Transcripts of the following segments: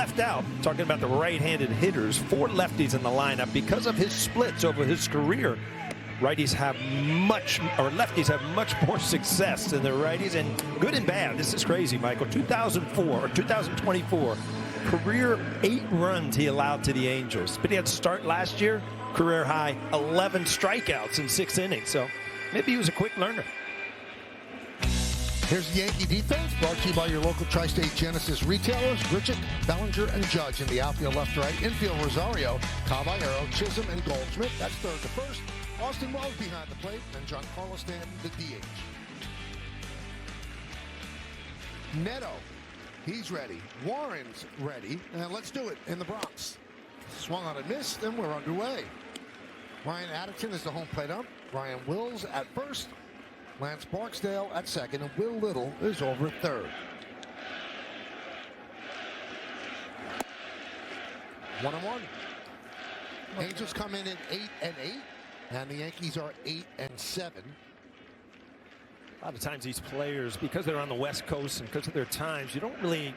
left out, talking about the right-handed hitters, 4 lefties in the lineup. Because of his splits over his career, lefties have much more success than the righties, and good and bad. This is crazy, Michael. 2024, career 8 runs he allowed to the Angels. But he had to start last year, career high 11 strikeouts in 6 innings. So maybe he was a quick learner. Here's the Yankee defense, brought to you by your local Tri-State Genesis retailers, Grisham, Bellinger, and Judge. In the outfield, left to right. Infield, Rosario, Caballero, Chisholm, and Goldschmidt. That's third to first. Austin Wells behind the plate, and Giancarlo Stanton, the DH. Neto, he's ready. Warren's ready. And let's do it in the Bronx. Swung on and missed, and we're underway. Ryan Addington is the home plate ump. Ryan Wills at first. Lance Barksdale at second, and Will Little is over at third. 1-1. Angels come in at 8-8, and the Yankees are 8-7. A lot of times these players, because they're on the West Coast and because of their times, you don't really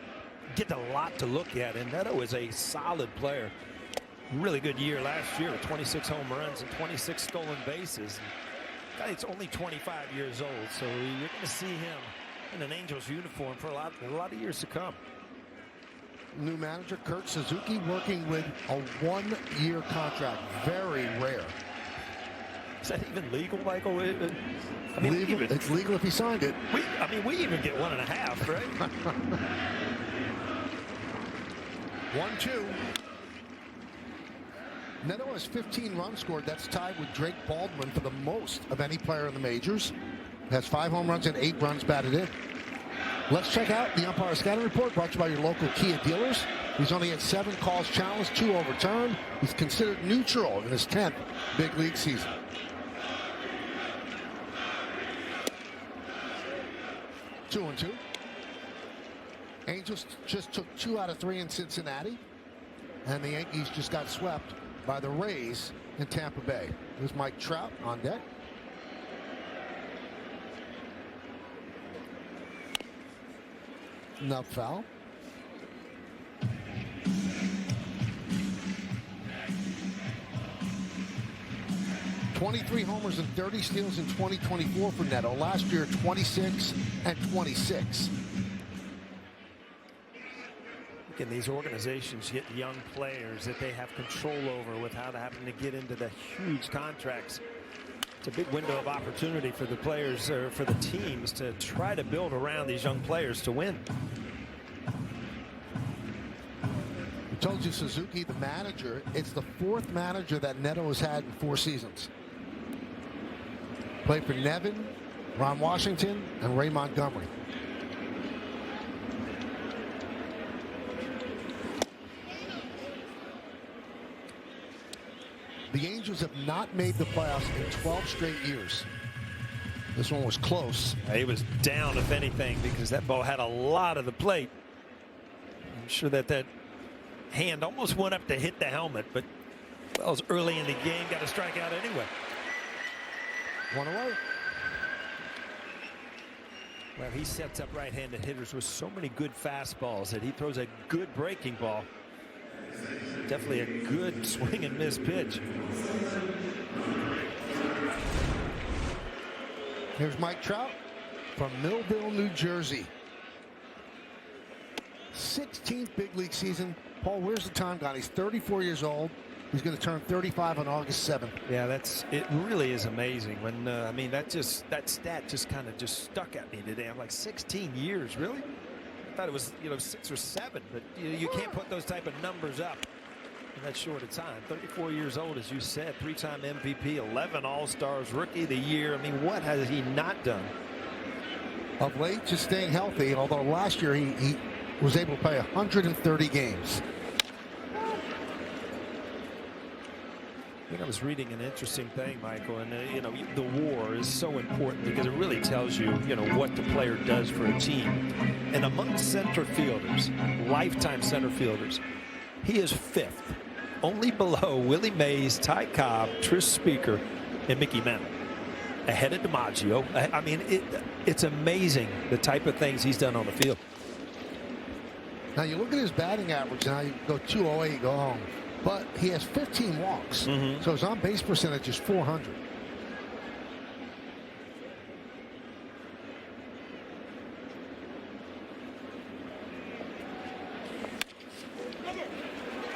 get a lot to look at. And Neto is a solid player. Really good year last year with 26 home runs and 26 stolen bases. He's only 25 years old, so you're going to see him in an Angels uniform for a lot of years to come. New manager Kurt Suzuki working with a 1-year contract. Very rare. Is that even legal, Michael? I mean, legal. It's legal if he signed it. We even get 1.5, right? 1-2. Neto has 15 runs scored. That's tied with Drake Baldwin for the most of any player in the majors. Has 5 home runs and 8 runs batted in. Let's check out the umpire scouting report brought to you by your local Kia dealers. He's only had 7 calls challenged, 2 overturned. He's considered neutral in his 10th big league season. Two and 2. Angels just took 2 out of 3 in Cincinnati, and the Yankees just got swept by the Rays in Tampa Bay. There's Mike Trout on deck. Nub foul. $23 homers and 30 steals in 2024 for Neto. Last year, 26 and 26. And these organizations get young players that they have control over without having to get into the huge contracts. It's a big window of opportunity for the players, or for the teams, to try to build around these young players to win. I told you, Suzuki, the manager, it's the 4th manager that Neto has had in 4 seasons. Played for Nevin, Ron Washington, and Ray Montgomery. The Angels have not made the playoffs in 12 straight years. This one was close. He was down, if anything, because that ball had a lot of the plate. I'm sure that hand almost went up to hit the helmet, but Wells early in the game got a strikeout anyway. 1 away. Well, he sets up right-handed hitters with so many good fastballs that he throws a good breaking ball. Definitely a good swing and miss pitch. Here's Mike Trout from Millville, New Jersey. 16th big league season. Paul, where's the time gone? He's 34 years old. He's going to turn 35 on August 7th. Yeah, it really is amazing. When I mean, that stat just kind of stuck at me today. I'm like, 16 years, really? I thought it was 6 or 7, but you can't put those type of numbers up in that short a time. 34 years old, as you said, 3-time MVP, 11 All-Stars, Rookie of the Year. I mean, what has he not done? Of late, just staying healthy, although last year he was able to play 130 games. I was reading an interesting thing, Michael, and the WAR is so important because it really tells you, what the player does for a team. And among center fielders, lifetime center fielders, he is 5th, only below Willie Mays, Ty Cobb, Tris Speaker, and Mickey Mantle. Ahead of DiMaggio. I mean, it's amazing the type of things he's done on the field. Now you look at his batting average, now you go 208, go home. But he has 15 walks, so his on-base percentage is 400.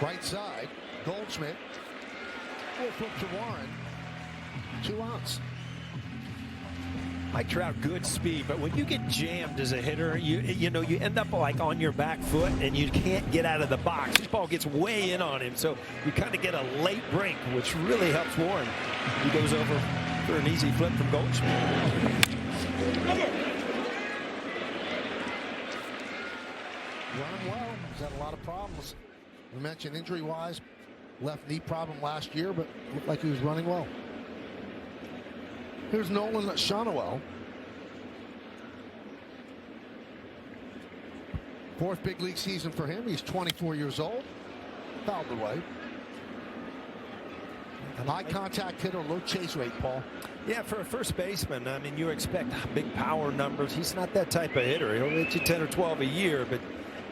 Right side, Goldschmidt. Full flip to Warren. 2 outs. Mike Trout, good speed, but when you get jammed as a hitter, you know you end up like on your back foot and you can't get out of the box. This ball gets way in on him, so you kind of get a late break, which really helps Warren. He goes over for an easy flip from Goldschmidt. Running well. He's had a lot of problems. We mentioned injury-wise, left knee problem last year, but looked like he was running well. Here's Nolan Shonowell. 4th big league season for him. He's 24 years old. Fouled away. High contact hitter, low chase rate, Paul. Yeah, for a first baseman, I mean, you expect big power numbers. He's not that type of hitter. He'll hit you 10 or 12 a year, but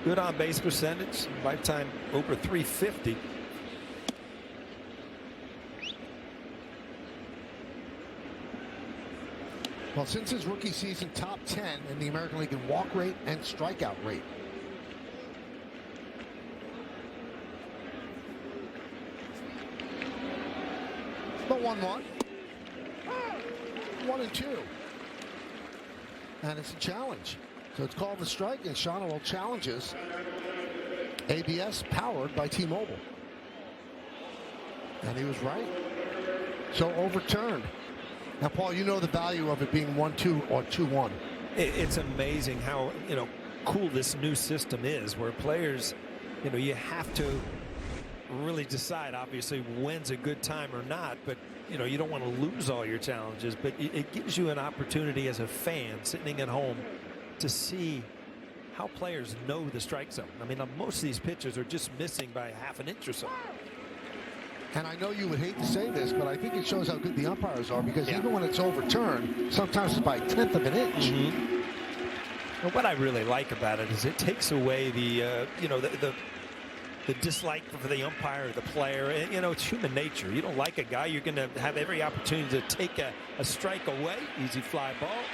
good on base percentage. Lifetime over 350. Well, since his rookie season, top 10 in the American League in walk rate and strikeout rate. The 1-1. 1-2. And it's a challenge. So it's called the strike, and Shonowell challenges. ABS powered by T-Mobile. And he was right. So overturned. Now, Paul, you know the value of it being 1-2 or 2-1. It's amazing how, cool this new system is, where players, you have to really decide, obviously, when's a good time or not. But, you don't want to lose all your challenges. But it gives you an opportunity as a fan sitting at home to see how players know the strike zone. I mean, most of these pitchers are just missing by half an inch or so. And I know you would hate to say this, but I think it shows how good the umpires are, because even when it's overturned, sometimes it's by a 1/10 of an inch. Well, what I really like about it is it takes away the dislike for the umpire or the player. And, it's human nature. You don't like a guy, you're going to have every opportunity to take a strike away. Easy fly ball,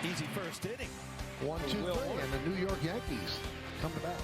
easy first inning. 1-2-3, and the New York Yankees come to bat.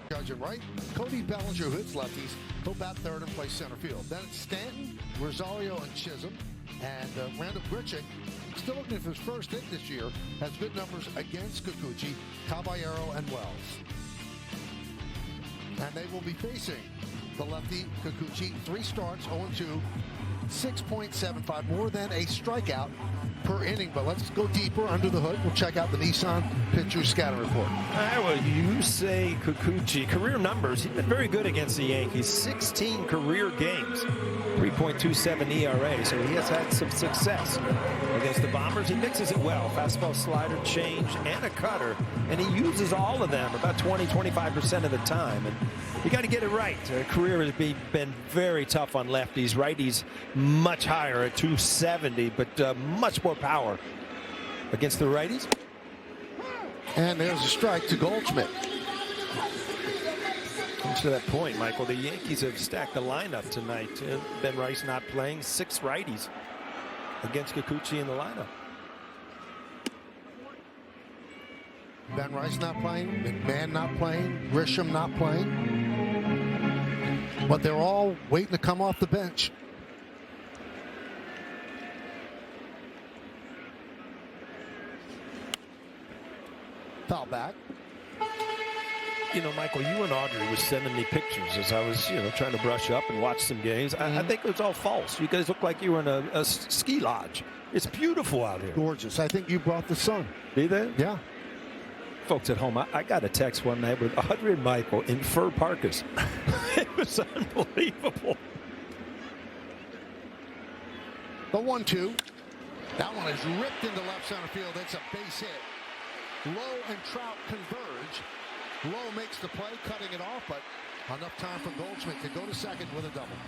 Judging right, Cody Bellinger, who hits lefties, he'll bat third and play center field. Then it's Stanton, Rosario, and Chisholm. And Randall Grichuk, still looking for his first hit this year, has good numbers against Kikuchi, Caballero, and Wells. And they will be facing the lefty Kikuchi. 3 starts, 0-2, 6.75, more than a strikeout per inning. But let's go deeper under the hood. We'll check out the Nissan pitcher scouting report. Well, you say Kikuchi, career numbers, he's been very good against the Yankees. 16 career games, 3.27 ERA, so he has had some success against the Bombers. He mixes it well, fastball, slider, change, and a cutter, and he uses all of them about 20-25% of the time. And you got to get it right. Career has been very tough on lefties. Righties much higher at 270, but much more power against the righties. And there's a strike to Goldschmidt. To that point, Michael, the Yankees have stacked the lineup tonight. Ben Rice not playing, 6 righties against Kikuchi in the lineup. Ben Rice not playing, McMahon not playing, GRISHAM not playing. But they're all waiting to come off the bench. Foul back. You know, Michael, you and Audrey was sending me pictures as I was, trying to brush up and watch some games. I think it was all false. You guys look like you were in a ski lodge. It's beautiful out here. Gorgeous. I think you brought the sun. Be there? Yeah. Folks at home, I got a text one night with Audrey and Michael in fur parkas. It was unbelievable. The 1-2. That one is ripped into left center field. It's a base hit. Lowe and Trout converge. Lowe makes the play, cutting it off, but enough time for Goldschmidt to go to second with a double.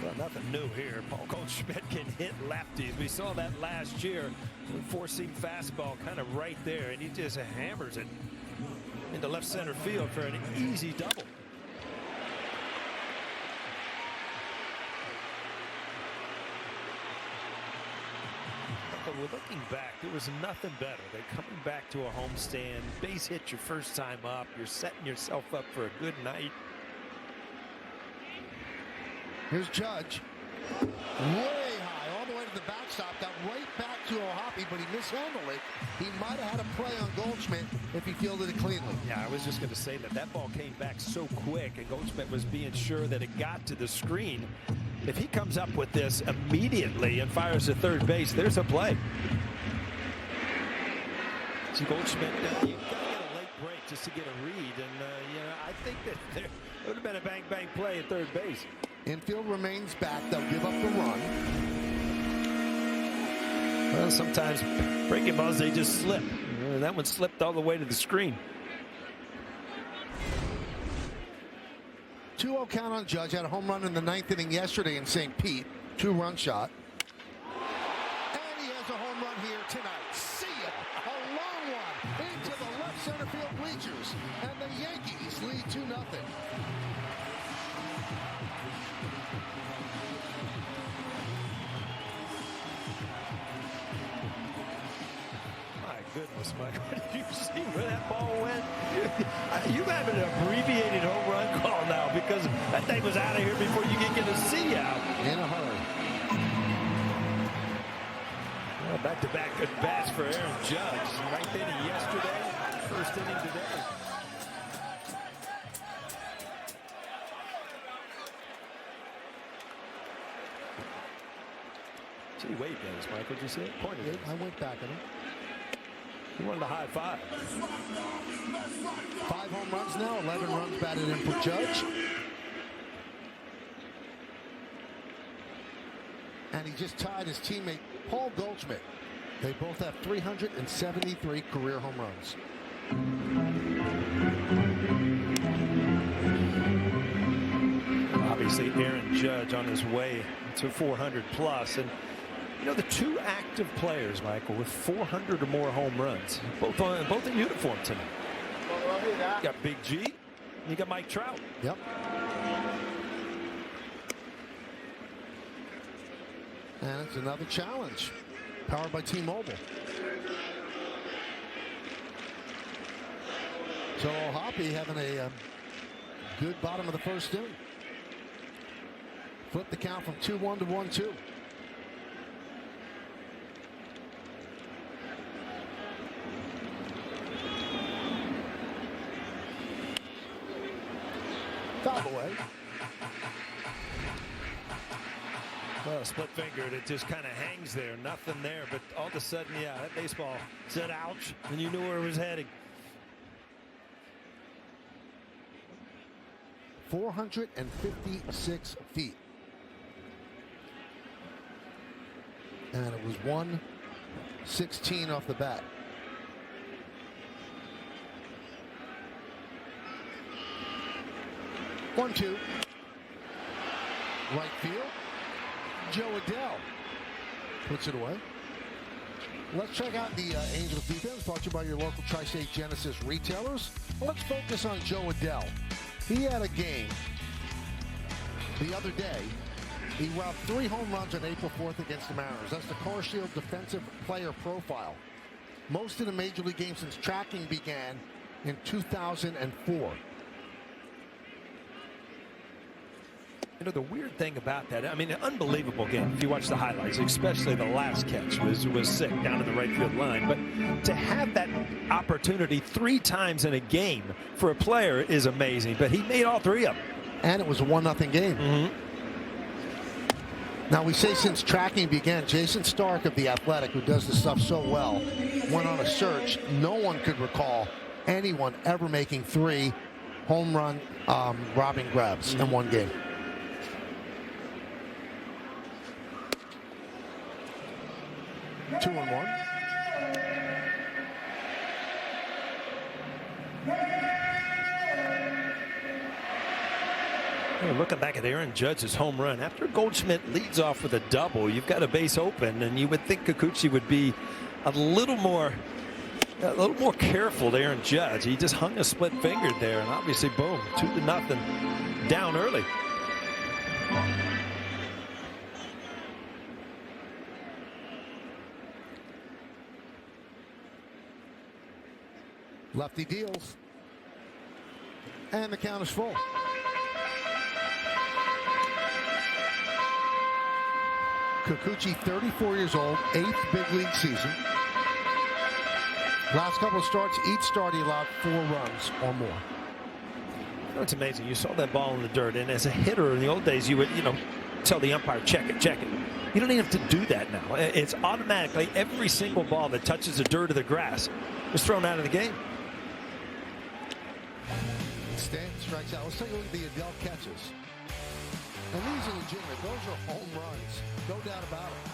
Well, nothing new here. Paul Goldschmidt can hit lefties. We saw that last year with four-seam fastball kind of right there, and he just hammers it into left center field for an easy double. We're looking back, there was nothing better than coming back to a homestand, base hit your first time up, you're setting yourself up for a good night. Here's Judge. Way high, all the way to the backstop, got right back to O'Hoppe, but he mishandled it. He might have had a play on Goldschmidt if he fielded it cleanly. Yeah, I was just going to say that ball came back so quick, and Goldschmidt was being sure that it got to the screen. If he comes up with this immediately and fires to third base, there's a play. See, Goldschmidt, you've got to get a late break just to get a read, and I think that there would have been a bang-bang play at third base. Infield remains back. They'll give up the run. Well, sometimes breaking balls, they just slip. That one slipped all the way to the screen. 2-0 count on Judge. Had a home run in the 9th inning yesterday in St. Pete. 2-run shot. And he has a home run here tonight. See ya! A long one into the left center field bleachers. And the Yankees lead 2-0. Goodness, Michael, did you see where that ball went? You have an abbreviated home run call now because that thing was out of here before you could get a C out. In a hurry. Well, back-to-back good bats for Aaron Judge. 9th inning yesterday, 1st inning today. Gee, Wade does, Michael. Did you see it? Pointed it. I went back at him. He wanted a high five. 5 home runs now, 11 runs batted in for Judge. And he just tied his teammate Paul Goldschmidt. They both have 373 career home runs. Obviously, Aaron Judge on his way to 400 plus. And the 2 active players, Michael, with 400 or more home runs, both in uniform tonight. You got Big G, and you got Mike Trout. Yep. And it's another challenge, powered by T-Mobile. So O'Hoppe having a good bottom of the 1st inning. Flip the count from 2-1 to 1-2. Foul away. Well, split fingered, it just kind of hangs there, nothing there, but all of a sudden, yeah, that baseball said ouch, and you knew where it was heading. 456 feet. And it was 116 off the bat. One, 2. Right field. Joe Adele puts it away. Let's check out the Angels defense, brought to you by your local Tri-State Genesis retailers. Let's focus on Joe Adell. He had a game the other day. He robbed 3 home runs on April 4th against the Mariners. That's the Car Shield defensive player profile. Most in a Major League game since tracking began in 2004. You know, the weird thing about that, I mean, an unbelievable game. If you watch the highlights, especially the last catch was sick down in the right field line. But to have that opportunity 3 times in a game for a player is amazing. But he made all 3 of them. And it was a 1-0 game. Now, we say since tracking began, Jason Stark of The Athletic, who does this stuff so well, went on a search. No one could recall anyone ever making 3 home run robbing grabs in one game. Two and one. Hey, looking back at Aaron Judge's home run, after Goldschmidt leads off with a double, you've got a base open, and you would think Kikuchi would be a little more careful to Aaron Judge. He just hung a split finger there, and obviously, boom, 2-0 down early. Lefty deals. And the count is full. Kikuchi, 34 years old, 8th big league season. Last couple of starts, each start he allowed 4 runs or more. You know, it's amazing. You saw that ball in the dirt, and as a hitter in the old days, you would, tell the umpire, check it, check it. You don't even have to do that now. It's automatically every single ball that touches the dirt or the grass is thrown out of the game. Stanton strikes out. Let's take a look at the Adell catches. And these are legitimate. Those are home runs. No doubt about it.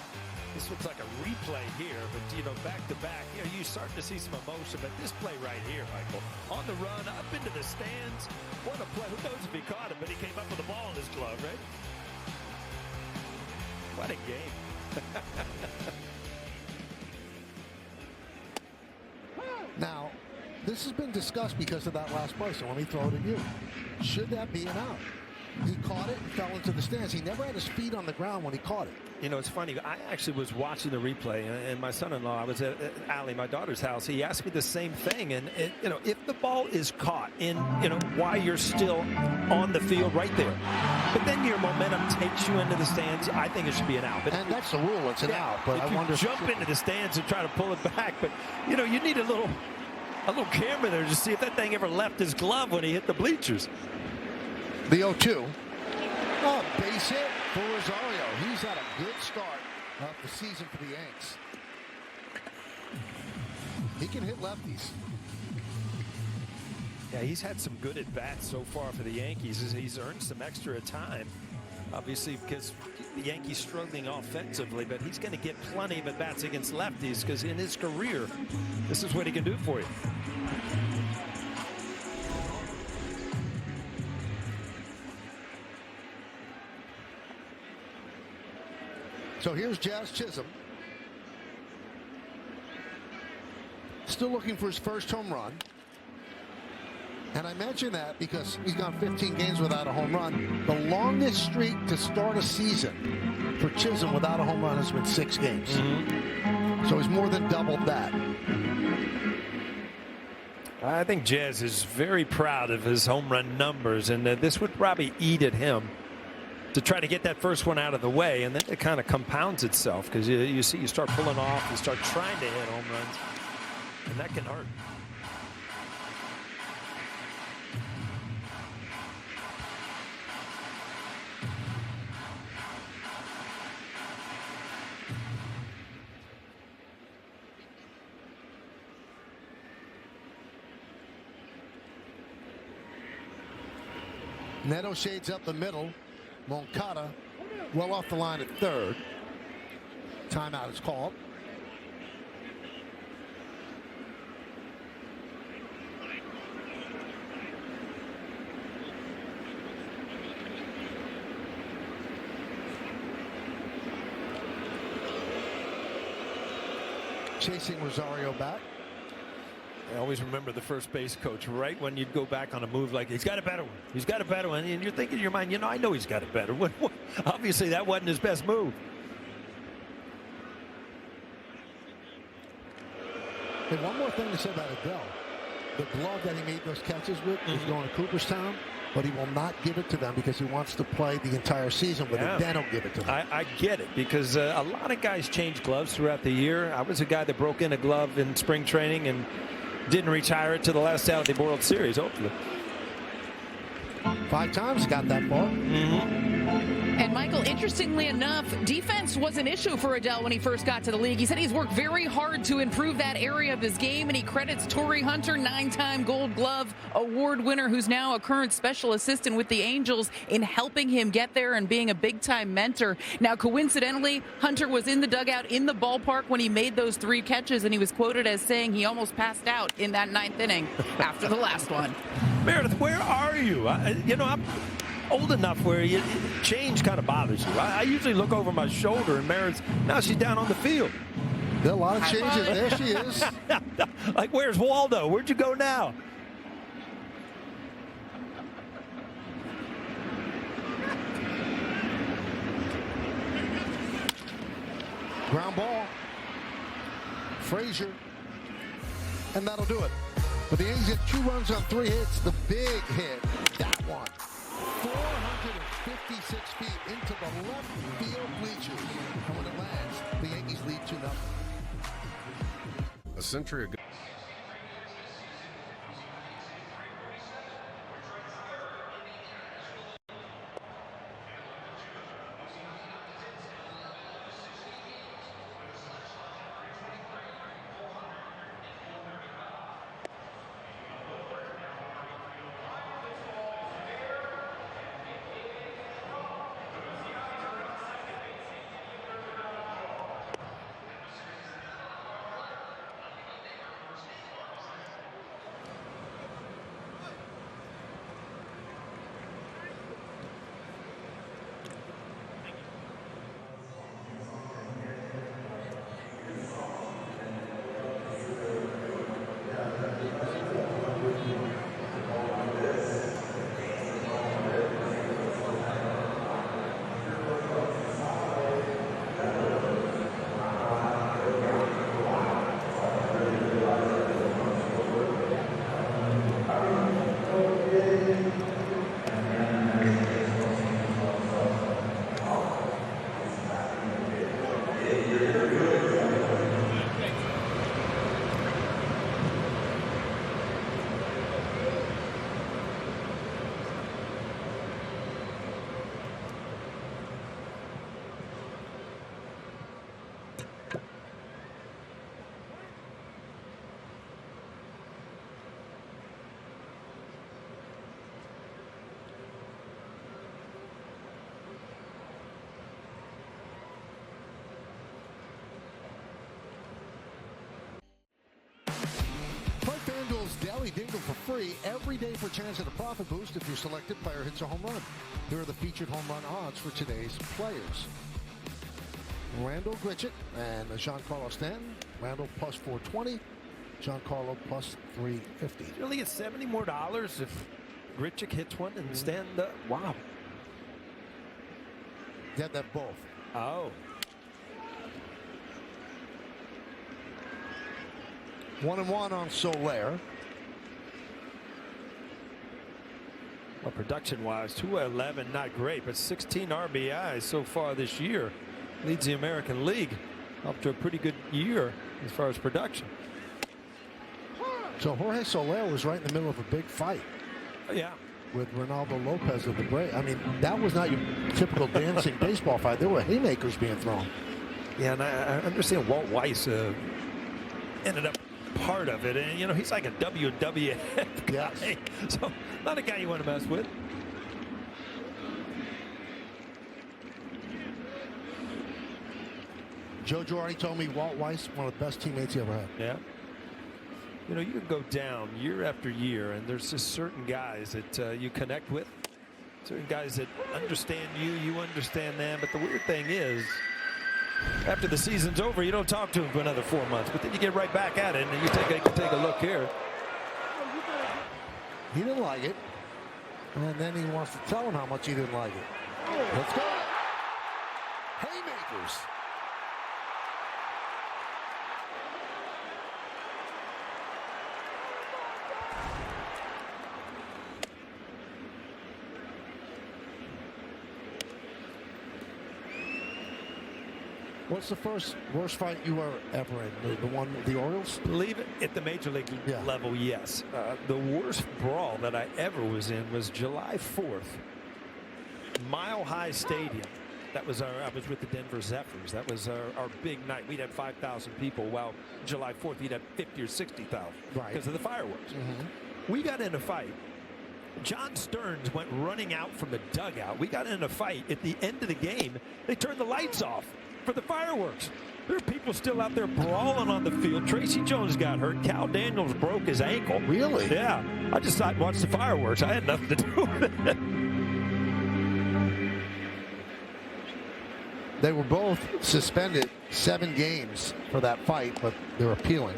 This looks like a replay here, but, back to back, you start to see some emotion. But this play right here, Michael, on the run, up into the stands. What a play. Who knows if he caught it, but he came up with the ball in his glove, right? What a game. Now, this has been discussed because of that last play, so let me throw it at you. Should that be an out? He caught it and fell into the stands. He never had his feet on the ground when he caught it. It's funny. I actually was watching the replay, and my son-in-law, I was at Allie, my daughter's house. He asked me the same thing. And, if the ball is caught in, while you're still on the field right there, but then your momentum takes you into the stands, I think it should be an out. And that's the rule. It's an out. But if I wonder if you jump into the stands and try to pull it back, but, you need a little camera there to see if that thing ever left his glove when he hit the bleachers. The 0-2. Oh, base hit for Rosario. He's had a good start of the season for the Yanks. He can hit lefties. Yeah, he's had some good at-bats so far for the Yankees. He's earned some extra time, obviously, because the Yankees struggling offensively, but he's going to get plenty of at-bats against lefties because in his career, this is what he can do for you. So here's Jazz Chisholm. Still looking for his first home run. And I mention that because he's gone 15 games without a home run. The longest streak to start a season for Chisholm without a home run has been 6 games. So he's more than doubled that. I think Jazz is very proud of his home run numbers, and this would probably eat at him to try to get that first one out of the way, and then it kind of compounds itself because you start pulling off, you start trying to hit home runs, and that can hurt. Neto shades up the middle. Moncada well off the line at third. Timeout is called. chasing Rosario back. I always remember the first base coach, right when you'd go back on a move like, he's got a better one. He's got a better one. And you're thinking in your mind, I know he's got a better one. Obviously, that wasn't his best move. And one more thing to say about Adele. The glove that he made those catches with is going to Cooperstown, but he will not give it to them because he wants to play the entire season with it. Then he'll give it to them. I get it, because a lot of guys change gloves throughout the year. I was a guy that broke in a glove in spring training and didn't retire it to the last out of the World Series, hopefully. 5 times, got that far. And Michael, interestingly enough, defense was an issue for Adele when he first got to the league. He said he's worked very hard to improve that area of his game, and he credits Torrey Hunter, 9-time Gold Glove award winner, who's now a current special assistant with the Angels, in helping him get there and being a big-time mentor. Now, coincidentally, Hunter was in the dugout in the ballpark when he made those 3 catches, and he was quoted as saying he almost passed out in that 9th inning after the last one. Meredith, where are you? I'm old enough where change kind of bothers you. I usually look over my shoulder, and Meredith, now she's down on the field. There are a lot of changes. There she is. Like, where's Waldo? Where'd you go now? Ground ball. Frazier. And that'll do it. But the Yankees get 2 runs on 3 hits. The big hit. That one. 456 feet into the left field bleachers. And when it lands, the Yankees lead 2-0. A century ago. Daily Dingle for free every day for a chance at a profit boost if your selected player hits a home run. Here are the featured home run odds for today's players. Randall Grichuk and Giancarlo Stanton. Randall plus 420. Giancarlo plus 350. You only get $70 more if Grichuk hits one and Stanton. Wow. You had that both. Oh. 1-1 on Soler. Well, production-wise, 211, not great, but 16 RBIs so far this year. Leads the American League up to a pretty good year as far as production. So Jorge Soler was right in the middle of a big fight. Yeah. With Ronaldo Lopez of the Braves. I mean, that was not your typical dancing baseball fight. There were haymakers being thrown. Yeah, and I understand Walt Weiss ended up part of it, and he's like a WWF guy. Yes. So not a guy you want to mess with. Joe Girardi told me Walt Weiss, one of the best teammates he ever had. Yeah. You can go down year after year, and there's just certain guys that you connect with, certain guys that understand you, you understand them. But the weird thing is, After the season's over, you don't talk to him for another 4 months, but then you get right back at it, and you take a look here. He didn't like it, and then he wants to tell him how much he didn't like it. Let's go. Haymakers. What's the worst fight you were ever in? The one with the Orioles? Believe it, at the major league level, yes. The worst brawl that I ever was in was July 4th, Mile High Stadium. That was I was with the Denver Zephyrs. That was our big night. We'd have 5,000 people. While July 4th, we'd have 50 or 60,000 because of the fireworks. We got in a fight. John Stearns went running out from the dugout. We got in a fight. At the end of the game, they turned the lights off for the fireworks. There are people still out there brawling on the field. Tracy Jones got hurt. Cal Daniels broke his ankle. Really? Yeah. I just thought, watch the fireworks. I had nothing to do with it. They were both suspended 7 games for that fight, but they're appealing.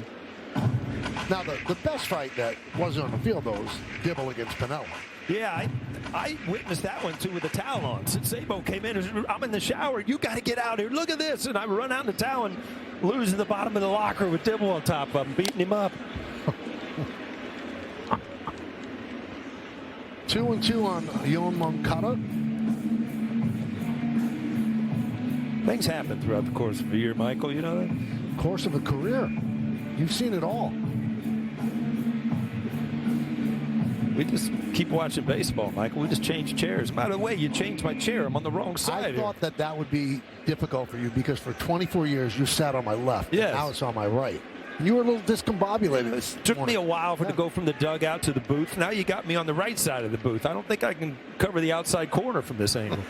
Now, the best fight that wasn't on the field, though, was Dibble against Pinella. Yeah, I witnessed that one, too, with the towel on. Since Sabo came in, I'm in the shower. You got to get out here. Look at this. And I run out in the towel and lose in the bottom of the locker with Dibble on top of him, beating him up. 2-2 on Yon Moncada. Things happen throughout the course of a year, Michael. You know that? Course of a career. You've seen it all. We just keep watching baseball, Michael. We just change chairs. By the way, you changed my chair. I'm on the wrong side. I thought that would be difficult for you because for 24 years you sat on my left. Yes. Now it's on my right. And you were a little discombobulated. It took me a while to go from the dugout to the booth. Now you got me on the right side of the booth. I don't think I can cover the outside corner from this angle.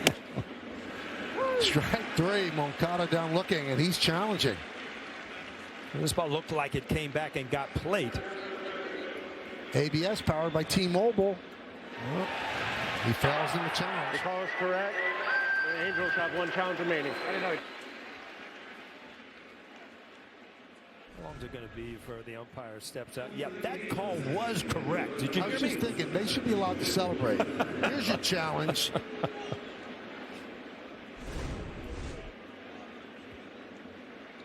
Strike 3. Moncada down looking, and he's challenging. This ball looked like it came back and got plate. ABS powered by T-Mobile. Well, he fails in the challenge. The call is correct. The Angels have 1 challenge remaining. How long is it going to be before the umpire steps out? Yeah, that call was correct. Did you I was hear just me? thinking they should be allowed to celebrate. Here's your challenge.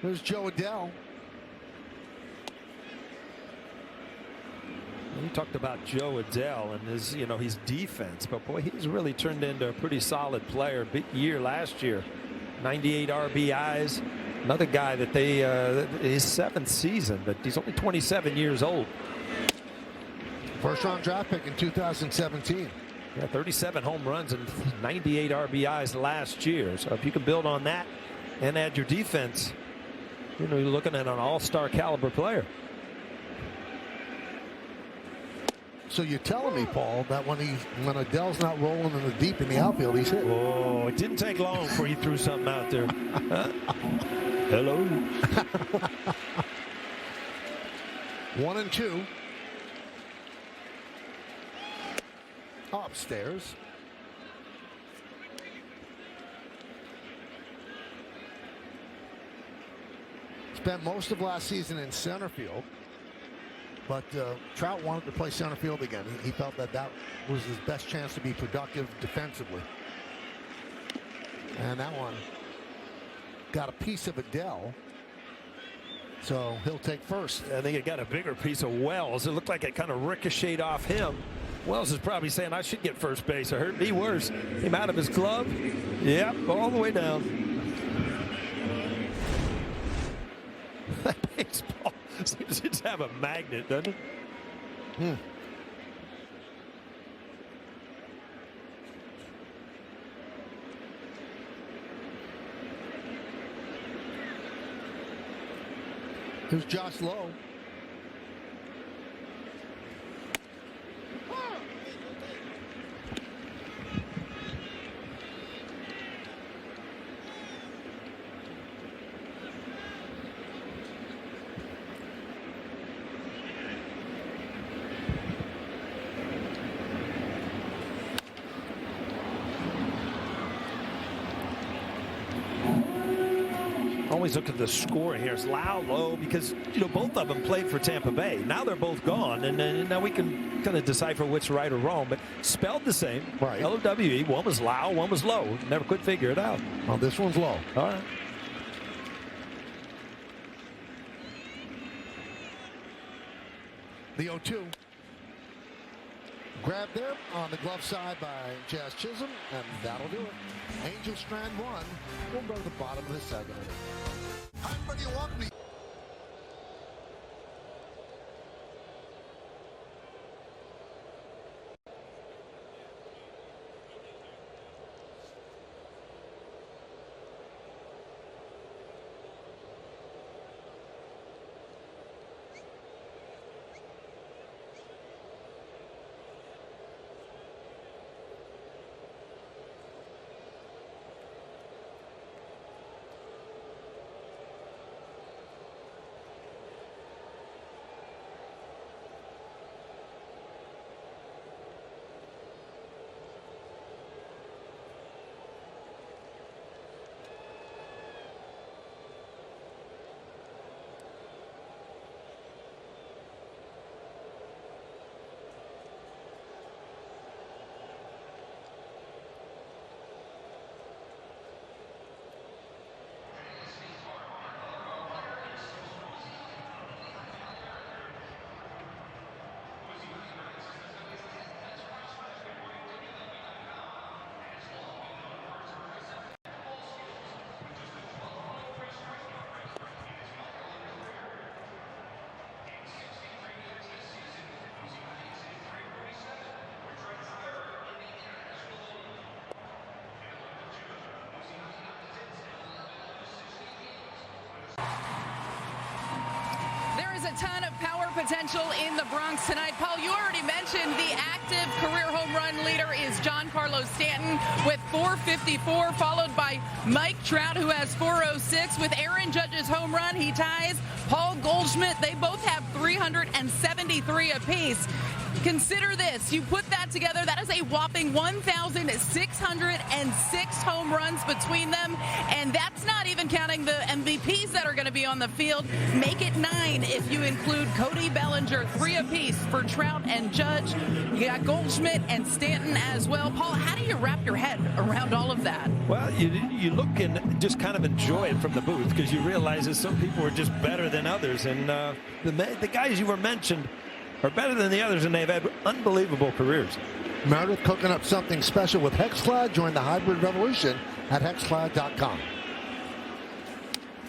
There's Joe Adell. You talked about Joe Adell and his defense, but boy, he's really turned into a pretty solid player. Big year last year, 98 RBIs. Another guy that his 7th season, but he's only 27 years old. First round draft pick in 2017. Yeah, 37 home runs and 98 RBIs last year. So if you can build on that and add your defense, you're looking at an all-star caliber player. So you're telling me, Paul, that when Adell's not rolling in the deep in the outfield, he's hit. Oh, it didn't take long before he threw something out there. Huh? Hello. 1-2. Upstairs. Spent most of last season in center field. But Trout wanted to play center field again. He felt that was his best chance to be productive defensively. And that one got a piece of Adell. So he'll take first. I think it got a bigger piece of Wells. It looked like it kind of ricocheted off him. Wells is probably saying, I should get first base. I heard me worse. Came out of his glove. Yep, all the way down. That baseball seems to have a magnet, doesn't it? Here's Josh Lowe. always look at the score here. It's Lau low because, you know, both of them played for Tampa Bay. Now they're both gone, and now we can kind of decipher what's right or wrong, but spelled the same. Right. L-O-W-E. One was Lau, one was low. Never could figure it out. Well, this one's low. All right. The 0-2. Grabbed there on the glove side by Jazz Chisholm, and that'll do it. Angel strand one. We'll go to the bottom of the second. How many do you want me? A ton of power potential in the Bronx tonight. Paul, you already mentioned the active career home run leader is Giancarlo Stanton with 454, followed by Mike Trout, who has 406. With Aaron Judge's home run, he ties Paul Goldschmidt. They both have 373 apiece. Consider this. You put that together, that is a whopping 1,606 home runs between them, and that's not even counting the MVPs that are going to be on the field. Make it 9 if you include Cody Bellinger, 3 apiece for Trout and Judge. You got Goldschmidt and Stanton as well. Paul, how do you wrap your head around all of that? Well, you look and just kind of enjoy it from the booth because you realize that some people are just better than others, and the guys you were mentioned are better than the others, and they've had unbelievable careers. Meredith cooking up something special with Hexclad. Join the hybrid revolution at hexclad.com.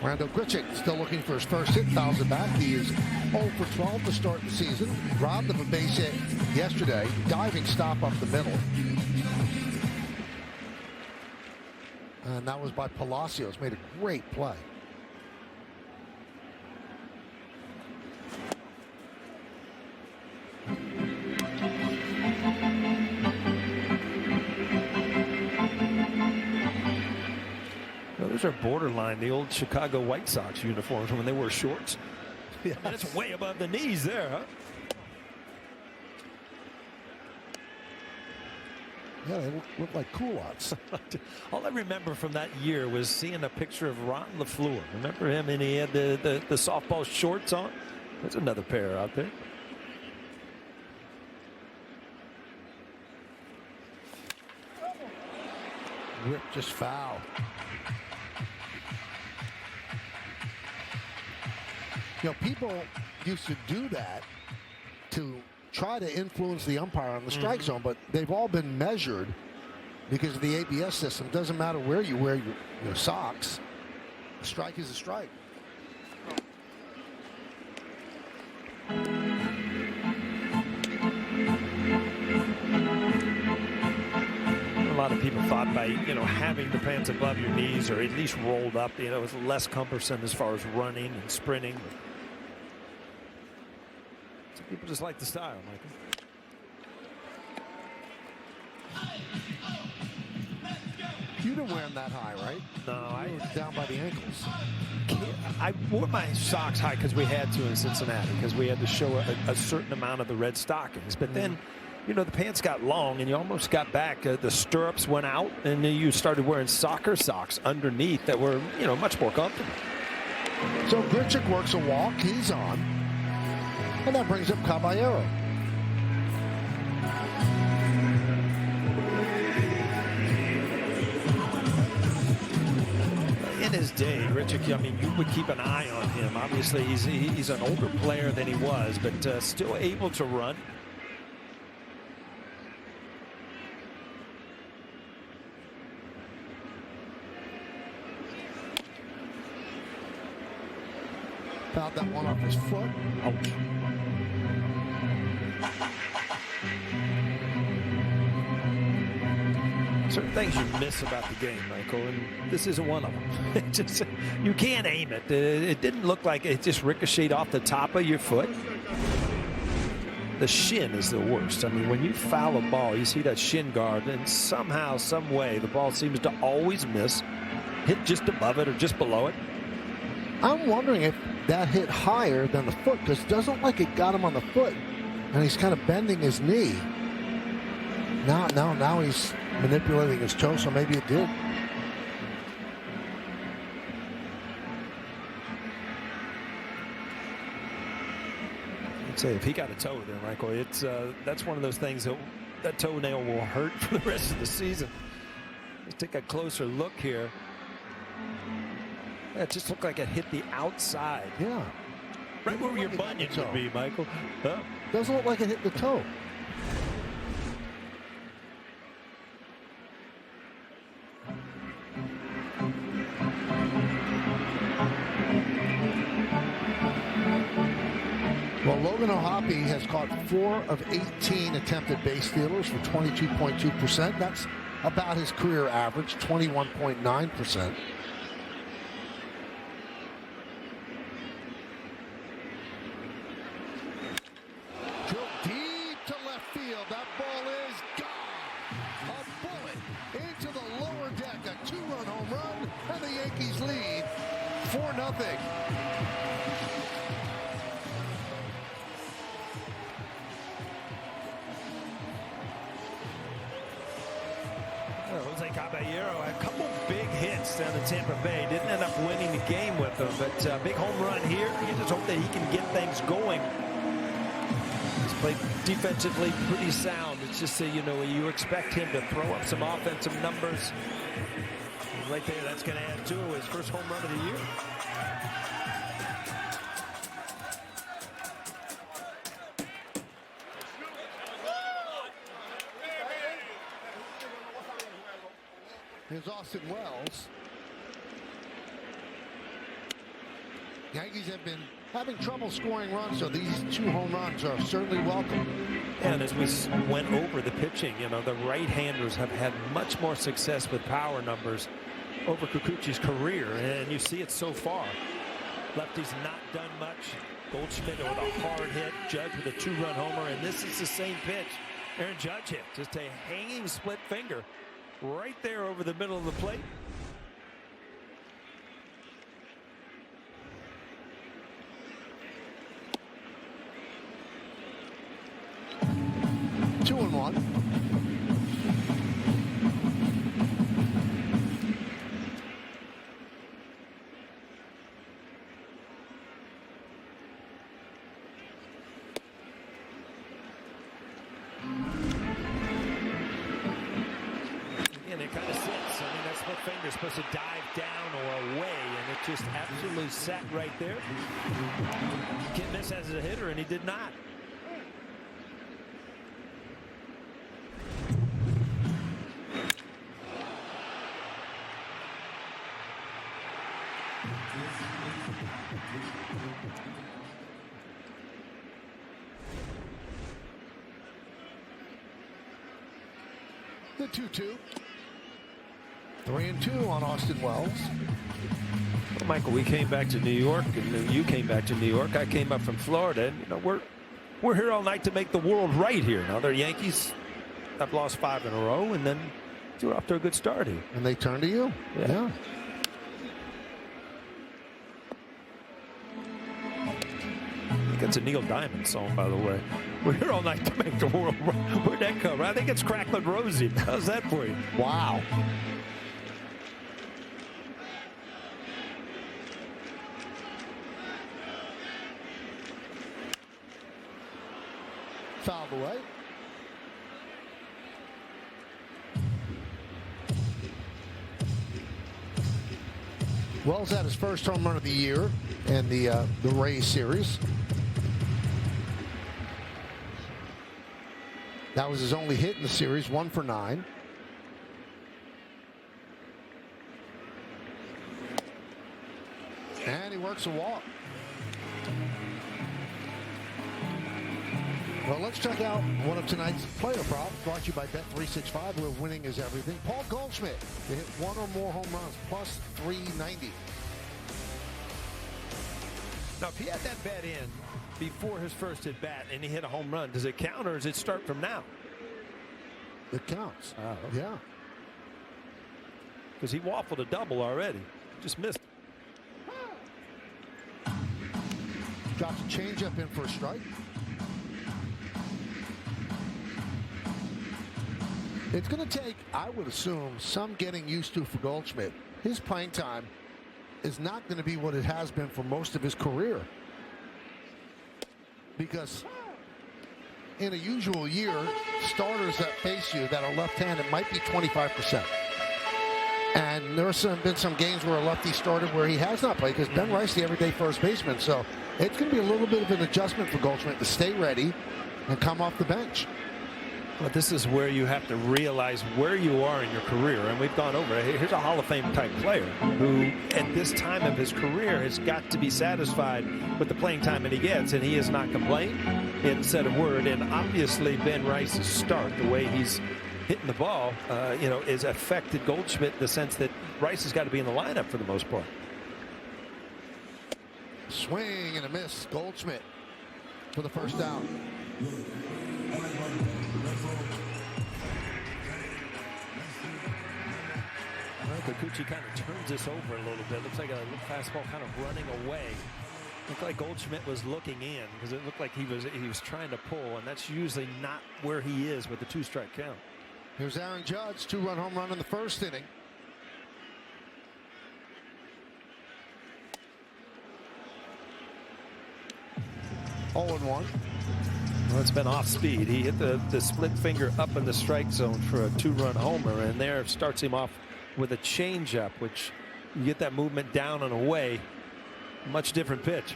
Randall Grichuk still looking for his first hit, fouls it back. He is 0 for 12 to start the season. Robbed of a base hit yesterday. Diving stop up the middle. And that was by Palacios. Made a great play. Those are borderline the old Chicago White Sox uniforms when they wore shorts. Yes. That's way above the knees there, huh? Yeah, they look like culottes. All I remember from that year was seeing a picture of Ron LaFleur. Remember him, and he had the softball shorts on? There's another pair out there. Whip just foul. You know, people used to do that to try to influence the umpire on the strike zone, but they've all been measured because of the ABS system. It doesn't matter where you wear your socks. A strike is a strike. A lot of people thought by, having the pants above your knees or at least rolled up, it was less cumbersome as far as running and sprinting. Some people just like the style, Michael. You didn't wear them that high, right? No, I was down by the ankles. I wore my socks high because we had to in Cincinnati, because we had to show a certain amount of the red stockings. But then, the pants got long and you almost got back. The stirrups went out and then you started wearing soccer socks underneath that were, much more comfortable. So Grisham works a walk. He's on. And that brings up Caballero. In his day, Richard, I mean, you would keep an eye on him. Obviously, he's an older player than he was, but still able to run. Fouled that one off his foot. Ouch. Certain things you miss about the game, Michael, and this isn't one of them. It just, you can't aim it. It didn't look like it just ricocheted off the top of your foot. The shin is the worst. I mean, when you foul a ball, you see that shin guard, and somehow, some way, the ball seems to always miss. Hit just above it or just below it. I'm wondering if that hit higher than the foot, because it doesn't look like it got him on the foot, and he's kind of bending his knee. Now he's manipulating his toe, so maybe it did. I'd say if he got a toe there, Michael, it's that's one of those things that toenail will hurt for the rest of the season. Let's take a closer look here. It just looked like it hit the outside. Yeah. Right where your bunion would be, Michael. Huh? Doesn't look like it hit the toe. Well, Logan O'Hoppe has caught 4 of 18 attempted base stealers for 22.2%. That's about his career average, 21.9%. Drilled deep to left field. That ball is gone. A bullet into the lower deck. A 2-run home run, and the Yankees lead 4-0. Jose Caballero had a couple big hits down in Tampa Bay. Didn't end up winning the game with them, but big home run here. You just hope that he can get things going. He's played defensively pretty sound. It's just you expect him to throw up some offensive numbers. And right there, that's going to add to his first home run of the year. Here's Austin Wells. Yankees have been having trouble scoring runs, so these 2 home runs are certainly welcome. And as we went over the pitching, the right-handers have had much more success with power numbers over Kikuchi's career, and you see it so far. Lefty's not done much. Goldschmidt with a hard hit, Judge with a 2-run homer, and this is the same pitch Aaron Judge hit. Just a hanging split finger right there over the middle of the plate. Two and one. And it kind of sits. I mean, that split finger is supposed to dive down or away, and it just absolutely sat right there. Can't miss as a hitter, and he did not. The 2-2. 3-2 on Austin Wells. Well, Michael, we came back to New York, and you came back to New York. I came up from Florida, and we're here all night to make the world right here. Now, they're Yankees. I've lost 5 in a row, and then you're off to a good start here. And they turn to you. Yeah. I think it's a Neil Diamond song, by the way. We're here all night to make the world right. Where'd that come? I think it's Cracklin' Rosie. How's that for you? Wow. Fouled away. Wells had his first home run of the year in the Rays series. That was his only hit in the series, 1 for 9. And he works a walk. Well, let's check out one of tonight's player props, brought to you by Bet365, where winning is everything. Paul Goldschmidt to hit 1 or more home runs, plus 390. Now, if he had that bat in before his first at bat and he hit a home run, does it count or does it start from now? It counts. Oh, okay. Yeah. Because he waffled a double already. Just missed. Drops a changeup in for a strike. It's going to take, I would assume, some getting used to for Goldschmidt. His playing time is not going to be what it has been for most of his career. Because in a usual year, starters that face you that are left-handed might be 25%. And there's been some games where a lefty started where he has not played, because Ben Rice, the everyday first baseman. So it's going to be a little bit of an adjustment for Goldschmidt to stay ready and come off the bench. But this is where you have to realize where you are in your career. And we've gone over it. Here's a Hall of Fame type player who at this time of his career has got to be satisfied with the playing time that he gets. And he has not complained. He hasn't said a word. And obviously Ben Rice's start, the way he's hitting the ball, is affected Goldschmidt in the sense that Rice has got to be in the lineup for the most part. Swing and a miss. Goldschmidt for the first down. Kikuchi kind of turns this over a little bit. Looks like a fastball kind of running away. Looked like Goldschmidt was looking in because it looked like he was trying to pull, and that's usually not where he is with the 2-strike count. Here's Aaron Judge, 2-run home run in the first inning. Oh, 0-1. Well, it's been off speed. He hit the split finger up in the strike zone for a 2-run homer, and there starts him off with a changeup, which you get that movement down and away. Much different pitch.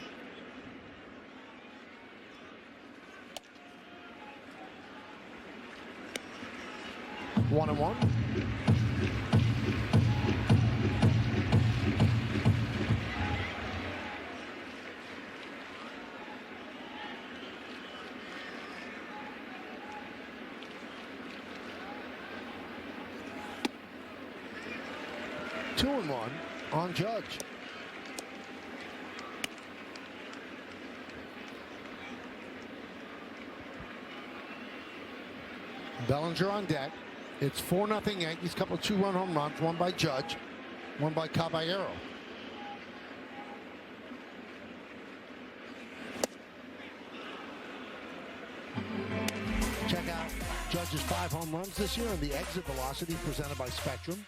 One and one. Two and one on Judge. Bellinger on deck. It's 4-0 Yankees. Couple of 2-run home runs. One by Judge, one by Caballero. Check out Judge's 5 home runs this year and the exit velocity presented by Spectrum.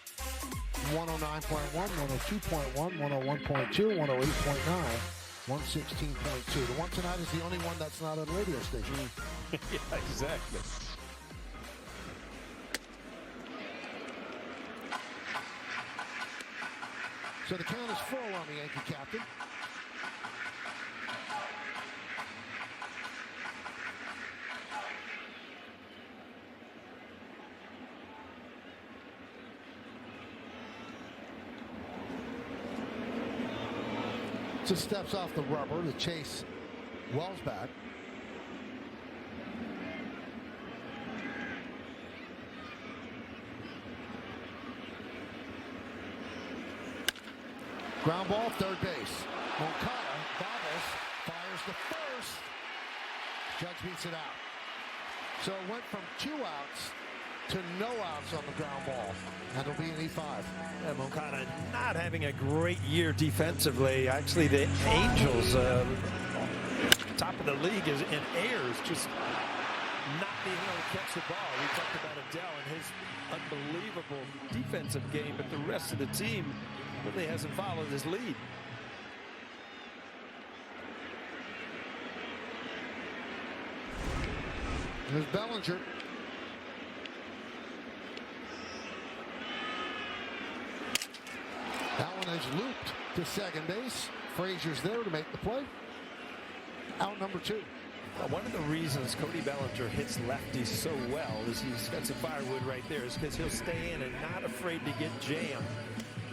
109.1, 102.1, 101.2, 108.9, 116.2. The one tonight is the only one that's not on the radio station. Yeah, exactly. So the count is full on the Yankee captain. Just steps off the rubber to chase Wells back. Ground ball, third base. Moncada bobbles, fires the first. Judge beats it out. So it went from 2 outs to no outs on the ground ball. And it'll be an E5. Yeah, Moncada not having a great year defensively. Actually, the Angels, top of the league is in errors, just not being able to catch the ball. We talked about Adele and his unbelievable defensive game, but the rest of the team really hasn't followed his lead. Here's Bellinger. That one is looped to second base. Frazier's there to make the play. Out number 2. One of the reasons Cody Bellinger hits lefties so well is he's got some firewood right there, is because he'll stay in and not afraid to get jammed.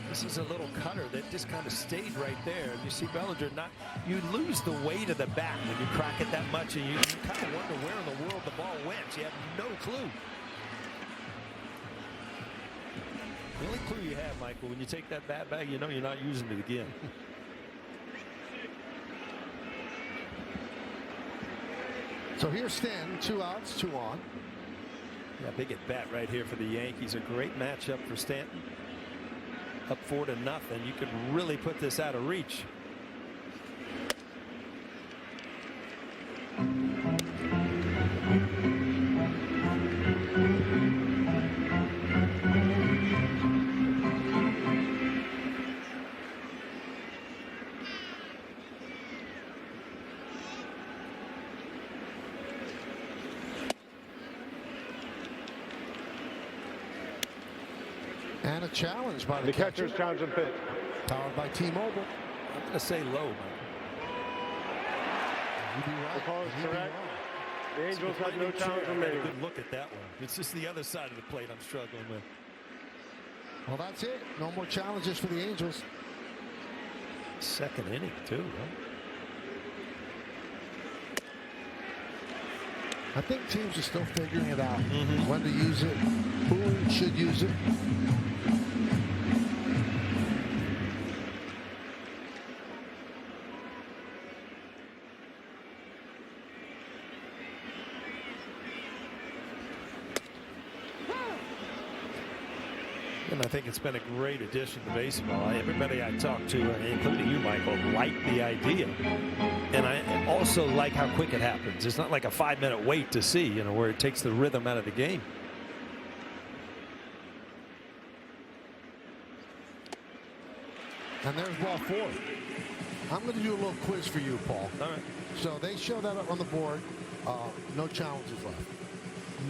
This is a little cutter that just kind of stayed right there. You see Bellinger you lose the weight of the bat when you crack it that much, and you kind of wonder where in the world the ball went. You have no clue. The only clue you have, Michael, when you take that bat back, you know you're not using it again. So here's Stanton, 2 outs, 2 on. Yeah, big at bat right here for the Yankees. A great matchup for Stanton. Up 4-0. You could really put this out of reach. And a challenge by The catcher's challenge and pitch. Powered by T-Mobile. I'm going to say low, man. You'd be right. The call is You'd be correct. wrong. The Angels have no challenge I had a remaining. good look at that one. It's just the other side of the plate I'm struggling with. Well, that's it. No more challenges for the Angels. Second inning, too, huh? I think teams are still figuring it out. When to use it, who should use it. And I think it's been a great addition to baseball. Everybody I talked to, including you, Michael, like the idea. And I also like how quick it happens. It's not like a 5-minute wait to see, where it takes the rhythm out of the game. And there's ball 4. I'm going to do a little quiz for you, Paul. All right. So they show that up on the board. No challenges left.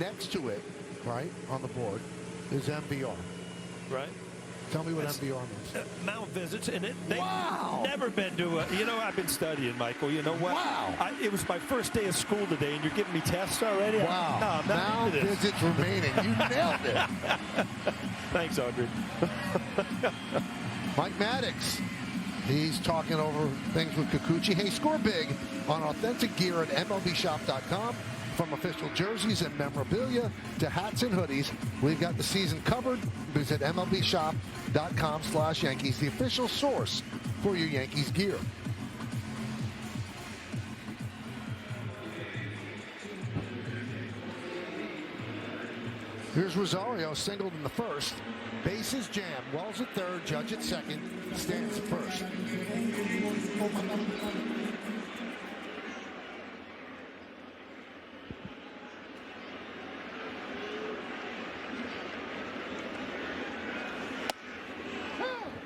Next to it, right, on the board, is MVR. Right. Tell me what MVR means. Mount visits, and they've Wow. never been to I've been studying, Michael. You know what? Wow. It was my first day of school today, and you're giving me tests already? Wow. No, I'm not Mount into this. visits remaining. You nailed it. Thanks, Audrey. Mike Maddox. He's talking over things with Kikuchi. Hey, score big on authentic gear at MLBshop.com. From official jerseys and memorabilia to hats and hoodies, we've got the season covered. Visit MLBshop.com/Yankees, the official source for your Yankees gear. Here's Rosario, singled in the first. Bases jammed. Wells at third, Judge at second, Stands at first.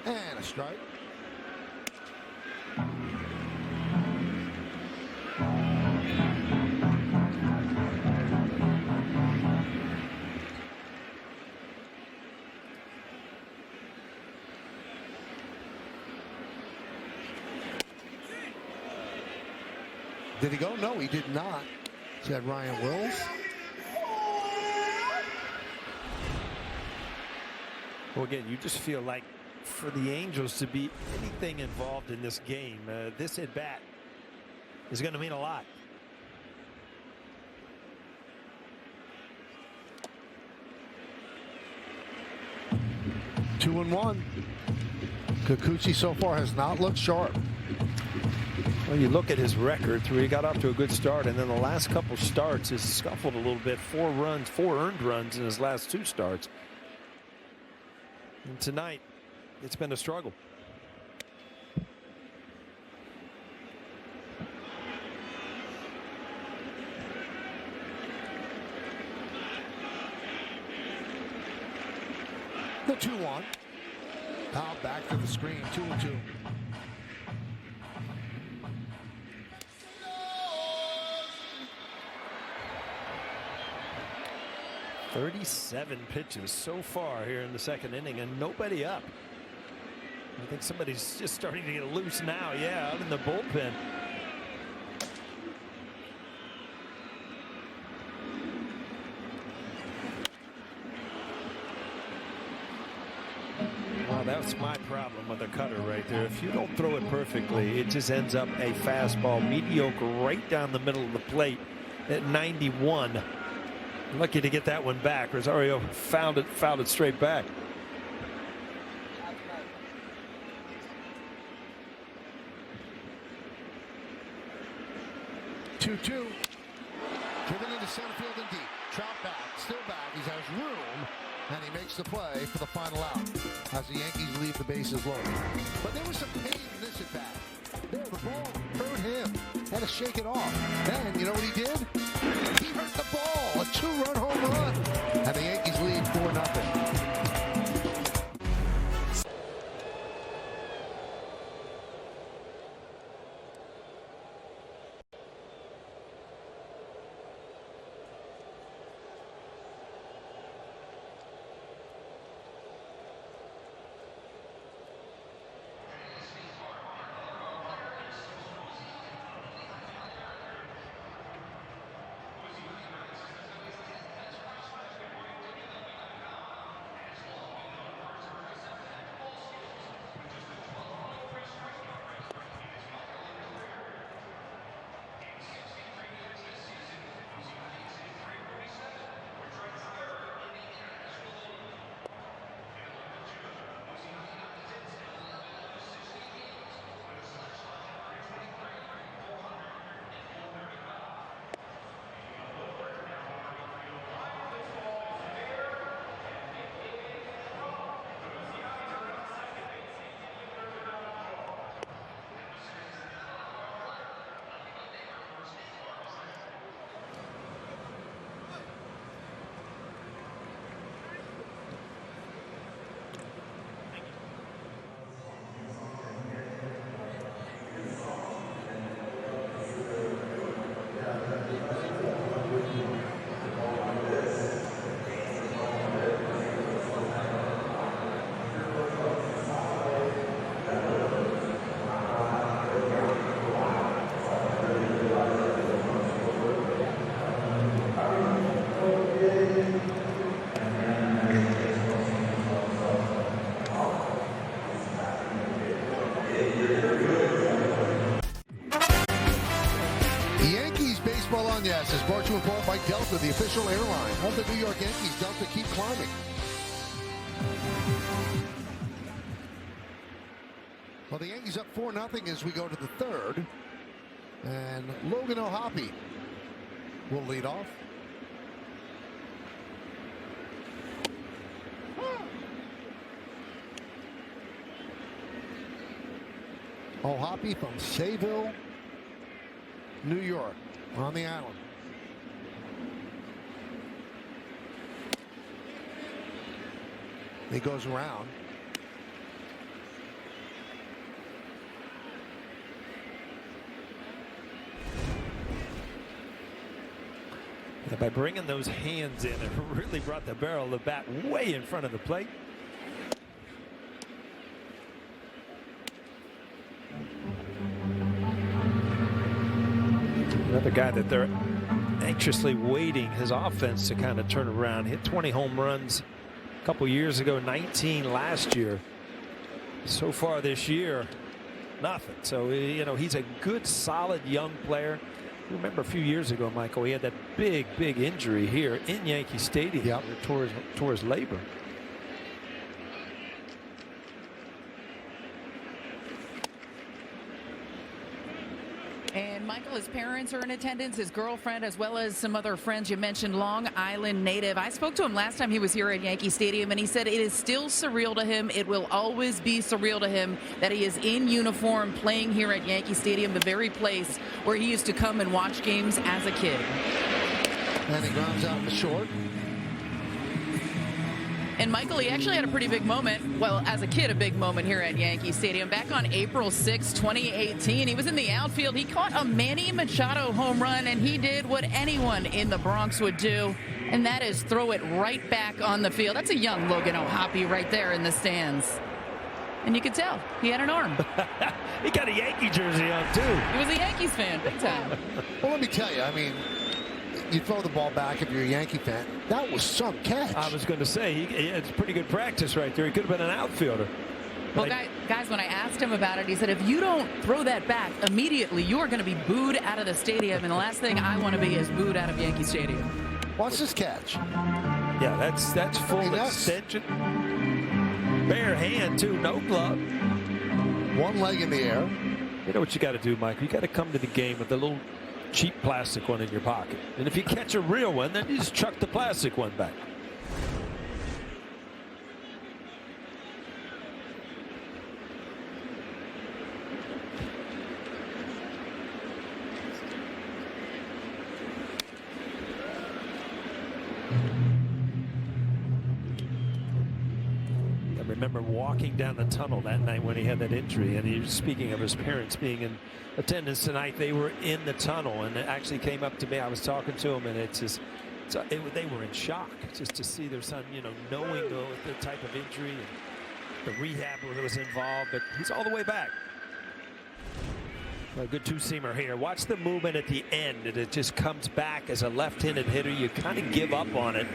And a strike. Did he go? No, he did not, said Ryan Wills. Well, again, you just feel like for the Angels to be anything involved in this game, this at-bat is going to mean a lot. Two and one. Kikuchi so far has not looked sharp. Well, you look at his record, he got off to a good start, and then the last couple starts has scuffled a little bit. 4 earned runs in his last 2 starts. And tonight, it's been a struggle. The 2-1. Now back to the screen, 2-2. 37 pitches so far here in the second inning and nobody up. I think somebody's just starting to get loose now. Yeah, out in the bullpen. Well, that's my problem with a cutter right there. If you don't throw it perfectly, it just ends up a fastball, mediocre, right down the middle of the plate at 91. Lucky to get that one back. Rosario fouled it straight back. Two-two. Driven into center field and deep. Trout back, still back. He has room, and he makes the play for the final out as the Yankees leave the bases loaded. But there was some pain in this at bat. There, the ball hurt him. Had to shake it off. Then, you know what he did? He hurt the ball. A 2-run home run. And the Yankees lead 4-0. Yes, is brought to you in part by Delta, the official airline of the New York Yankees. Delta, keep climbing. Well, the Yankees up 4-0 as we go to the third. And Logan O'Hoppe will lead off. O'Hoppe from Sayville, New York, on the island. He goes around. Yeah, by bringing those hands in, it really brought the barrel of the bat way in front of the plate. Another guy that they're anxiously waiting his offense to kind of turn around. Hit 20 home runs a couple years ago, 19 last year. So far this year, nothing. So, you know, he's a good, solid young player. Remember a few years ago, Michael, he had that big injury here in Yankee Stadium. Yep. Tore his labor. And Michael, his parents are in attendance, his girlfriend, as well as some other friends. You mentioned Long Island native. I spoke to him last time he was here at Yankee Stadium, and he said it is still surreal to him. It will always be surreal to him that he is in uniform playing here at Yankee Stadium, the very place where he used to come and watch games as a kid. And he grounds out in the short. And Michael, he actually had a pretty big moment, well, as a kid, a big moment here at Yankee Stadium. Back on April 6, 2018, he was in the outfield. He caught a Manny Machado home run, and he did what anyone in the Bronx would do. and that is throw it right back on the field. That's a young Logan O'Hoppe right there in the stands. And you could tell he had an arm. He got a Yankee jersey on, too. He was a Yankees fan, big time. Well, let me tell you, I mean, you throw the ball back if you're a Yankee fan. That was some catch. I was going to say, it's pretty good practice right there. He could have been an outfielder. Well, guys, when I asked him about it, he said, if you don't throw that back immediately, you are going to be booed out of the stadium. And the last thing I want to be is booed out of Yankee Stadium. Watch this catch. Yeah, that's full extension. Bare hand, too. No glove. One leg in the air. You know what you got to do, Mike? You got to come to the game with a little cheap plastic one in your pocket. And if you catch a real one, then you just chuck the plastic one back. I remember walking down the tunnel that night when he had that injury, and he was speaking of his parents being in attendance tonight. They were in the tunnel, and it actually came up to me. I was talking to him, and they were in shock just to see their son, you know, knowing the type of injury and the rehab that was involved. But he's all the way back. A good two-seamer here. Watch the movement at the end, and it just comes back as a left-handed hitter. You kind of give up on it.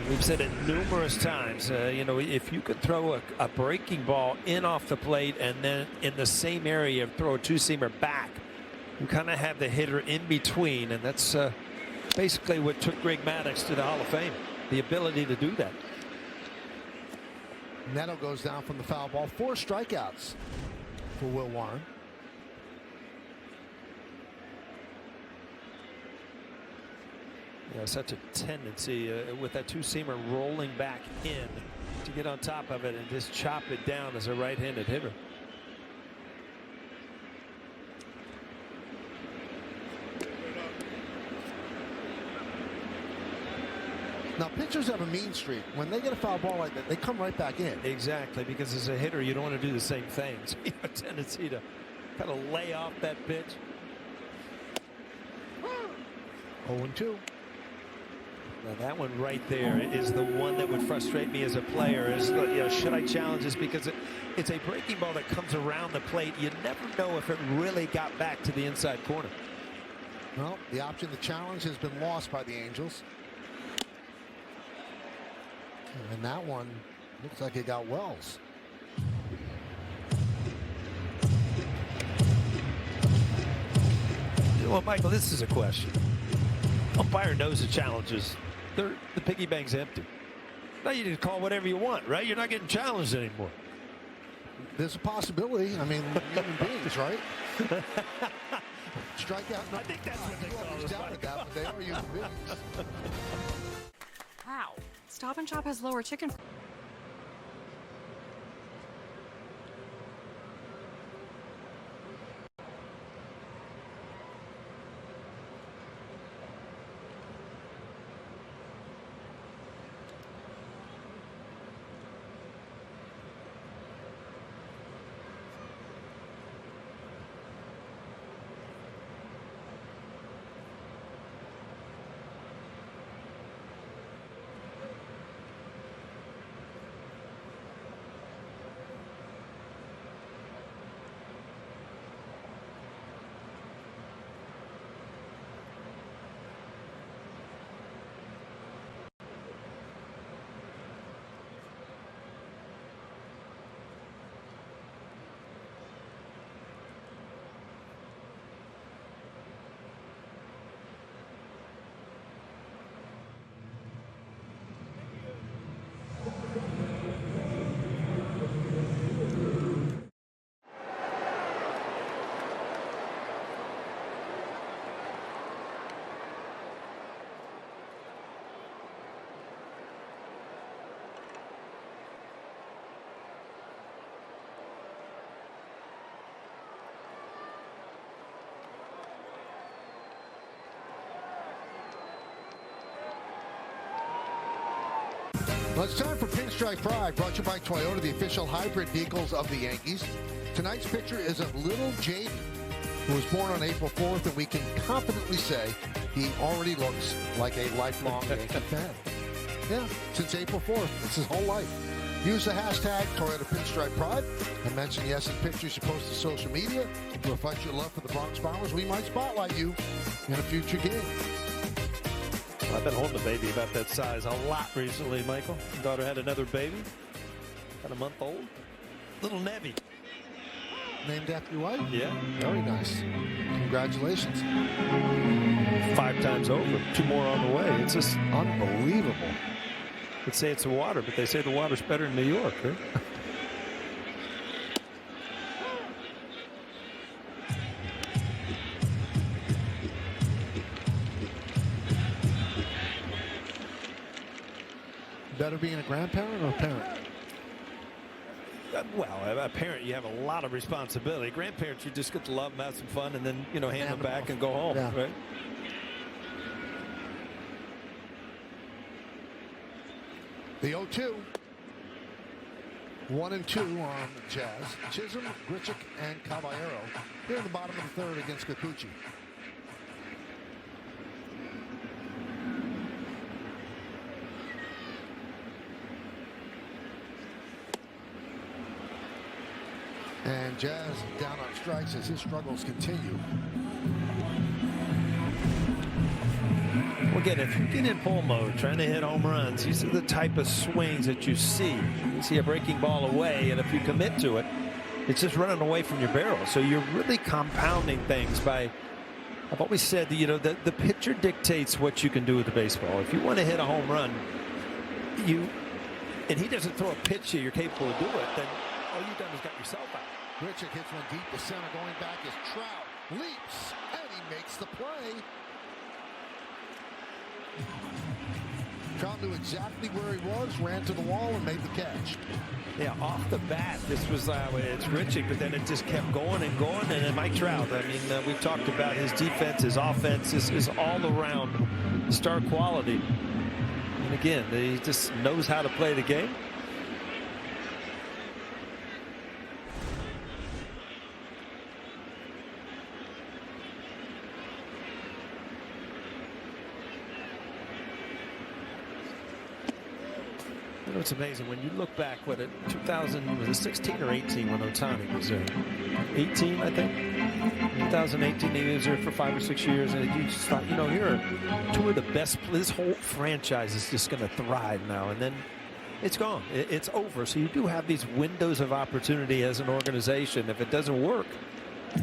We've said it numerous times, you know, if you could throw a breaking ball in off the plate and then in the same area throw a two-seamer back, you kind of have the hitter in between, and that's basically what took Greg Maddux to the Hall of Fame, the ability to do that. Neto goes down from the foul ball. 4 strikeouts for Will Warren. Yeah, such a tendency with that two-seamer rolling back in to get on top of it and just chop it down as a right-handed hitter. Now, pitchers have a mean streak. When they get a foul ball like that, they come right back in. Exactly, because as a hitter, you don't want to do the same thing. So you have a tendency to kind of lay off that pitch. 0-2. Now that one right there is the one that would frustrate me as a player. Is, you know, should I challenge this? Because it's a breaking ball that comes around the plate. You never know if it really got back to the inside corner. Well, the option to challenge has been lost by the Angels. And that one looks like it got Wells. Well, Michael, this is a question. Umpire knows the challenges. The piggy bank's empty. Now you can call whatever you want, right? You're not getting challenged anymore. There's a possibility. I mean, human beings, right? Strikeout. I think that's what they call it. Doubted that, but they are human beings. Wow. Stop and Shop has lower chicken. Well, it's time for Pinstripe Pride, brought to you by Toyota, the official hybrid vehicles of the Yankees. Tonight's picture is of little Jaden, who was born on April 4th, and we can confidently say He already looks like a lifelong Yankee fan. Yeah, since April 4th. It's his whole life. Use the hashtag Toyota Pinstripe Pride and mention yes in pictures you post to social media to reflect your love for the Bronx Bombers. We might spotlight you in a future game. I've been holding a baby about that size a lot recently, Michael. My daughter had another baby, about a month old. Little Nebby. Named after your wife? Yeah. Very nice. Congratulations. 5 times over. 2 more on the way. It's just Unbelievable. They say it's the water, but they say the water's better in New York, right? Better being a grandparent or a parent? Well, a parent, you have a lot of responsibility. Grandparents, you just get to love them, have some fun, and then, hand them back and go home, Yeah. right? The 0-2. 1 and 2 on Jazz. Chisholm, Grichuk, and Caballero here in the bottom of the third against Kikuchi. And Jazz down on strikes as his struggles continue. Well, again, if you get in pull mode, trying to hit home runs, these are the type of swings that you see. You see a breaking ball away, and if you commit to it, it's just running away from your barrel. So you're really compounding things by, I've always said, that, the pitcher dictates what you can do with the baseball. If you want to hit a home run, and he doesn't throw a pitch you're capable of doing it, then all you've done is got yourself out. Grichuk hits one deep to center. Going back is Trout. Leaps, and he makes the play. Trout knew exactly where he was, ran to the wall, and made the catch. Yeah, off the bat, this was, it's Richie, but then it just kept going and going. And then Mike Trout, I mean, we've talked about his defense, his offense is all around star quality. And again, he just knows how to play the game. It's amazing when you look back, what, at 2000, was it 16 or 18 when Ohtani was there? 18, I think. 2018, he was there for 5 or 6 years, and you just thought, here are 2 of the best. This whole franchise is just going to thrive now, and then it's gone. It's over. So you do have these windows of opportunity as an organization. If it doesn't work,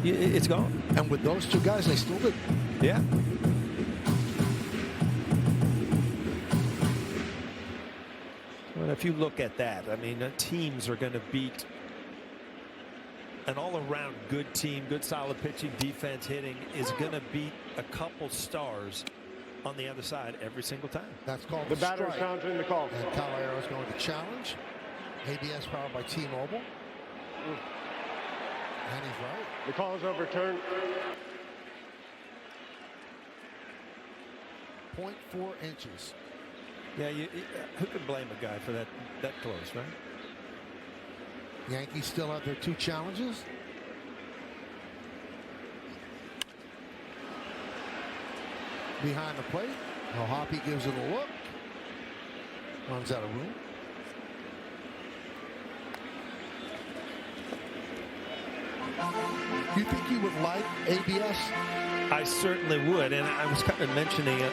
it's gone. And with those 2 guys, they still did. Yeah. Well, if you look at that, I mean, teams are going to beat an all-around good team, good solid pitching, defense, hitting is going to beat a couple stars on the other side every single time. That's called The batter is challenging the call. And Caballero is going to challenge. ABS powered by T-Mobile. And he's right. The call is overturned. 0.4 inches. Yeah, who can blame a guy for that close, right? Yankees still have their 2 challenges. Behind the plate, Hoppy gives it a look. Runs out of room. You think you would like ABS? I certainly would, and I was kind of mentioning it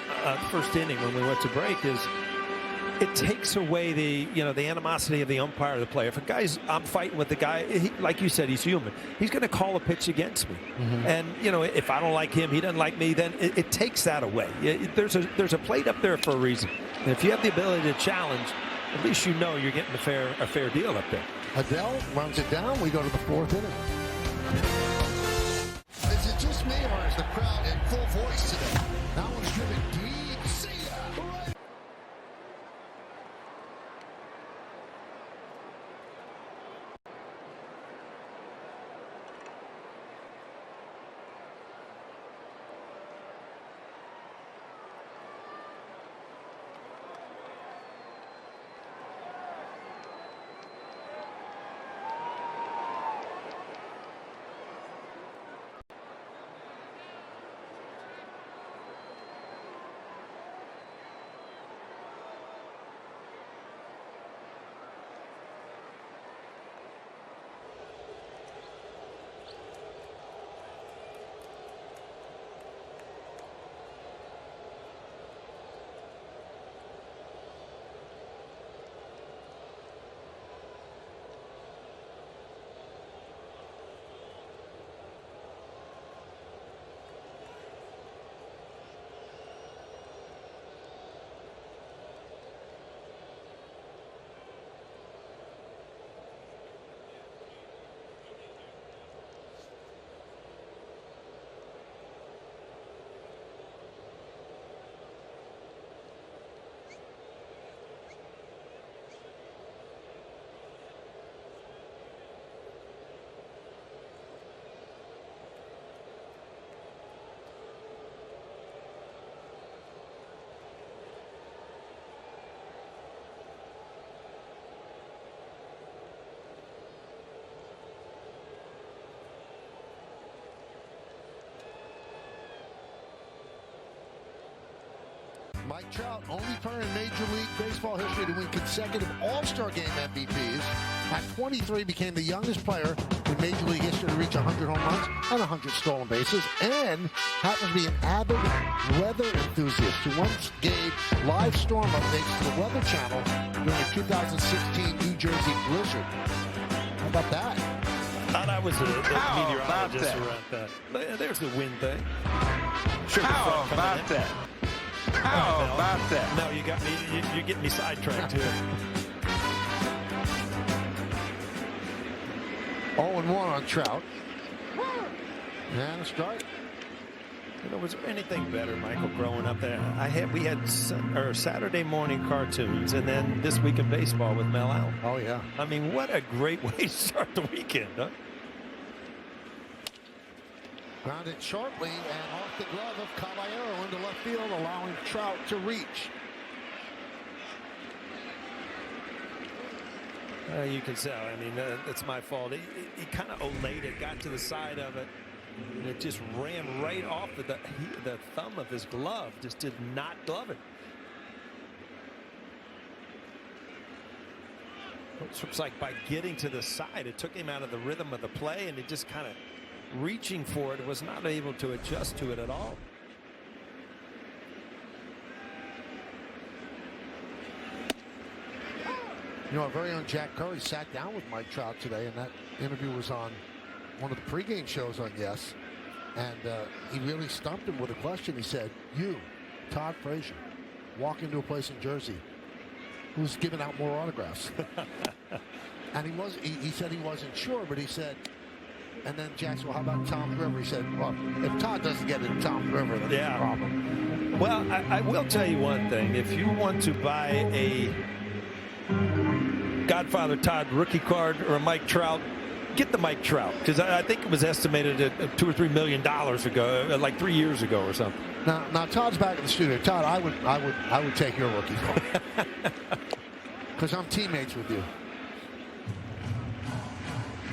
first inning when we went to break is it takes away the animosity of the umpire or the player. If a guy's, I'm fighting with the guy, like you said, he's human. He's going to call a pitch against me, and if I don't like him, he doesn't like me. Then it takes that away. There's a plate up there for a reason. And if you have the ability to challenge, at least you're getting a fair deal up there. Adele runs it down. We go to the 4th inning. Is it just me, or is the crowd in full voice today? That one's driven deep. See ya. Right. Mike Trout, only player in Major League Baseball history to win consecutive All-Star Game MVPs. At 23, became the youngest player in Major League history to reach 100 home runs and 100 stolen bases, and happens to be an avid weather enthusiast who once gave live storm updates to the Weather Channel during the 2016 New Jersey blizzard. How about that? Thought I was a meteorologist around that. There's the wind thing. How about that? How about that? No, you got me. You get me sidetracked here. 0-1 on Trout. And a strike. You know, was there anything better, Michael, growing up there? We had Saturday morning cartoons, and then This Week in Baseball with Mel Allen. Oh, yeah. I mean, what a great way to start the weekend, huh? Grounded sharply and off the glove of Caballero into left field, allowing Trout to reach. You can tell. I mean, it's my fault. He kind of olayed it, got to the side of it, and it just ran right off the thumb of his glove. Just did not glove it. It looks like by getting to the side, it took him out of the rhythm of the play, and it just kind of reaching for it, was not able to adjust to it at all. You know, our very own Jack Curry sat down with Mike Trout today, and that interview was on one of the pregame shows on Yes. And he really stumped him with a question. He said, "You, Todd Frazier, walk into a place in Jersey. Who's giving out more autographs?" And he said he wasn't sure, but he said, and then Jack said, "Well, how about Tom River?" He said, "Well, if Todd doesn't get it, Tom River, then it's a problem." Well, I will tell you one thing. If you want to buy a Godfather Todd rookie card or a Mike Trout, get the Mike Trout, because I think it was estimated at $2 or $3 million ago, like 3 years ago or something. Now Todd's back in the studio. Todd, I would take your rookie card because I'm teammates with you.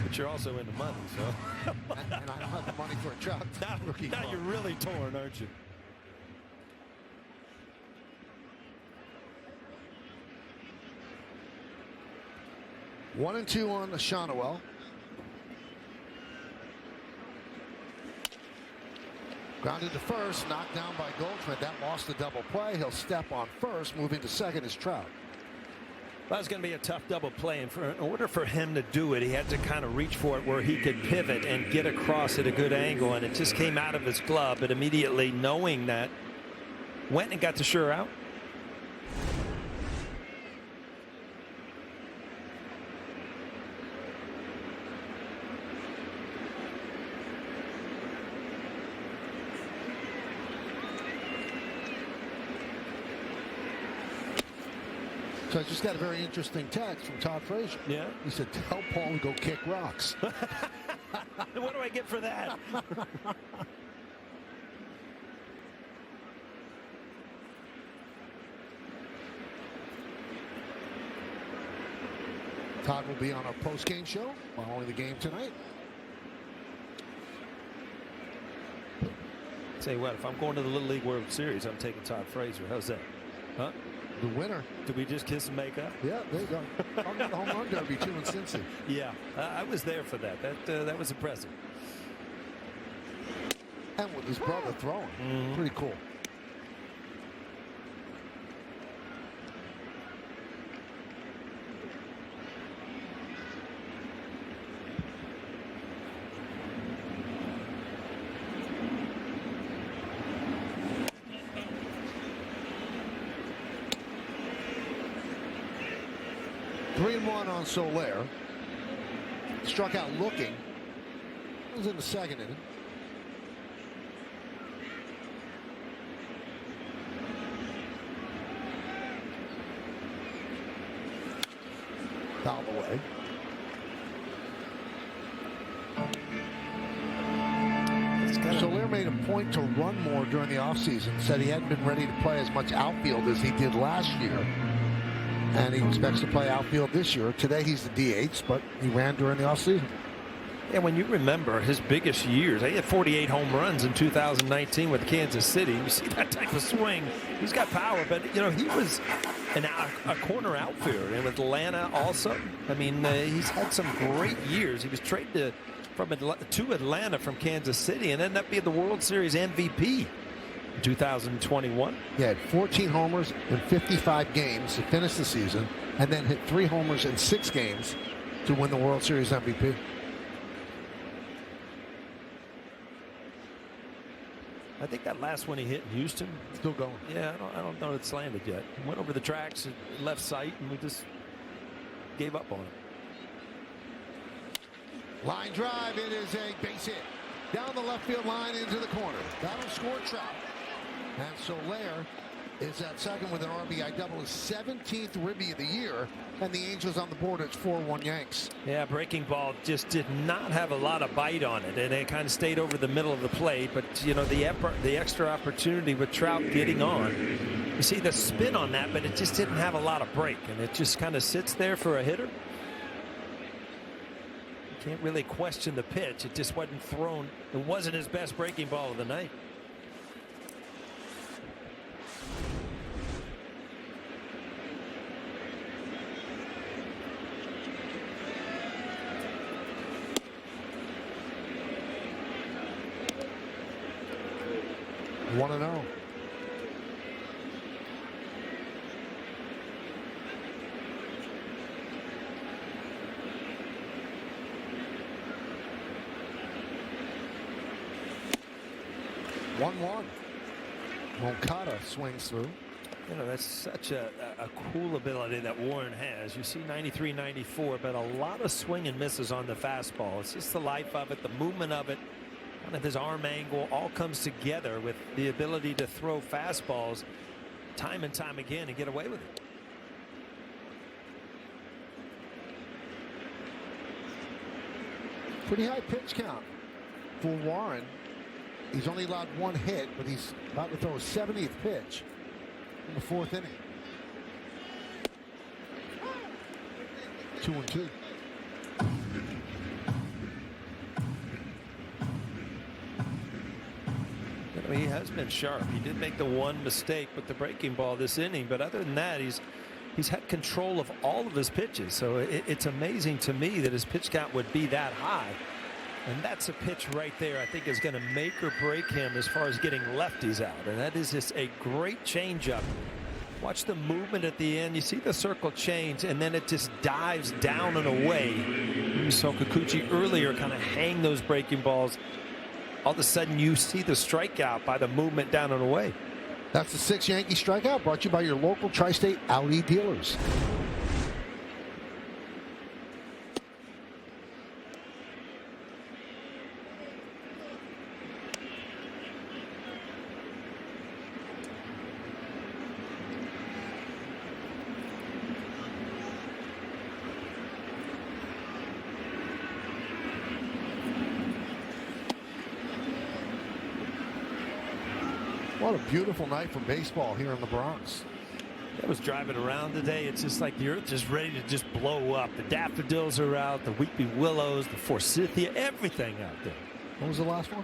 But you're also into money, so. and I don't have the money for a Trout rookie card. Now you're really torn, aren't you? One and two on the Shonowell. Grounded to first, knocked down by Goldschmidt. That lost the double play. He'll step on first. Moving to second is Trout. Well, it's going to be a tough double play, and in order for him to do it, he had to kind of reach for it where he could pivot and get across at a good angle, and it just came out of his glove. But immediately knowing that, went and got the sure out. So I just got a very interesting text from Todd Frazier. Yeah. He said, "Tell Paul to go kick rocks." What do I get for that? Todd will be on our post-game show following the game tonight. Tell you what, if I'm going to the Little League World Series, I'm taking Todd Frazier. How's that? Huh? The winner. Did we just kiss and make up? Yeah, there you go. Talking about the home run derby too in Cincy. Yeah, I was there for that. That was impressive. And with his brother throwing. Pretty cool. Three and one on Soler. Struck out looking. It was in the second inning. Foul away. Soler made a point to run more during the offseason. Said he hadn't been ready to play as much outfield as he did last year. And he expects to play outfield this year. Today he's the DH, but he ran during the offseason. And when you remember his biggest years, he had 48 home runs in 2019 with Kansas City. You see that type of swing. He's got power, but you know he was a corner outfielder, and with Atlanta also. I mean, he's had some great years. He was traded to Atlanta from Kansas City and ended up being the World Series MVP in 2021. He had 14 homers in 55 games to finish the season, and then hit 3 homers in 6 games to win the World Series MVP. I think that last one he hit in Houston. Still going. Yeah, I don't know if it's landed yet. Went over the tracks, left sight, and we just gave up on it. Line drive, it is a base hit. Down the left field line into the corner. That'll score Trout. And Soler is at second with an RBI double, his 17th ribby of the year, and the Angels on the board. It's 4-1 Yanks. Yeah, breaking ball just did not have a lot of bite on it, and it kind of stayed over the middle of the plate. But you know, the extra opportunity with Trout getting on, you see the spin on that, but it just didn't have a lot of break, and it just kind of sits there for a hitter. You can't really question the pitch. It just wasn't thrown. It wasn't his best breaking ball of the night. One and 0. Moncada swings through. You know, that's such a cool ability that Warren has. You see 93, 94, but a lot of swing and misses on the fastball. It's just the life of it, the movement of it. Kind of his arm angle all comes together with the ability to throw fastballs time and time again and get away with it. Pretty high pitch count for Warren. He's only allowed 1 hit, but he's about to throw his 70th pitch in the 4th inning. 2-2. He has been sharp. He did make the one mistake with the breaking ball this inning, but other than that, he's had control of all of his pitches. So it's amazing to me that his pitch count would be that high. And that's a pitch right there I think is going to make or break him as far as getting lefties out. And that is just a great changeup. Watch the movement at the end. You see the circle change, and then it just dives down and away. You saw Kikuchi earlier kind of hang those breaking balls. All of a sudden, you see the strikeout by the movement down and away. That's the 6th Yankee strikeout, brought to you by your local Tri-State Audi dealers. What a beautiful night for baseball here in the Bronx. I was driving around today. It's just like the earth is ready to just blow up. The daffodils are out, the weeping willows, the forsythia, everything out there. What was the last one?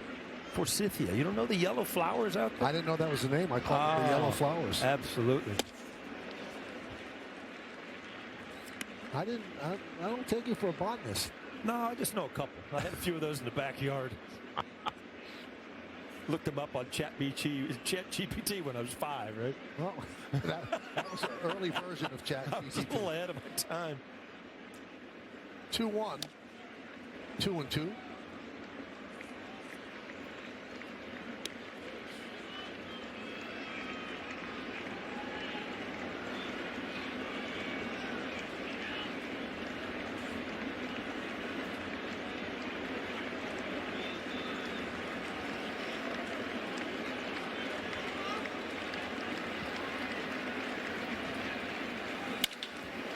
Forsythia. You don't know the yellow flowers out there? I didn't know that was the name. I called them the yellow flowers. Absolutely. I don't take you for a botanist. No, I just know a couple. I had a few of those in the backyard. Looked them up on ChatGPT when I was 5, right? Well, that was an early version of ChatGPT. I was a little ahead of my time. 2-1. 2-2.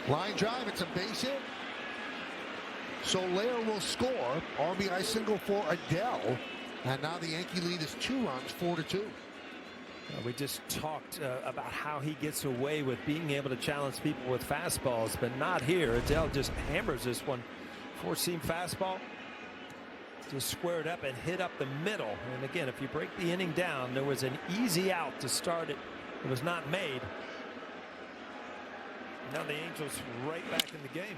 Line drive, it's a base hit. Soler will score. RBI single for Adele. And now the Yankee lead is 2 runs, 4-2. We just talked about how he gets away with being able to challenge people with fastballs, but not here. Adele just hammers this one. 4-seam fastball. just squared up and hit up the middle. And again, if you break the inning down, there was an easy out to start it. It was not made. Now the Angels right back in the game.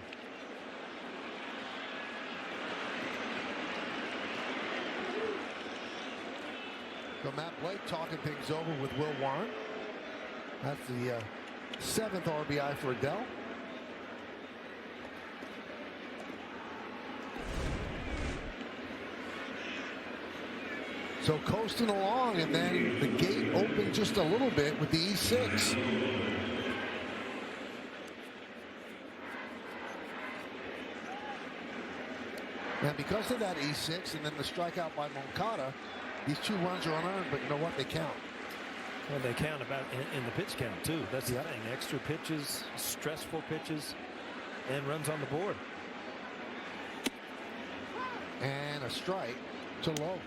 So Matt Blake talking things over with Will Warren. That's the 7th RBI for Adele. So coasting along, and then the gate opened just a little bit with the E6. And because of that E6 and then the strikeout by Moncada, these 2 runs are unearned, but you know what? They count. Well, they count about in the pitch count, too. That's the thing. Extra pitches, stressful pitches, and runs on the board. And a strike to low.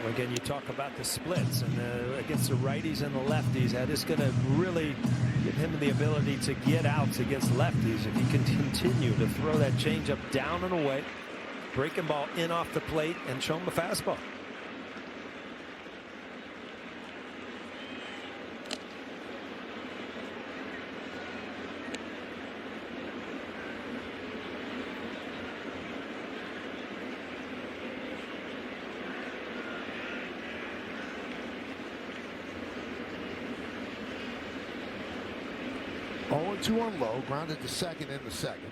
Again, you talk about the splits and against the righties and the lefties. That is going to really give him the ability to get outs against lefties if he can continue to throw that changeup down and away, breaking ball in off the plate, and show him a fastball. Two on low, grounded to second in the second.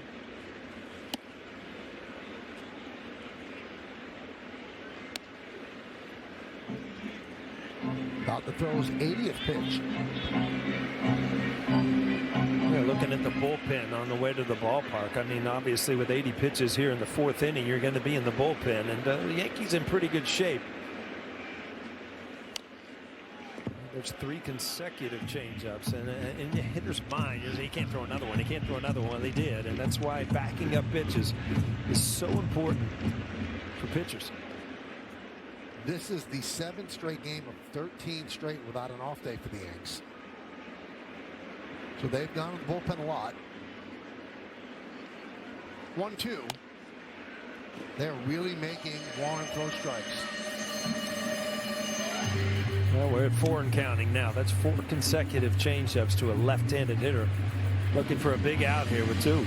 About to throw his 80th pitch. Yeah, looking at the bullpen on the way to the ballpark. I mean, obviously with 80 pitches here in the 4th inning, you're going to be in the bullpen, and the Yankees in pretty good shape. There's 3 consecutive changeups, and in the hitter's mind, he can't throw another one. He can't throw another one. They did, and that's why backing up pitches is so important for pitchers. This is the 7th straight game of 13 straight without an off day for the Yanks. So they've gone to the bullpen a lot. 1-2. They're really making Warren throw strikes. Well, we're at 4 and counting now. That's 4 consecutive changeups to a left-handed hitter. Looking for a big out here with 2.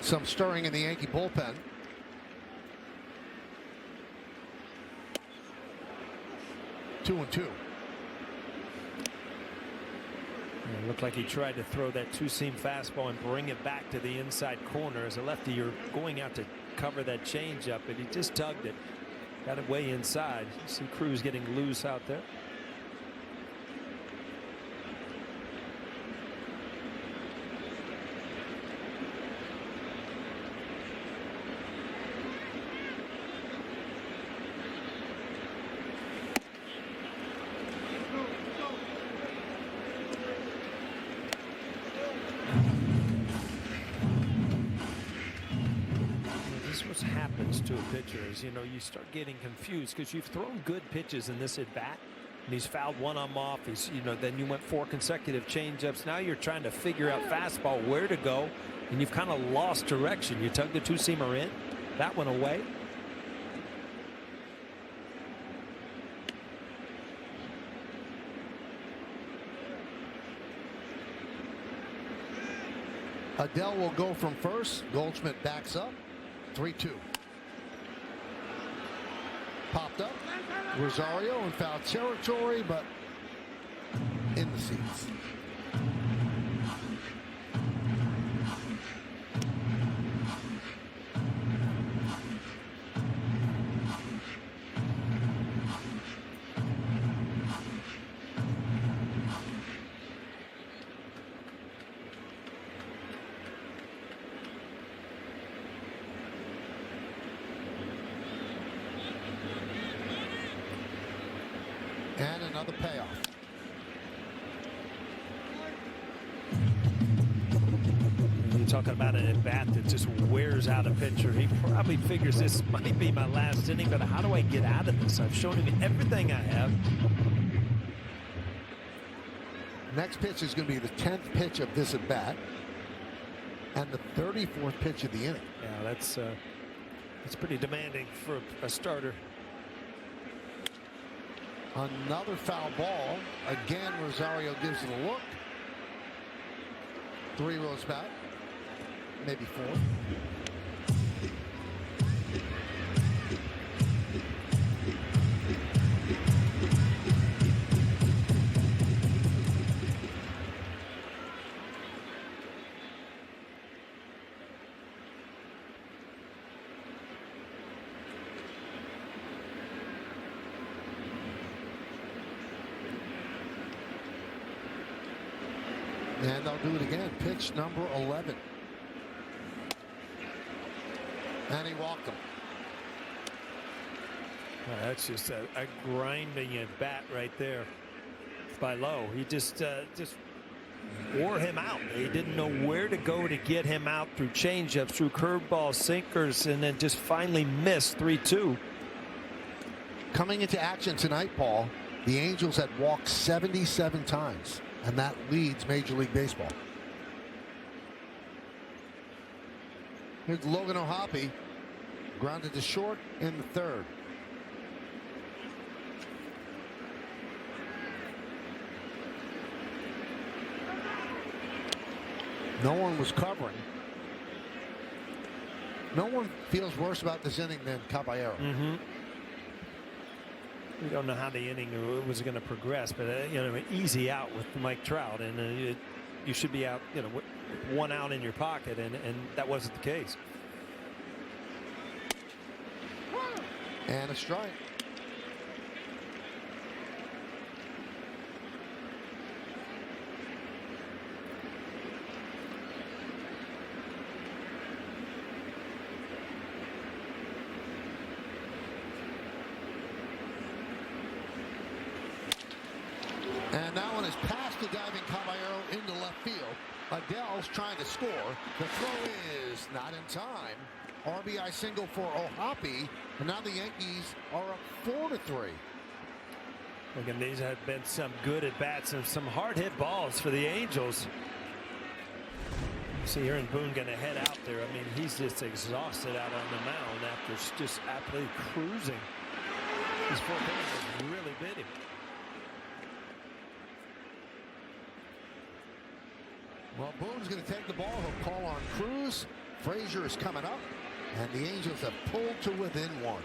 Some stirring in the Yankee bullpen. Two and 2. It looked like he tried to throw that 2-seam fastball and bring it back to the inside corner. As a lefty, you're going out to cover that changeup, but he just tugged it. Got it way inside. You see Cruz getting loose out there. Happens to a pitcher is, you know, you start getting confused because you've thrown good pitches in this at bat, and he's fouled one of them off. He's, you know, then you went 4 consecutive changeups. Now you're trying to figure out fastball, where to go, and you've kind of lost direction. You tug the 2-seamer in, that went away. Adele will go from first. Goldschmidt backs up. 3-2. Popped up. Rosario in foul territory, but in the seats. And another payoff. talking about an at-bat that just wears out a pitcher. He probably figures this might be my last inning, but how do I get out of this? I've shown him everything I have. Next pitch is going to be the 10th pitch of this at-bat and the 34th pitch of the inning. Yeah, that's pretty demanding for a starter. Another foul ball. Again, Rosario gives it a look. 3 rows back, maybe 4. And they'll do it again. Pitch number 11. And he walked him. That's just a grinding at bat right there by Lowe. He just wore him out. He didn't know where to go to get him out through changeups, through curveballs, sinkers, and then just finally missed 3-2. Coming into action tonight, Paul, the Angels had walked 77 times. And that leads Major League Baseball. Here's Logan O'Hoppe, grounded to short in the 3rd. No one was covering. No one feels worse about this inning than Caballero. We don't know how the inning was going to progress, but an easy out with Mike Trout, and you should be out, with 1 out in your pocket, and that wasn't the case. And a strike. And that one is past the diving Caballero into left field. Adele's trying to score. The throw is not in time. RBI single for O'Hoppe. And now the Yankees are up 4-3. Again, these have been some good at-bats and some hard-hit balls for the Angels. See Aaron Boone going to head out there. I mean, he's just exhausted out on the mound after just absolutely cruising. His 4th inning was really big. Well, Boone's going to take the ball. He'll call on Cruz. Frazier is coming up, and the Angels have pulled to within 1.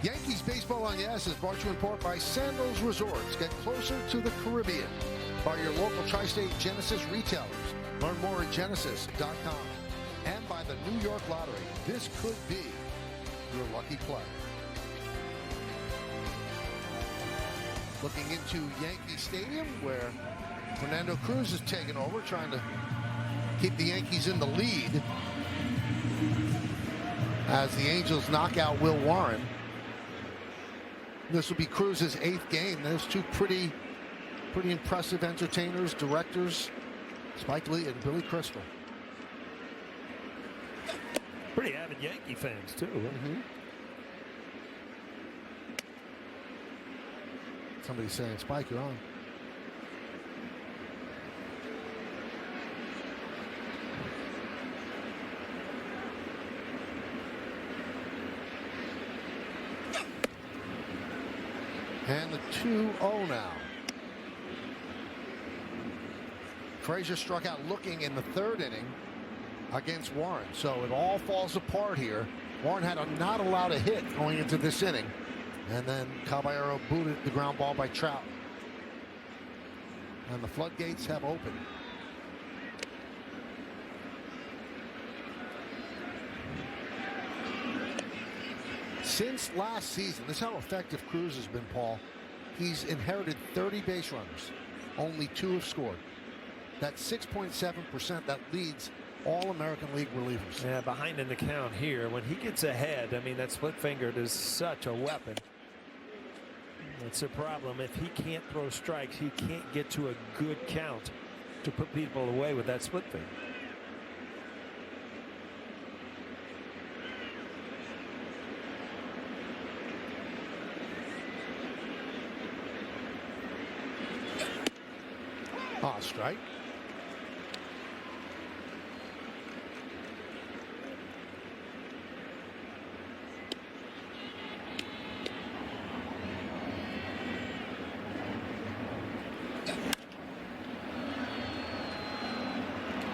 Yankees Baseball on Yes is brought to you in part by Sandals Resorts. Get closer to the Caribbean. By your local Tri-State Genesis retailers. Learn more at genesis.com. And by the New York Lottery. This could be your lucky play. Looking into Yankee Stadium, where Fernando Cruz is taking over, trying to keep the Yankees in the lead as the Angels knock out Will Warren. This will be Cruz's 8th game. There's two pretty impressive entertainers, directors, Spike Lee and Billy Crystal. Pretty avid Yankee fans, too. Somebody's saying, Spike, you're on. And the 2-0 now. Frazier struck out looking in the 3rd inning against Warren. So it all falls apart here. Warren had not allowed a hit going into this inning. And then Caballero booted the ground ball by Trout. And the floodgates have opened. Since last season, this is how effective Cruz has been, Paul. He's inherited 30 base runners. Only 2 have scored. That's 6.7%. That leads all American League relievers. Yeah, behind in the count here. When he gets ahead, I mean, that split fingered is such a weapon. That's a problem. If he can't throw strikes, he can't get to a good count to put people away with that split finger. Strike.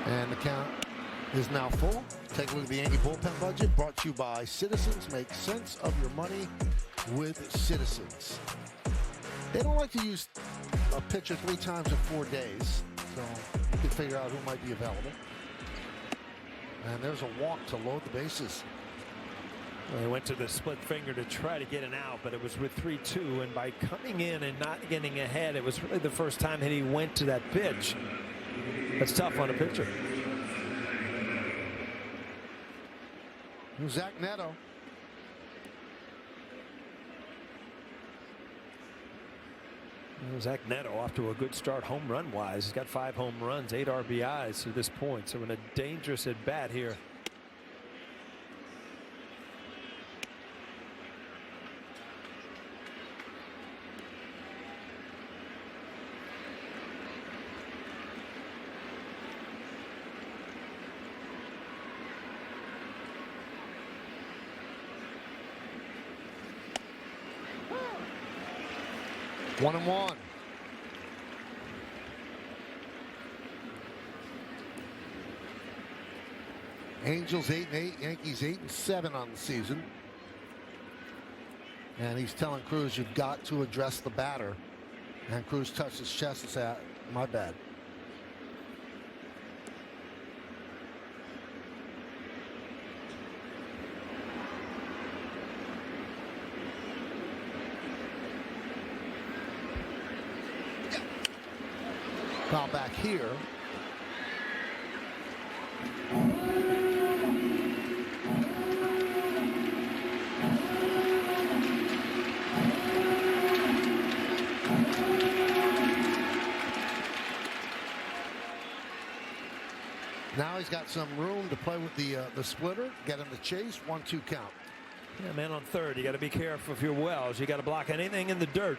And the count is now full. Take a look at the Yankee bullpen budget, brought to you by Citizens. Make sense of your money with Citizens. They don't like to use a pitcher 3 times in 4 days, so you can figure out who might be available. And there's a walk to load the bases. Well, he went to the split finger to try to get an out, but it was with 3-2, and by coming in and not getting ahead, it was really the first time that he went to that pitch. That's tough on a pitcher. Zach Neto. Zach Neto off to a good start home run wise. He's got 5 home runs, 8 RBIs to this point. So in a dangerous at bat here. One and one. Angels 8-8, Yankees 8-7 on the season. And he's telling Cruz, you've got to address the batter. And Cruz touched his chest and said, my bad. Foul back here. Now he's got some room to play with the splitter, get him to chase, 1-2 count. Yeah, man on third. You got to be careful if you're Wells. You got to block anything in the dirt.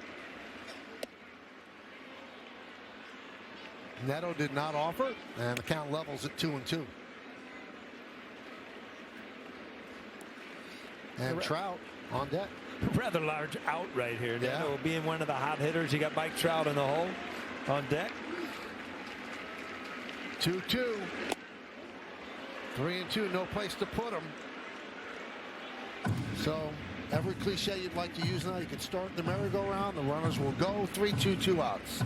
Neto did not offer, and the count levels at 2-2. And Trout on deck. Rather large out right here. Yeah. Neto being one of the hot hitters. You got Mike Trout in the hole on deck. 2-2. 3-2, no place to put him. So every cliche you'd like to use now, you can start the merry-go-round, the runners will go. 3-2, 2 outs.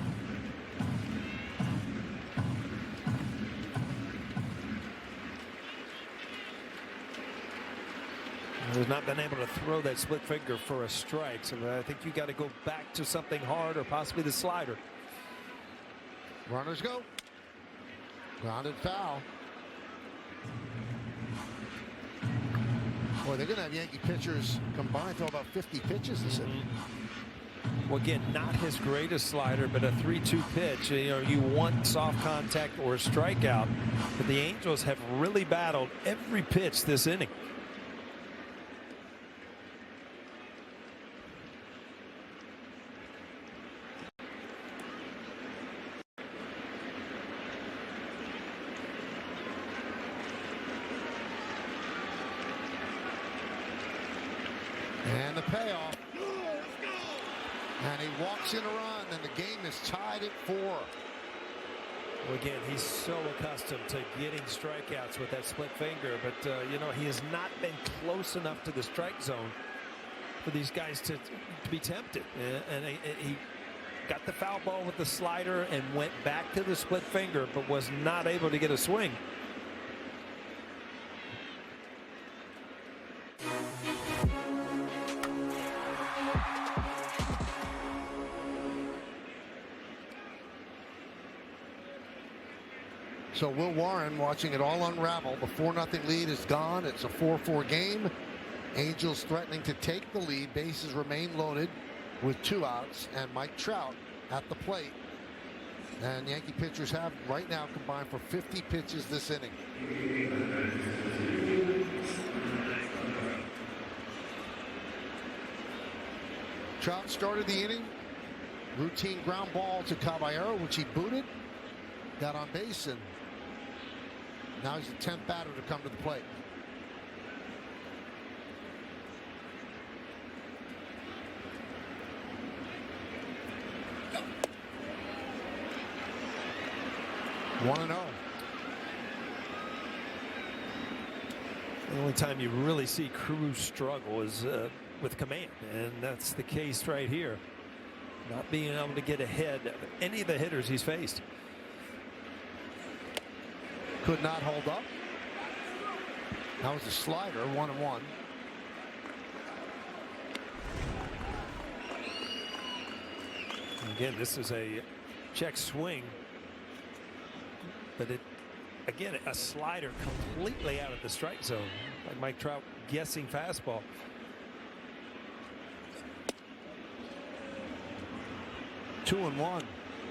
He's not been able to throw that split finger for a strike, so I think you got to go back to something hard or possibly the slider. Runners go. Grounded foul. Boy, they're going to have Yankee pitchers combined throw about 50 pitches this inning. Well, again, not his greatest slider, but a 3-2 pitch. You know, you want soft contact or a strikeout, but the Angels have really battled every pitch this inning. And the payoff. And he walks in a run, and the game is tied at 4. Well, again, he's so accustomed to getting strikeouts with that split finger, but you know, he has not been close enough to the strike zone for these guys to be tempted. And he got the foul ball with the slider and went back to the split finger, but was not able to get a swing. So Will Warren watching it all unravel. The 4-0 lead is gone. It's a 4-4 game. Angels threatening to take the lead. Bases remain loaded with 2 outs. And Mike Trout at the plate. And Yankee pitchers have right now combined for 50 pitches this inning. Trout started the inning. Routine ground ball to Caballero, which he booted. Got on base, and now he's the 10th batter to come to the plate. One and 0. The only time you really see Cruz struggle is with command, and that's the case right here. Not being able to get ahead of any of the hitters he's faced. Could not hold up. That was a slider, 1-1. Again, this is a check swing, but it, again, a slider completely out of the strike zone. Like Mike Trout guessing fastball. Two and 1.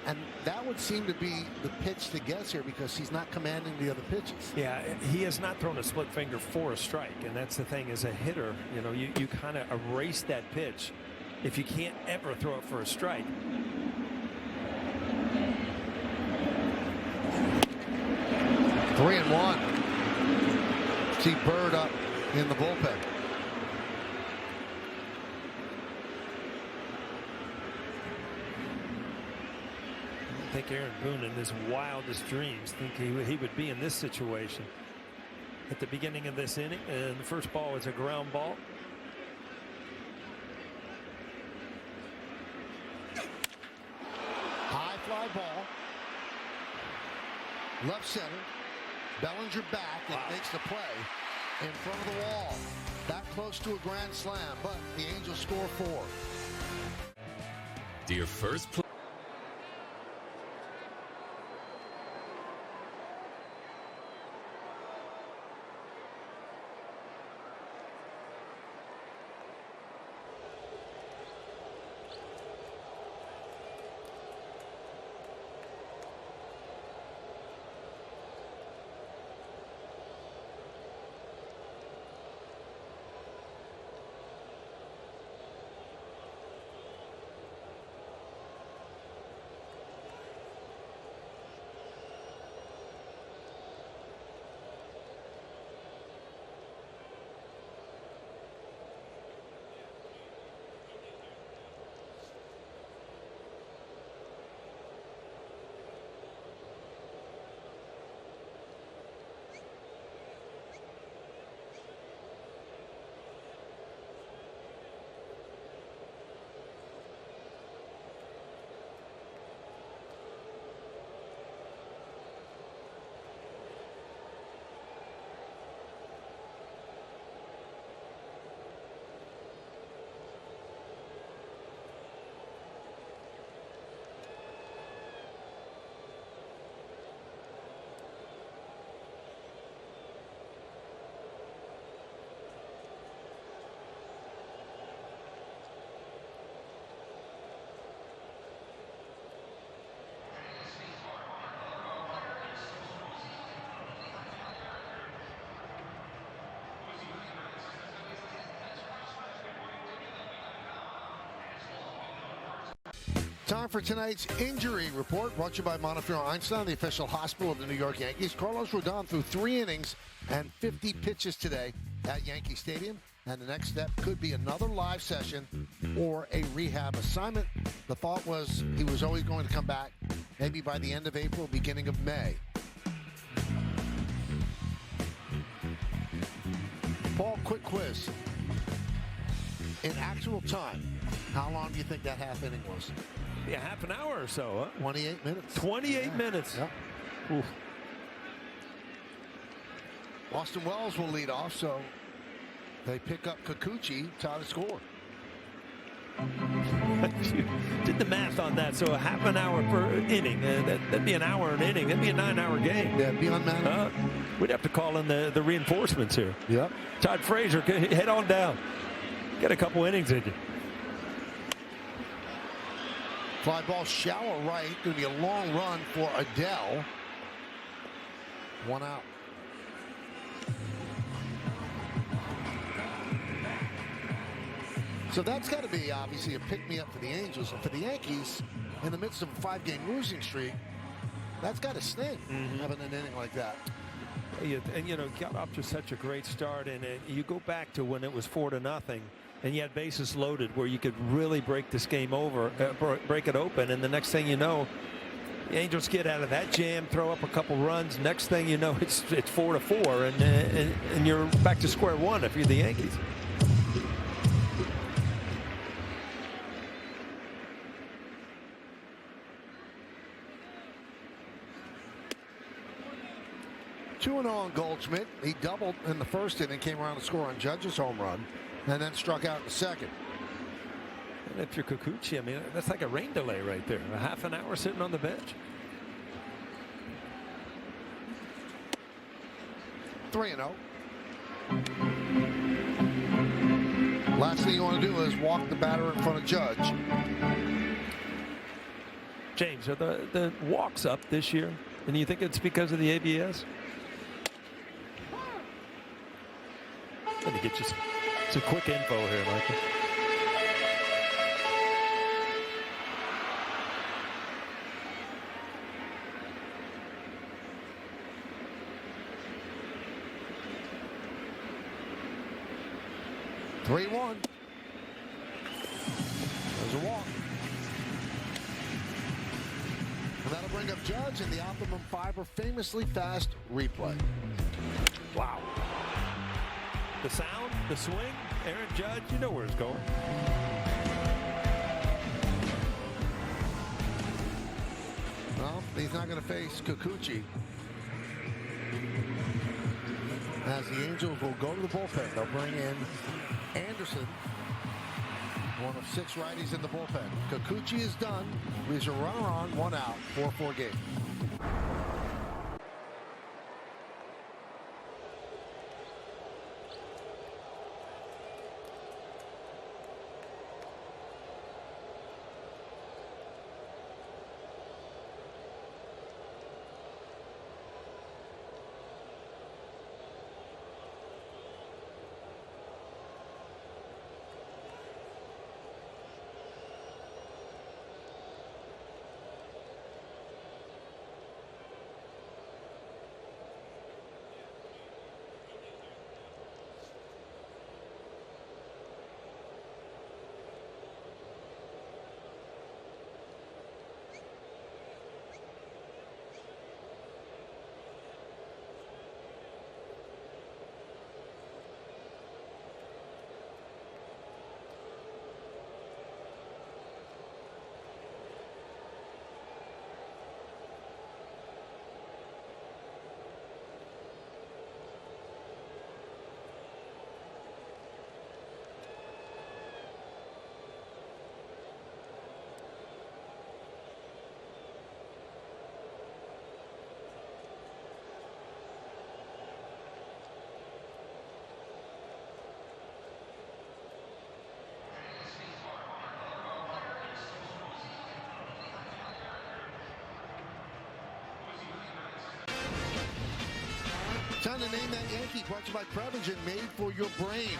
And that would seem to be the pitch to guess here because he's not commanding the other pitches. Yeah, he has not thrown a split finger for a strike, and that's the thing as a hitter. You know, you kind of erase that pitch if you can't ever throw it for a strike. Three and 1. See Bird up in the bullpen. I think Aaron Boone in his wildest dreams think he would be in this situation at the beginning of this inning, and the first ball is a ground ball. High fly ball. Left center. Bellinger back and makes the play in front of the wall. That close to a grand slam, but the Angels score 4. Your first play. Time for tonight's injury report, brought to you by Montefiore Einstein, the official hospital of the New York Yankees. Carlos Rodon threw 3 innings and 50 pitches today at Yankee Stadium. And the next step could be another live session or a rehab assignment. The thought was he was always going to come back maybe by the end of April, beginning of May. Paul, quick quiz. In actual time, how long do you think that half inning was? Yeah, half an hour or so, huh? 28 minutes. 28 minutes. Yep. Oof. Austin Wells will lead off, so they pick up Kikuchi, tie the score. Did the math on that, so a half an hour per inning. That'd be an hour an inning. That'd be a 9-hour game. Yeah, be unmanageable. We'd have to call in the reinforcements here. Yep. Todd Frazier, head on down. Get a couple innings in you. Fly ball shallow right. Going to be a long run for Adele. 1 out. So that's got to be obviously a pick-me-up for the Angels. And for the Yankees, in the midst of a 5-game losing streak, that's got to sting, having an inning like that. And, you know, got off to such a great start. And you go back to when it was 4-0. And you had bases loaded where you could really break this game over, break it open. And the next thing you know, the Angels get out of that jam, throw up a couple runs. Next thing you know, it's 4-4. And you're back to square one if you're the Yankees. Two and on Goldschmidt. He doubled in the first inning, came around to score on Judge's home run, and then struck out in the second. And if you're Kikuchi, I mean, that's like a rain delay right there. A half an hour sitting on the bench. 3-0. Last thing you want to do is walk the batter in front of Judge. James, are the walks up this year? And you think it's because of the ABS? Let me get you some quick info here, Michael. There's a walk. And that'll bring up Judge in the Optimum Fiber famously fast replay. Wow. The sound, the swing, Aaron Judge, you know where it's going. Well, he's not going to face Kikuchi. As the Angels will go to the bullpen, they'll bring in Anderson, one of 6 righties in the bullpen. Kikuchi is done. Leaves a runner on, 1 out, 4-4 game. Time to name that Yankee, brought to you by Prevagen, made for your brain.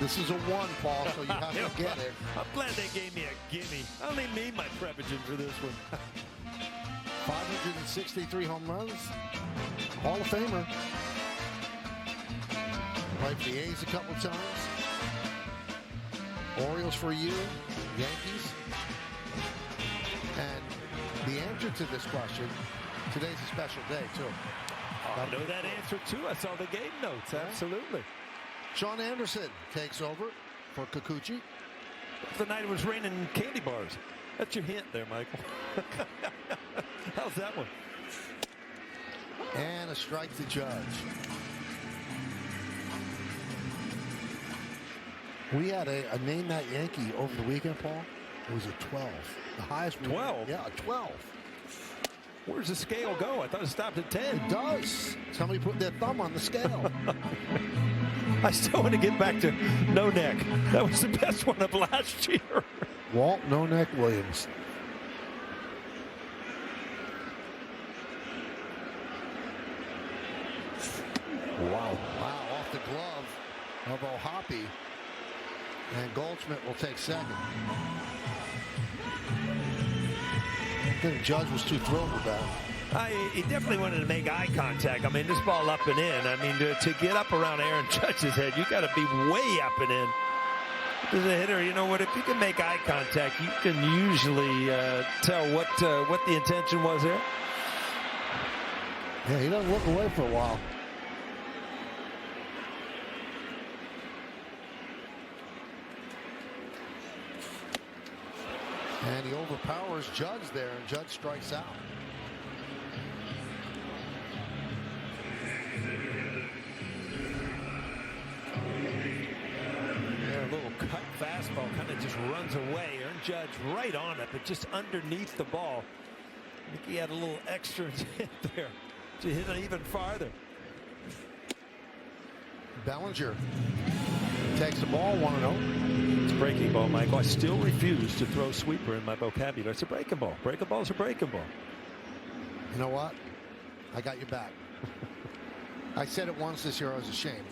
This is a 1, Paul, so you have to get it. I'm glad they gave me a gimme. I only need my Prevagen for this one. 563 home runs. Hall of Famer. Played for the A's a couple of times. Orioles for a year. Yankees. And the answer to this question, today's a special day, too. I know that answer, too. I saw the game notes. Absolutely. Sean Anderson takes over for Kikuchi. The night it was raining candy bars. That's your hint there, Michael. How's that one? And a strike to Judge. We had a name that Yankee over the weekend, Paul. It was a 12. The highest. 12? Yeah, a 12. Where's the scale go? I thought it stopped at 10. It does. Somebody put their thumb on the scale. I still want to get back to No Neck. That was the best one of last year. Walt No Neck Williams. Wow. Wow, off the glove of O'Hoppe. And Goldschmidt will take second. I think Judge was too thrilled with that. He definitely wanted to make eye contact. I mean, this ball up and in. I mean, to get up around Aaron Judge's head, you got to be way up and in. As a hitter, you know what? If you can make eye contact, you can usually tell what the intention was there. Yeah, he doesn't look away for a while. And he overpowers Judge there, and Judge strikes out. Yeah, a little cut fastball kind of just runs away. Aaron Judge right on it, but just underneath the ball. I think he had a little extra hit there to hit it even farther. Bellinger takes the ball 1-0. It's a breaking ball, Michael. I still refuse to throw sweeper in my vocabulary. It's a breaking ball. Breaking ball is a breaking ball. You know what? I got your back. I said it once this year. I was ashamed.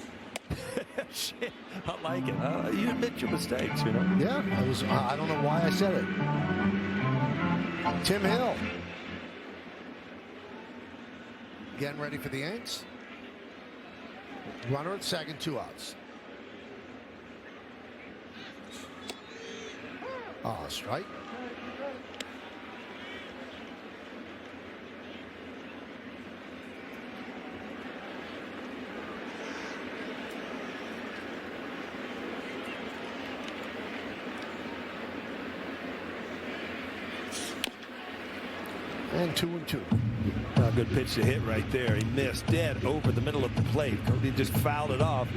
Shit, I like it. You admit your mistakes, you know. Yeah, I don't know why I said it. Tim Hill. Getting ready for the Yanks. Runner at second, 2 outs. Strike. And 2-2. A good pitch to hit right there. He missed dead over the middle of the plate. Cody just fouled it off.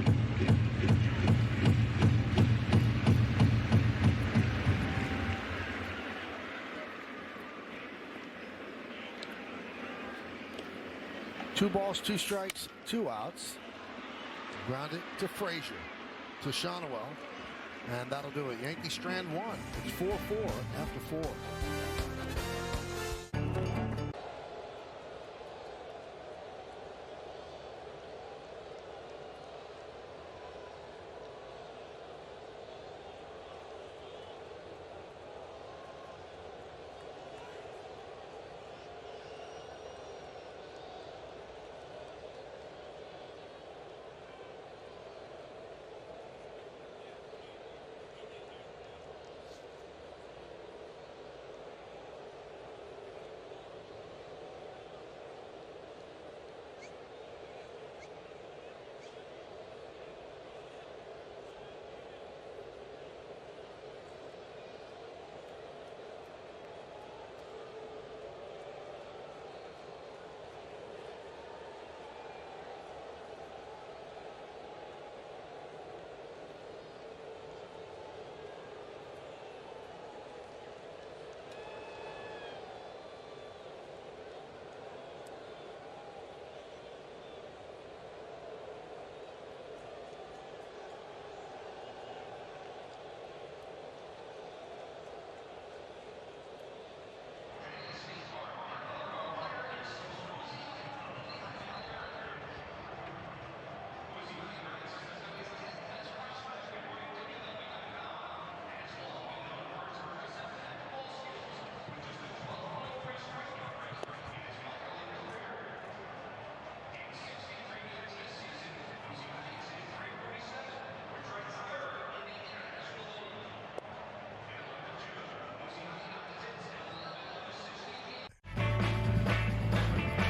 Two balls, 2 strikes, 2 outs. Grounded to Frazier, to Shonowell, and that'll do it. Yankee strand 1. It's 4-4 after 4.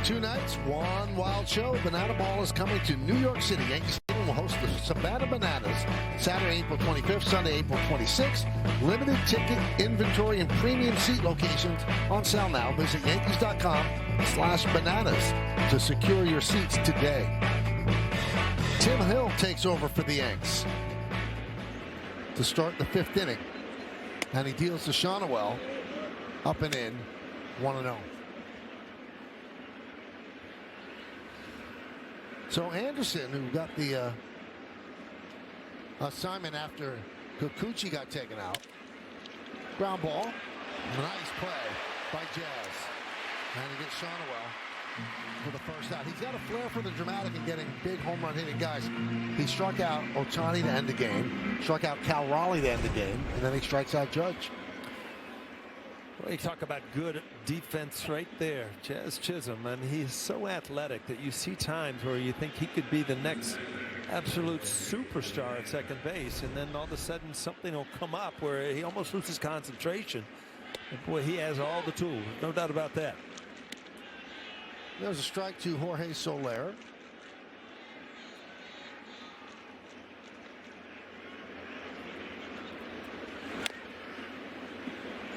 2 nights, one wild show. Banana Ball is coming to New York City. Yankee Stadium will host the Savannah Bananas Saturday, April 25th, Sunday, April 26th. Limited ticket inventory and premium seat locations on sale now. Visit Yankees.com/bananas to secure your seats today. Tim Hill takes over for the Yanks to start the 5th inning. And he deals to Shonowell up and in, 1-0. So Anderson, who got the assignment after Kikuchi got taken out. Ground ball. Nice play by Jazz. And he gets Shonowell for the first out. He's got a flair for the dramatic and getting big home run hitting guys. He struck out Ohtani to end the game, struck out Cal Raleigh to end the game, and then he strikes out Judge. Well, you talk about good defense right there, Jazz Chisholm, and he's so athletic that you see times where you think he could be the next absolute superstar at second base, and then all of a sudden something will come up where he almost loses concentration. And boy, he has all the tools, no doubt about that. There's a strike to Jorge Soler.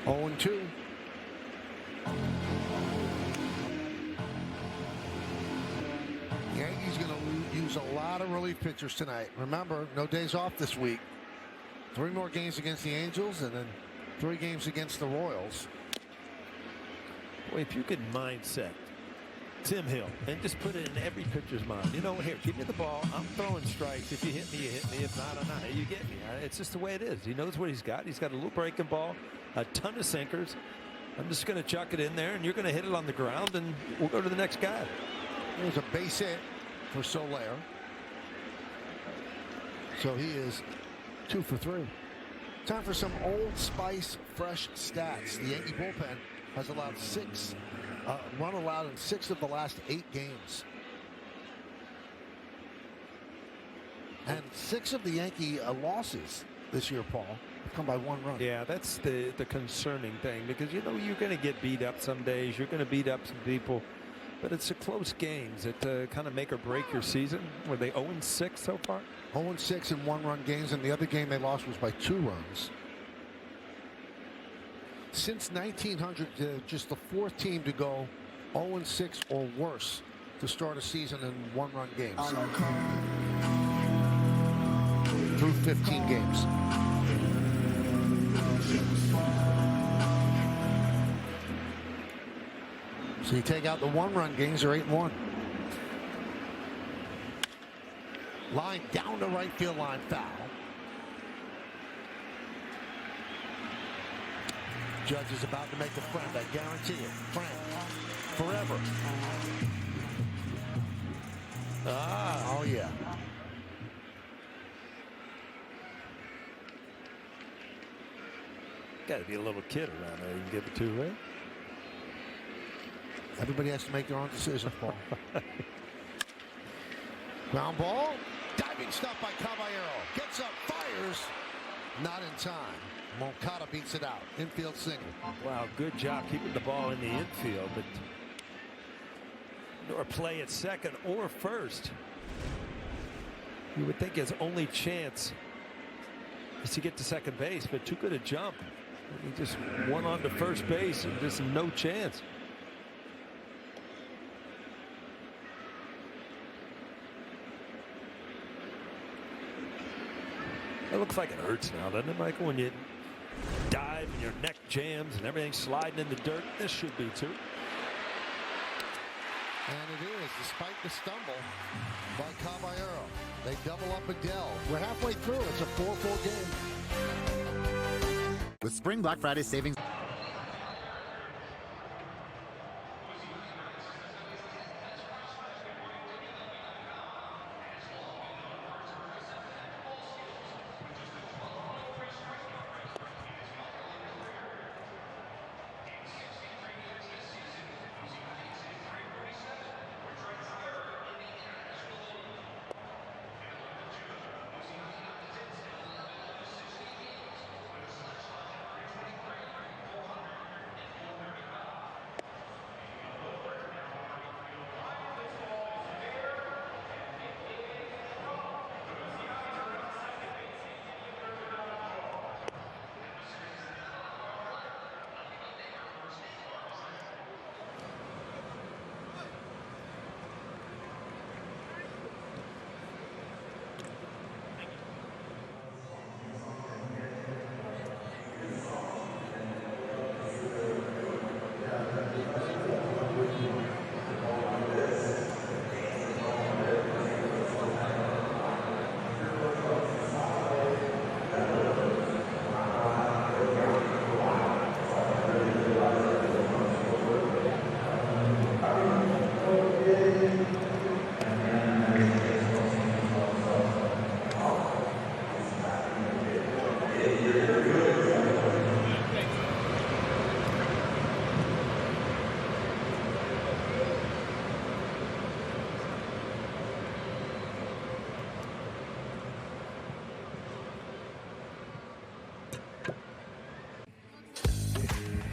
Oh, 2. Yankees going to use a lot of relief pitchers tonight. Remember, no days off this week. 3 more games against the Angels and then 3 games against the Royals. Boy, if you could mindset Tim Hill and just put it in every pitcher's mind. You know, here, give me the ball. I'm throwing strikes. If you hit me, you hit me. If not, I'm not. You get me. It's just the way it is. He knows what he's got. He's got a little breaking ball, a ton of sinkers. I'm just going to chuck it in there, and you're going to hit it on the ground, and we'll go to the next guy. There's a base hit for Soler. So he is 2 for 3. Time for some Old Spice fresh stats. The Yankee bullpen has allowed 6 run allowed in 6 of the last 8 games. And 6 of the Yankee losses this year, Paul, have come by 1 run. Yeah, that's the concerning thing, because, you know, you're going to get beat up some days. You're going to beat up some people. But it's the close games that kind of make or break your season. Were they 0-6 so far? 0-6 in 1-run games, and the other game they lost was by 2 runs. Since 1900, just the 4th team to go 0-6 or worse to start a season in 1-run games. Through 15 games. So you take out the 1-run games, they're 8-1. Line down the right field line, foul. Judge is about to make the friend, I guarantee it. Friend. Forever. Oh yeah. Got to be a little kid around there you can give it to, right? Everybody has to make their own decision, Paul. Ground ball. Diving stop by Caballero. Gets up, fires. Not in time. Moncada beats it out. Infield single. Wow, good job keeping the ball in the infield, but or play at second or first. You would think his only chance is to get to second base, but too good a jump. He just went on to first base and just no chance. It looks like it hurts now, doesn't it, Michael, when you dive and your neck jams and everything's sliding in the dirt? This should be too. And it is, despite the stumble by Caballero. They double up Adele. We're halfway through. It's a 4-4 game. With Spring Black Friday savings.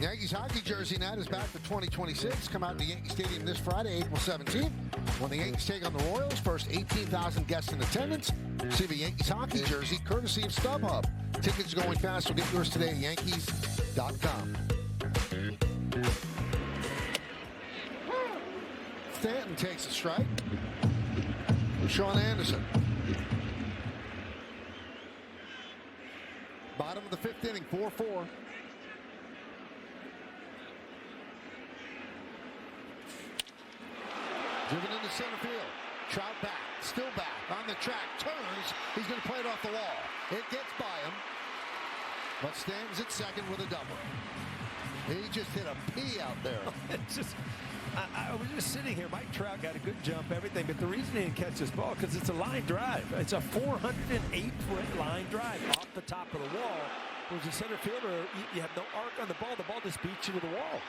Yankees hockey jersey night is back for 2026. Come out to Yankee Stadium this Friday, April 17th. When the Yankees take on the Royals, first 18,000 guests in attendance. Receive a Yankees hockey jersey courtesy of StubHub. Tickets are going fast, so get yours today at Yankees.com. Stanton takes a strike. Sean Anderson. Bottom of the fifth inning, 4-4. Driven into center field. Trout back, still back, on the track, turns. He's going to play it off the wall. It gets by him, but Stanton's at second with a double. He just hit a P out there. I was just sitting here. Mike Trout got a good jump, everything, but the reason he didn't catch this ball because it's a line drive. It's a 408-foot line drive off the top of the wall. Whereas a center fielder, you have no arc on the ball. The ball just beats you to the wall.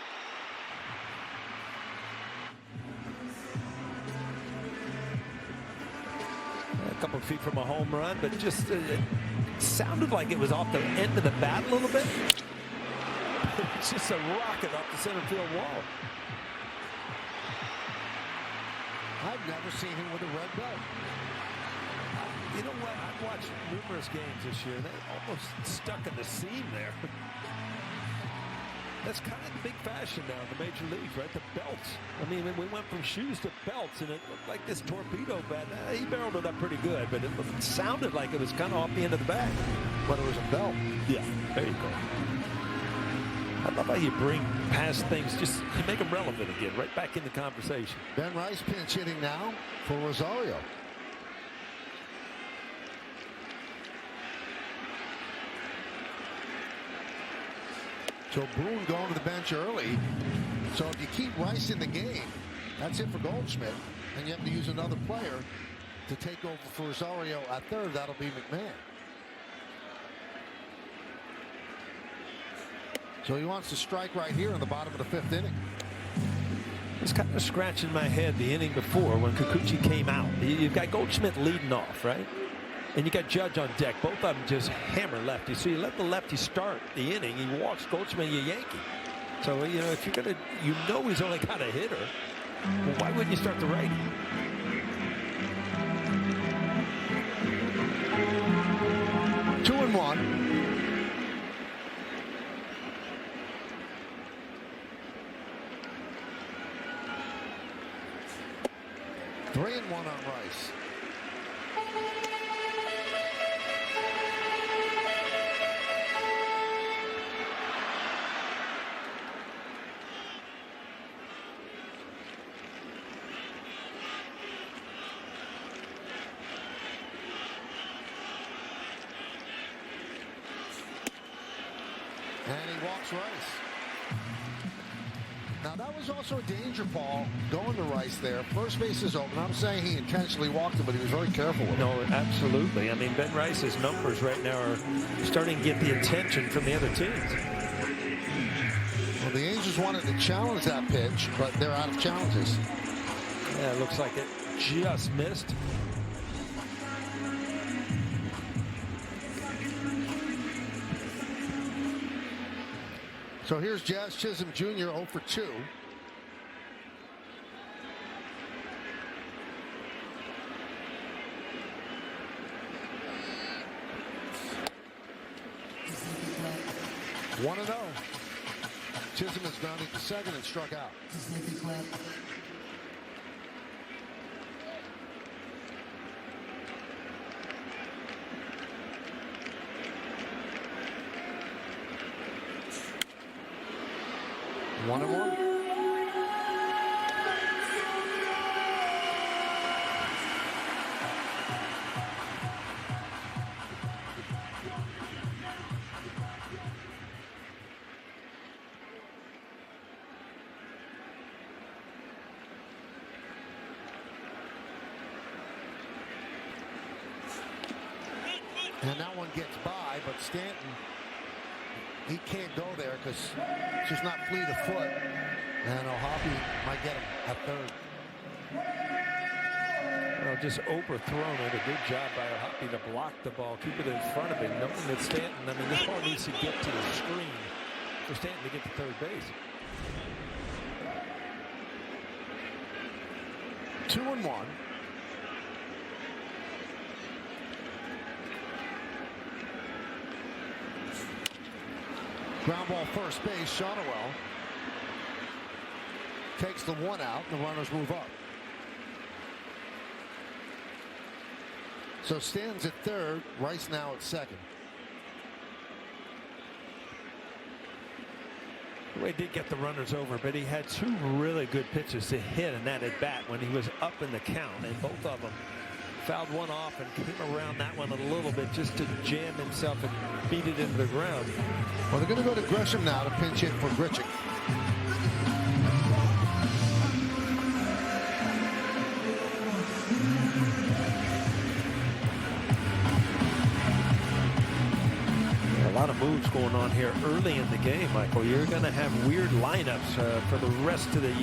A couple of feet from a home run, but just it sounded like it was off the end of the bat a little bit. It's just a rocket off the center field wall. I've never seen him with a red belt. You know what? I've watched numerous games this year, and they almost stuck in the seam there. That's kind of the big fashion now in the major leagues, right? The belts. I mean, we went from shoes to belts, and it looked like this torpedo bat. He barreled it up pretty good, but it sounded like it was kind of off the end of the bat. But it was a belt. Yeah, there you go. I love how you bring past things, just you make them relevant again, right back in the conversation. Ben Rice pinch hitting now for Rosario. So Boone going to the bench early. So if you keep Rice in the game, that's it for Goldschmidt. And you have to use another player to take over for Rosario at third. That'll be McMahon. So he wants to strike right here in the bottom of the fifth inning. It's kind of scratching my head the inning before when Kikuchi came out. You've got Goldschmidt leading off, right? And you got Judge on deck. Both of them just hammer lefty. So you let the lefty start the inning. He walks Goldschmidt, you Yankee. So, you know, if you're going to, you know he's only got a hitter. Well, why wouldn't you start the righty? Two and one. Three and one on Rice. And he walks Rice. Now that was also a danger ball going to Rice there. First base is open. I'm saying he intentionally walked him, but he was very careful with it. No, absolutely. I mean, Ben Rice's numbers right now are starting to get the attention from the other teams. Well, the Angels wanted to challenge that pitch, but they're out of challenges. Yeah, it looks like it just missed. So here's Jazz Chisholm Jr. 0 for 2. One and 0. Chisholm is grounded to second and struck out. One and one. And that one gets by, but Stanton, he can't go there because it's just not fleet of foot. And O'Hoppe might get him at third. Well, just overthrown it. A good job by O'Hoppe to block the ball, keep it in front of him, knowing that Stanton, I mean, this ball needs to get to the screen for Stanton to get to third base. 2-1. Ground ball first base. Shotwell takes the one out. The runners move up. So Stanton's at third. Rice now at second. He did get the runners over, but he had two really good pitches to hit in that at bat when he was up in the count, and both of them fouled one off and came around that one a little bit just to jam himself and beat it into the ground. Well, they're going to go to Grisham now to pinch hit for GRISHAM. A lot of moves going on here early in the game, Michael. You're going to have weird lineups for the rest of the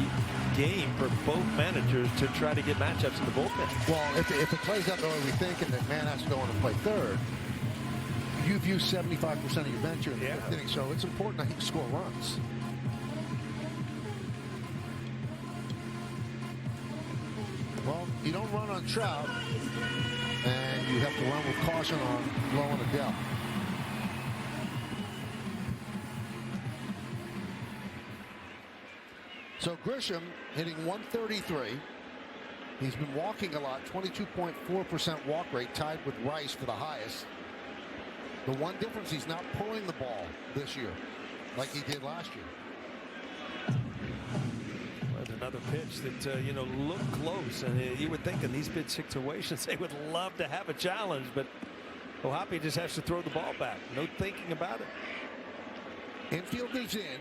game for both managers to try to get matchups in the bullpen. Well, if it plays out the way we think and that man has to go in and play third, you've used 75% of your bench here in the fifth inning, so it's important that you score runs. Well, you don't run on Trout, and you have to run with caution on Lowe and Adele. So Grisham hitting 133. He's been walking a lot, 22.4% walk rate, tied with Rice for the highest. The one difference, he's not pulling the ball this year like he did last year. Well, another pitch that, you know, looked close, and you would think in these big situations they would love to have a challenge, but Ohapi just has to throw the ball back. No thinking about it. Infielder's in.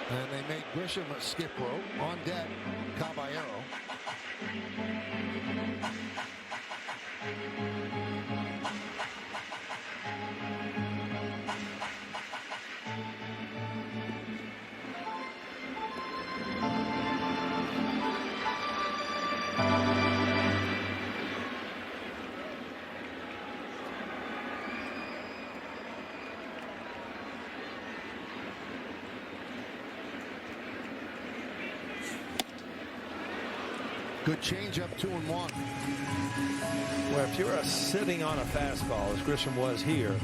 And they make Grisham a skip rope. On deck, Caballero. Good changeup, 2-1. Well, if you're sitting on a fastball, as Grisham was here,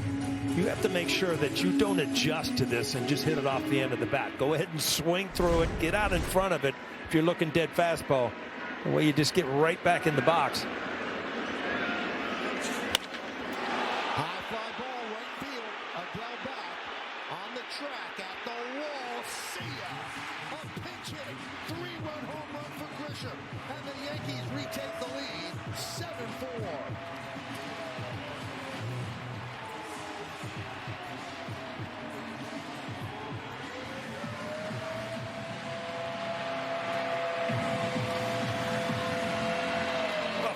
you have to make sure that you don't adjust to this and just hit it off the end of the bat. Go ahead and swing through it, get out in front of it if you're looking dead fastball. The way you just get right back in the box. High fly ball, right field. Adele back on the track at the wall. See ya. A pinch hit. 3-run home run for Grisham. And the Yankees retake the lead. 7-4.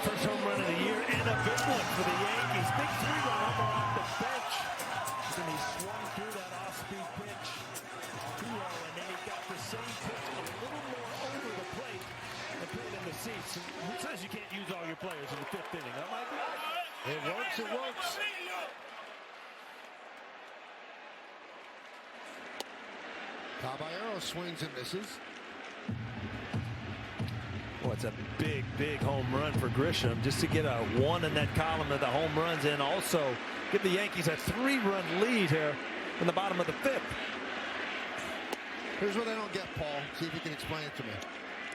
First home run of the year and a big one for the Yankees. Big 3-run homer off the bench. And he swung through that off-speed pitch. 2-0, and then he got the same pitch a little more over the plate and put it in the seats. Who says you can't use all your players in the fifth inning? That might be right. It works, it works. Caballero swings and misses. Well, it's a big, big home run for Grisham just to get a 1 in that column of the home runs and also give the Yankees a 3-run lead here in the bottom of the fifth. Here's what I don't get, Paul. See if you can explain it to me.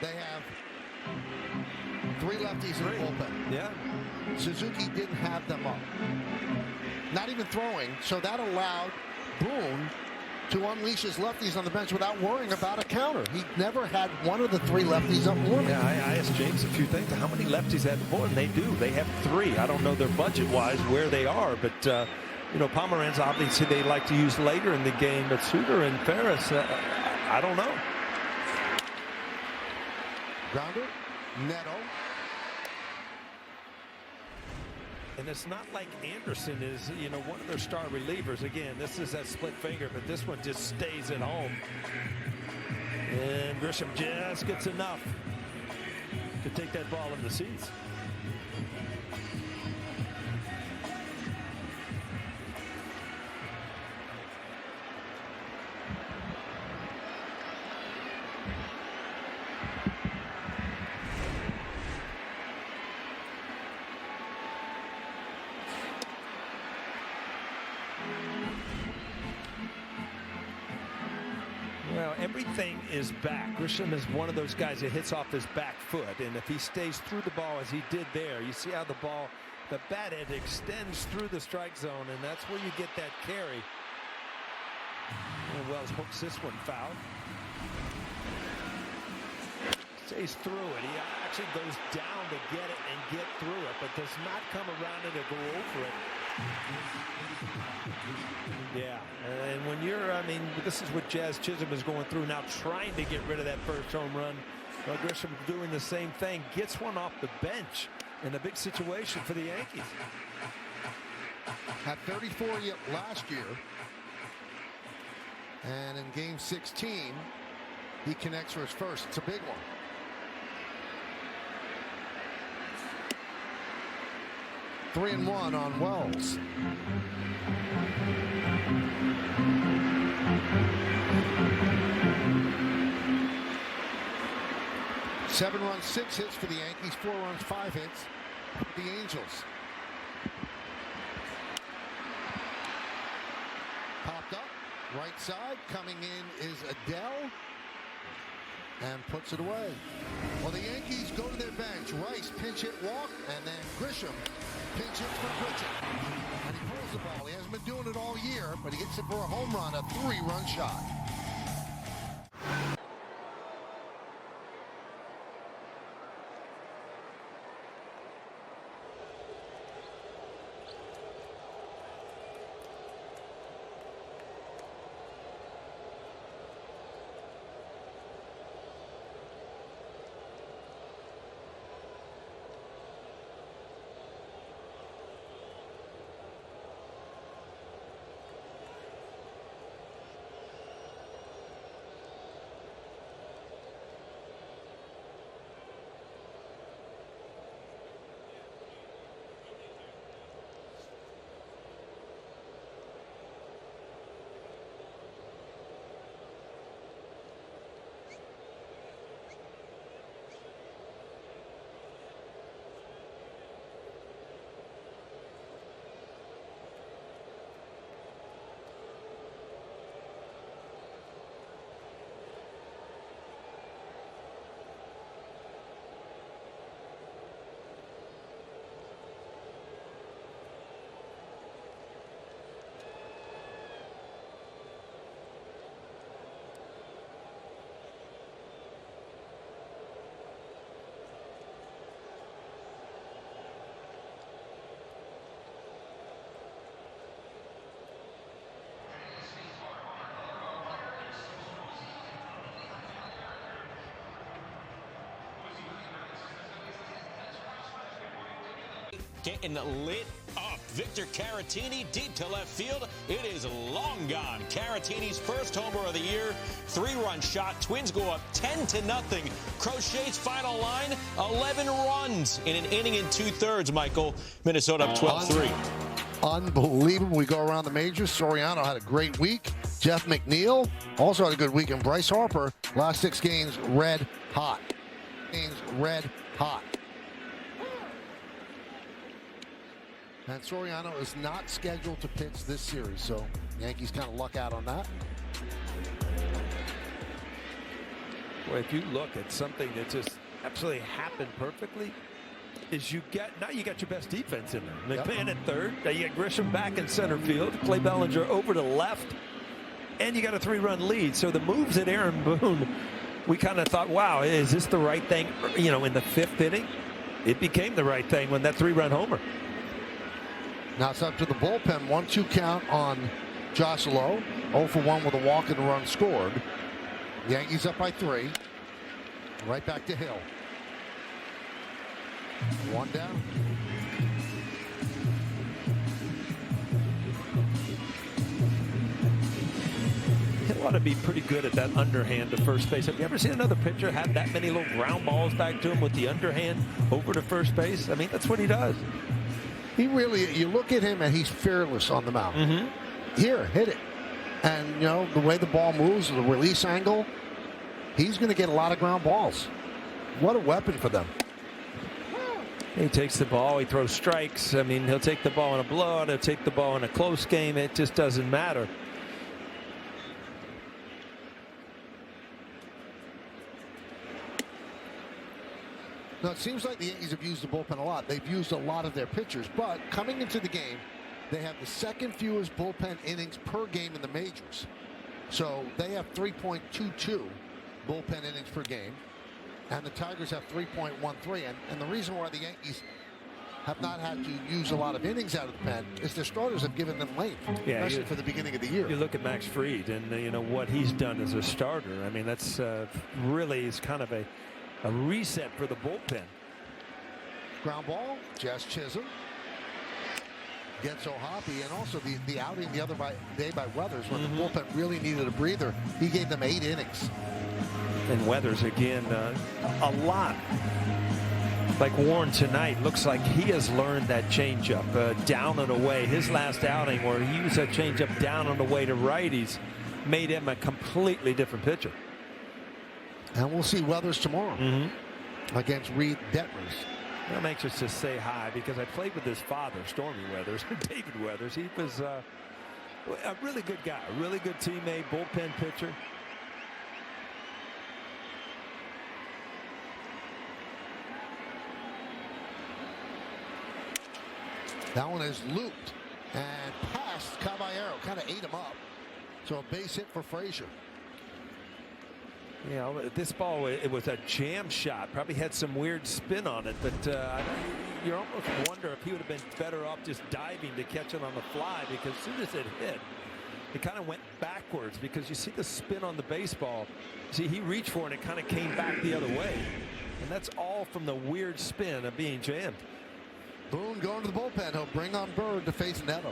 They have 3 lefties in the bullpen. Yeah. Suzuki didn't have them up. Not even throwing, so that allowed Boone to unleash his lefties on the bench without worrying about a counter. He never had one of the 3 lefties up warming. Yeah, I asked James a few things. How many lefties at the board? And they do. They have 3. I don't know their budget-wise where they are, but you know, Pomeranz obviously they like to use later in the game, but Suter and Ferris, I don't know. Grounder, Neto. And it's not like Anderson is, you know, one of their star relievers. Again, this is that split finger, but this one just stays at home. And Grisham just gets enough to take that ball in the seats. Well, everything is back. Grisham is one of those guys that hits off his back foot, and if he stays through the ball as he did there, you see how the bat end extends through the strike zone, and that's where you get that carry. And Wells hooks this one foul. Stays through it. He actually goes down to get it and get through it, but does not come around it or go over it. Yeah, and when you're, I mean, this is what Jazz Chisholm is going through now, trying to get rid of that first home run. Well, Grisham doing the same thing, gets one off the bench in a big situation for the Yankees. Had 34 last year, and in game 16, he connects for his first. It's a big one. Three and one on Wells. Seven runs, 6 hits for the Yankees. 4 runs, 5 hits for the Angels. Popped up, right side. Coming in is Adele, and puts it away. Well, the Yankees go to their bench. Rice pinch hit walk, and then Grisham pinch hit for Pritchett. And he pulls the ball. He hasn't been doing it all year, but he gets it for a home run, a 3-run shot. Getting lit up. Victor Caratini deep to left field. It is long gone. Caratini's first homer of the year. 3-run shot. Twins go up 10-0. Crochet's final line, 11 runs in an inning and 2/3, Michael. Minnesota up 12-3. Unbelievable. We go around the majors. Soriano had a great week. Jeff McNeil also had a good week. And Bryce Harper, last 6 games, red hot. Red hot. And Soriano is not scheduled to pitch this series, so Yankees kind of luck out on that. Well, if you look at something that just absolutely happened perfectly, is you got your best defense in there. McMahon at third. Now you got Grisham back in center field. Clay Bellinger over to left, and you got a 3-run lead. So the moves at Aaron Boone, we kind of thought, wow, is this the right thing? You know, in the 5th inning, it became the right thing when that 3-run homer. Now it's up to the bullpen. 1-2 count on Josh Lowe. 0 for 1 with a walk and a run scored. Yankees up by 3. Right back to Hill. 1 down. Hill ought to be pretty good at that underhand to first base. Have you ever seen another pitcher have that many little ground balls back to him with the underhand over to first base? I mean, that's what he does. He really, you look at him and he's fearless on the mound. Here, hit it. And, you know, the way the ball moves, the release angle, he's going to get a lot of ground balls. What a weapon for them. He takes the ball, he throws strikes. I mean, he'll take the ball in a blowout, he'll take the ball in a close game. It just doesn't matter. Now, it seems like the Yankees have used the bullpen a lot. They've used a lot of their pitchers, but coming into the game, they have the second fewest bullpen innings per game in the majors. So they have 3.22 bullpen innings per game, and the Tigers have 3.13. And the reason why the Yankees have not had to use a lot of innings out of the pen is their starters have given them length, especially for the beginning of the year. You look at Max Fried and you know what he's done as a starter. I mean, that's really is kind of a reset for the bullpen. Ground ball, Jazz Chisholm gets O'Hoppe, and also the outing the other day by Weathers when the bullpen really needed a breather. He gave them 8 innings. And Weathers again, a lot. Like Warren tonight, looks like he has learned that changeup down and away. His last outing where he used that changeup down and away to righties made him a completely different pitcher. And we'll see Weathers tomorrow against Reed Detmers. I'm anxious to say hi because I played with his father, Stormy Weathers, David Weathers. He was a really good guy, a really good teammate, bullpen pitcher. That one is looped and past Caballero, kind of ate him up. So a base hit for Frazier. You know, this ball, it was a jam shot. Probably had some weird spin on it, but you almost wonder if he would have been better off just diving to catch it on the fly, because as soon as it hit, it kind of went backwards, because you see the spin on the baseball. See, he reached for it and it kind of came back the other way. And that's all from the weird spin of being jammed. Boone going to the bullpen. He'll bring on Bird to face Neto.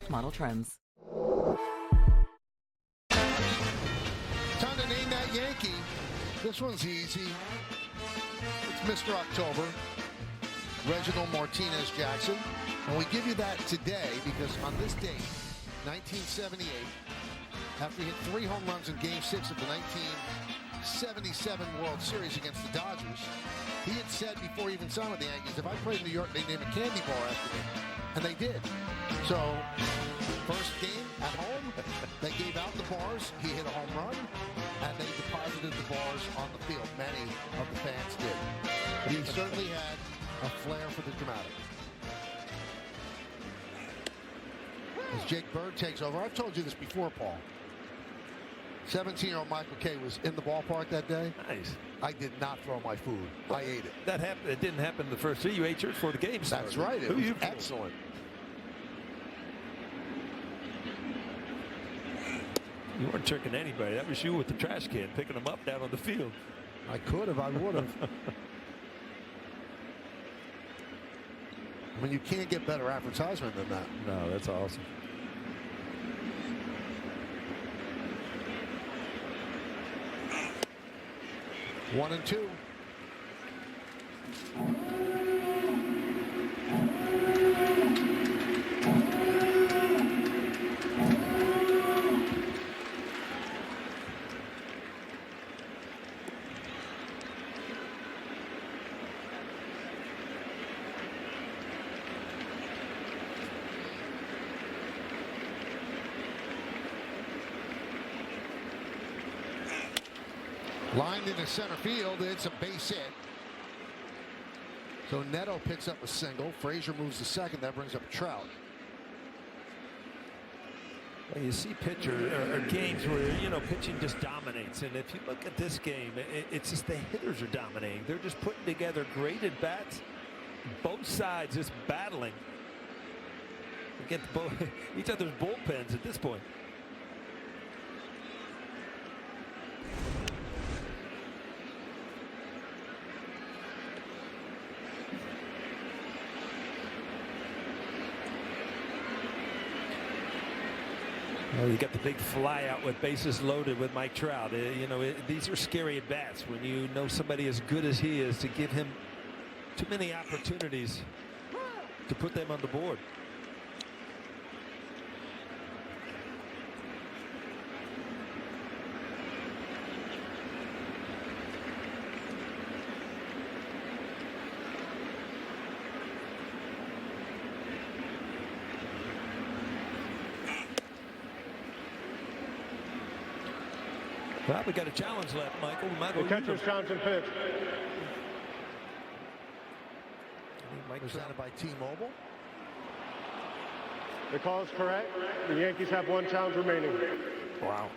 Model trends. Time to name that Yankee. This one's easy. It's Mr. October, Reginald Martinez Jackson. And we give you that today because on this date, 1978, after he hit 3 home runs in Game 6 of the 1977 World Series against the Dodgers, he had said before he even signed with the Yankees, if I played in New York, they'd name a candy bar after me. And they did. So, first game at home, they gave out the bars. He hit a home run, and they deposited the bars on the field. Many of the fans did. But he certainly had a flair for the dramatic. As Jake Bird takes over, I've told you this before, Paul. 17-year-old Michael Kay was in the ballpark that day. Nice. I did not throw my food. I ate it. That happened. It didn't happen the first 3. You ate yours before the game started. That's right. It was excellent. You weren't tricking anybody. That was you with the trash can, picking them up down on the field. I could have. I would have. I mean, you can't get better advertisement than that. No, that's awesome. One and two. Lined into center field. It's a base hit. So Neto picks up a single. Frazier moves to second. That brings up Trout. Well, you see or games where, you know, pitching just dominates. And if you look at this game, it's just the hitters are dominating. They're just putting together great at-bats. Both sides just battling against each other's bullpens at this point. Well, you got the big fly out with bases loaded with Mike Trout. You know, these are scary at bats when you know somebody as good as he is, to give him too many opportunities to put them on the board. Well, we got a challenge left, Michael. The catcher's Johnson pitch. Presented by T-Mobile. The call is correct. The Yankees have 1 challenge remaining. Wow.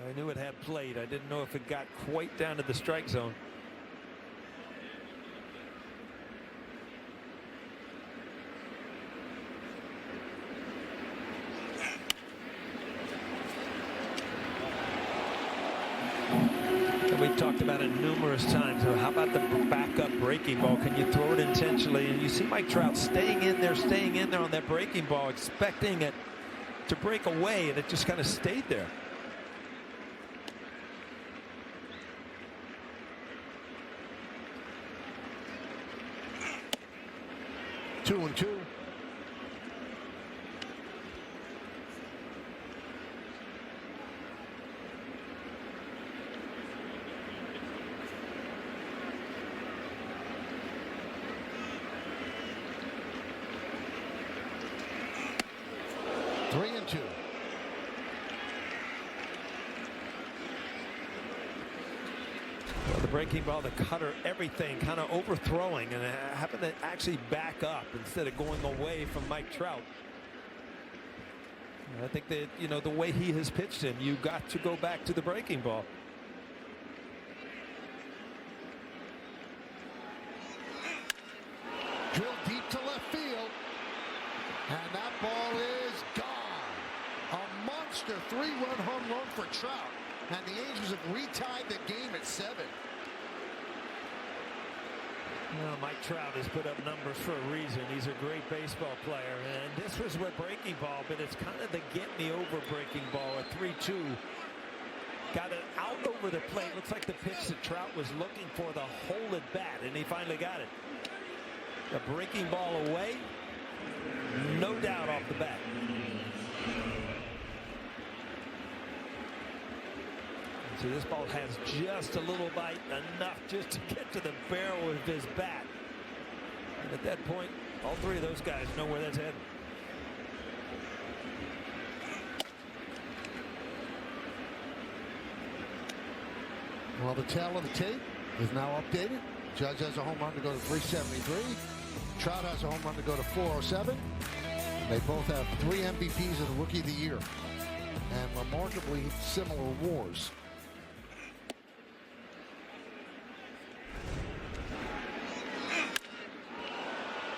I knew it had played. I didn't know if it got quite down to the strike zone. We've talked about it numerous times. How about the backup breaking ball? Can you throw it intentionally? And you see Mike Trout staying in there on that breaking ball, expecting it to break away, and it just kind of stayed there. Two and two. Three and two. Well, the breaking ball, the cutter, everything kind of overthrowing and having to actually back up instead of going away from Mike Trout. I think that, you know, the way he has pitched him, you got to go back to the breaking ball. Drill deep to left field. And that ball is gone. A monster 3-run home run for Trout. And the Angels have retied the game at 7. Well, Mike Trout has put up numbers for a reason. He's a great baseball player. And this was with breaking ball, but it's kind of the get-me-over breaking ball. A 3-2. Got it out over the plate. Looks like the pitch that Trout was looking for, the hole at bat, and he finally got it. The breaking ball away. No doubt off the bat. See, this ball has just a little bite, enough just to get to the barrel with his bat. And at that point, all three of those guys know where that's headed. Well, the tail of the tape is now updated. Judge has a home run to go to 373. Trout has a home run to go to 407. They both have 3 MVPs of the Rookie of the Year. And remarkably similar WARs.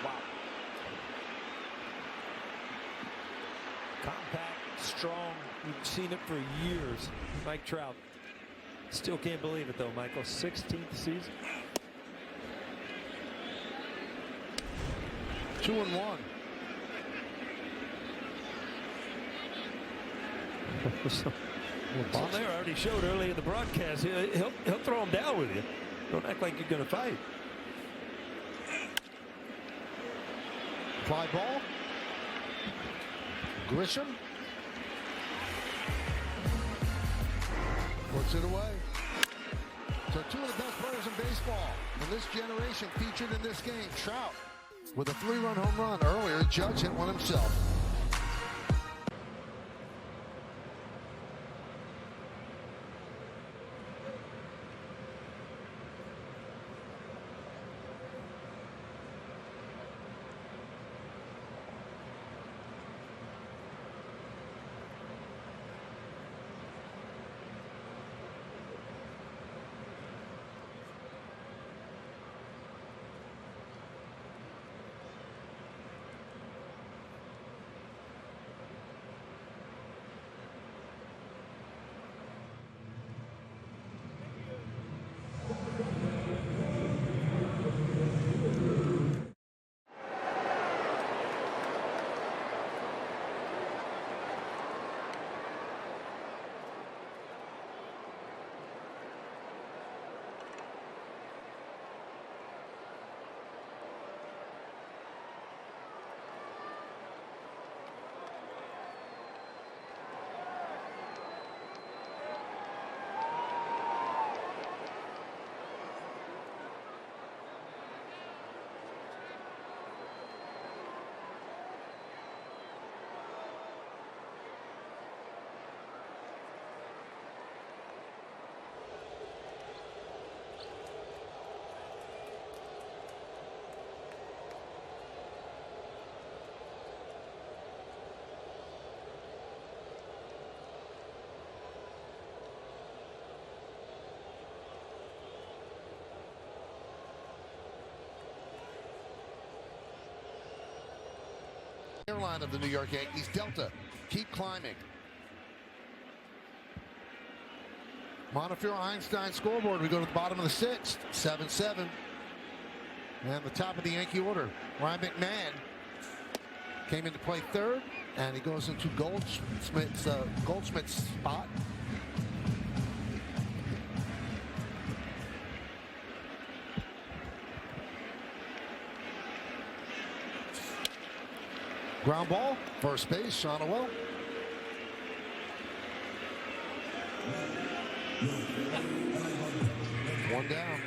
Wow. Compact, strong. We've seen it for years. Mike Trout. Still can't believe it, though, Michael. 16th season. 2-1. Well, there already showed early in the broadcast. He'll throw him down with you. Don't act like you're going to fight. Fly ball. Grisham puts it away. So 2 of the best players in baseball in this generation featured in this game. Trout with a 3-run home run earlier. Judge hit one himself. line of the New York Yankees. Delta, keep climbing. Montefiore Einstein scoreboard. We go to the bottom of the 6th, 7-7. And the top of the Yankee order, Ryan McMahon came into play 3rd, and he goes into Goldschmidt's spot. Ground ball, first base, Sean O'Well. One down.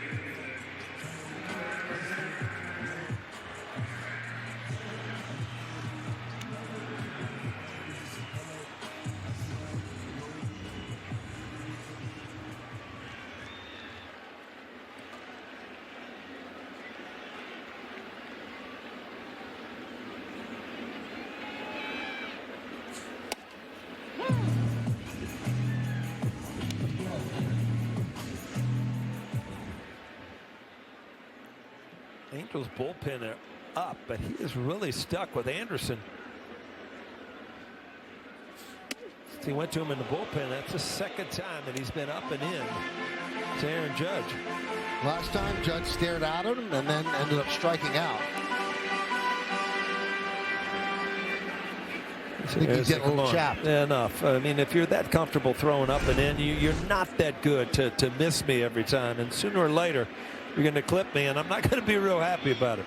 Angels bullpen are up, but he is really stuck with Anderson. He went to him in the bullpen. That's the 2nd time that he's been up and in to Aaron Judge. Last time, Judge stared at him and then ended up striking out. I think he's getting a little chapped. Enough. I mean, if you're that comfortable throwing up and in, you're not that good to miss me every time. And sooner or later, you're going to clip me, and I'm not going to be real happy about it.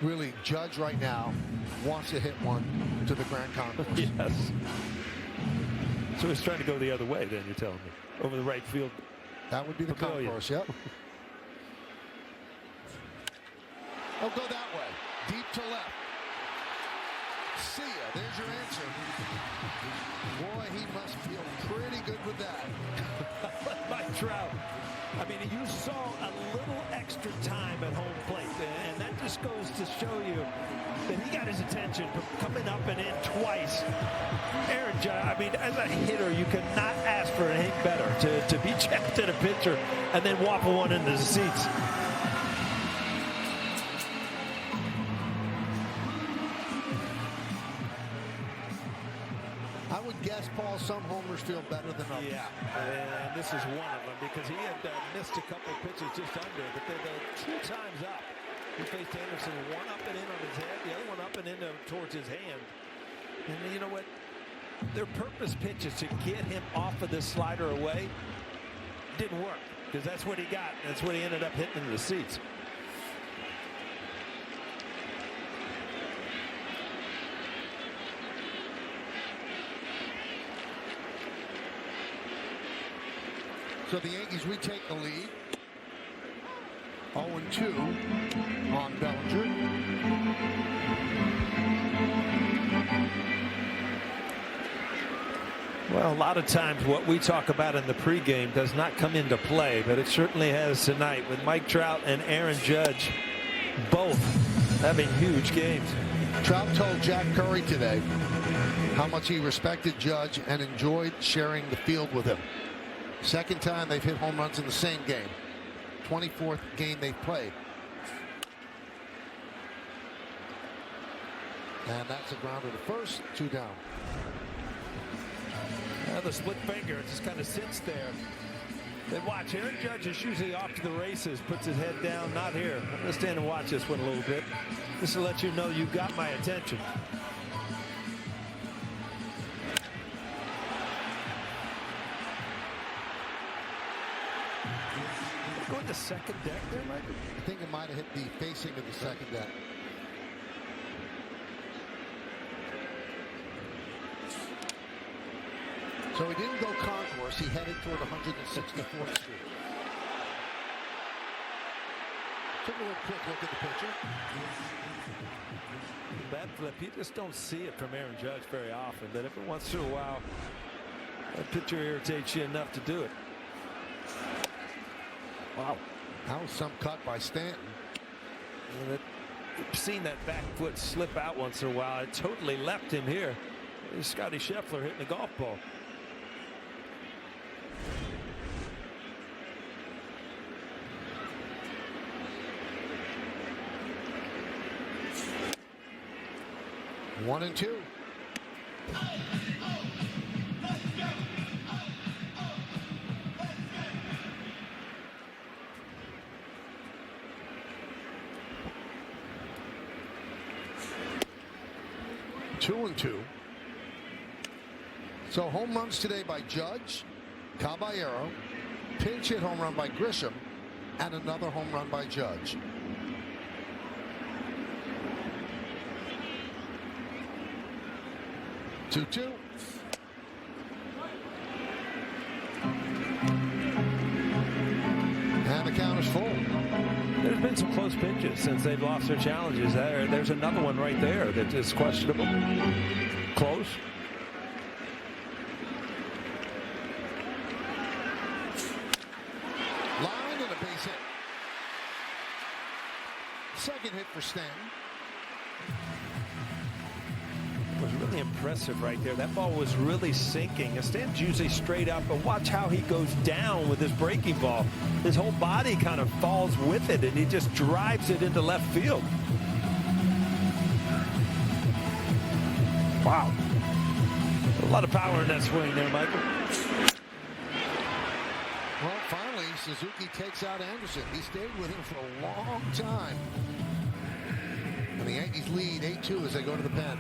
Really, Judge right now wants to hit one to the Grand Concourse. Yes. So he's trying to go the other way, then, you're telling me. Over the right field. That would be the pavilion. concourse, yep. Oh, go that way. Deep to left. See ya. There's your answer. Boy, he must feel pretty good with that. Mike Trout. I mean, you saw a little extra time at home plate, and that just goes to show you that he got his attention from coming up and in twice. Aaron Judge, I mean, as a hitter, you cannot ask for anything better to be checked at a pitcher and then waffle one into the seats. I would guess, Paul, some homers feel better than others. Yeah, and this is one of them because he had missed a couple pitches just under, but the 2 times up, he faced Anderson, one up and in on his head, the other one up and in towards his hand. And you know what? Their purpose pitches to get him off of this slider away didn't work because that's what he got. That's what he ended up hitting into the seats. So the Yankees retake the lead. 0-2 on Bellinger. Well, a lot of times what we talk about in the pregame does not come into play, but it certainly has tonight with Mike Trout and Aaron Judge both having huge games. Trout told Jack Curry today how much he respected Judge and enjoyed sharing the field with him. 2nd time they've hit home runs in the same game. 24th game they've played. And that's a grounder to first, 2 down. The split finger, it just kind of sits there. Then watch, Aaron Judge is usually off to the races, puts his head down, not here. I'm going to stand and watch this one a little bit, just to let you know you got my attention. Going to 2nd deck there, Michael? I think it might have hit the facing of the 2nd deck. So he didn't go concourse. He headed toward 164th Street. Took a little quick look at the pitcher. That flip, you just don't see it from Aaron Judge very often, but every once in a while, that pitcher irritates you enough to do it. Wow. That was some cut by Stanton. And I've seen that back foot slip out once in a while. It totally left him here. There's Scotty Scheffler hitting the golf ball. 1-2. Two and two. So home runs today by Judge, Caballero, pinch hit home run by Grisham, and another home run by Judge. Two. And the count is full. There's been some close pitches since they've lost their challenges. There's another one right there that is questionable. Close. Line and a base hit. Second hit for Stanton. It was really impressive right there. That ball was really sinking. Stanton's usually straight up, but watch how he goes down with his breaking ball. His whole body kind of falls with it, and he just drives it into left field. Wow. A lot of power in that swing there, Michael. Well, finally, Suzuki takes out Anderson. He stayed with him for a long time. And the Yankees lead 8-2 as they go to the pen.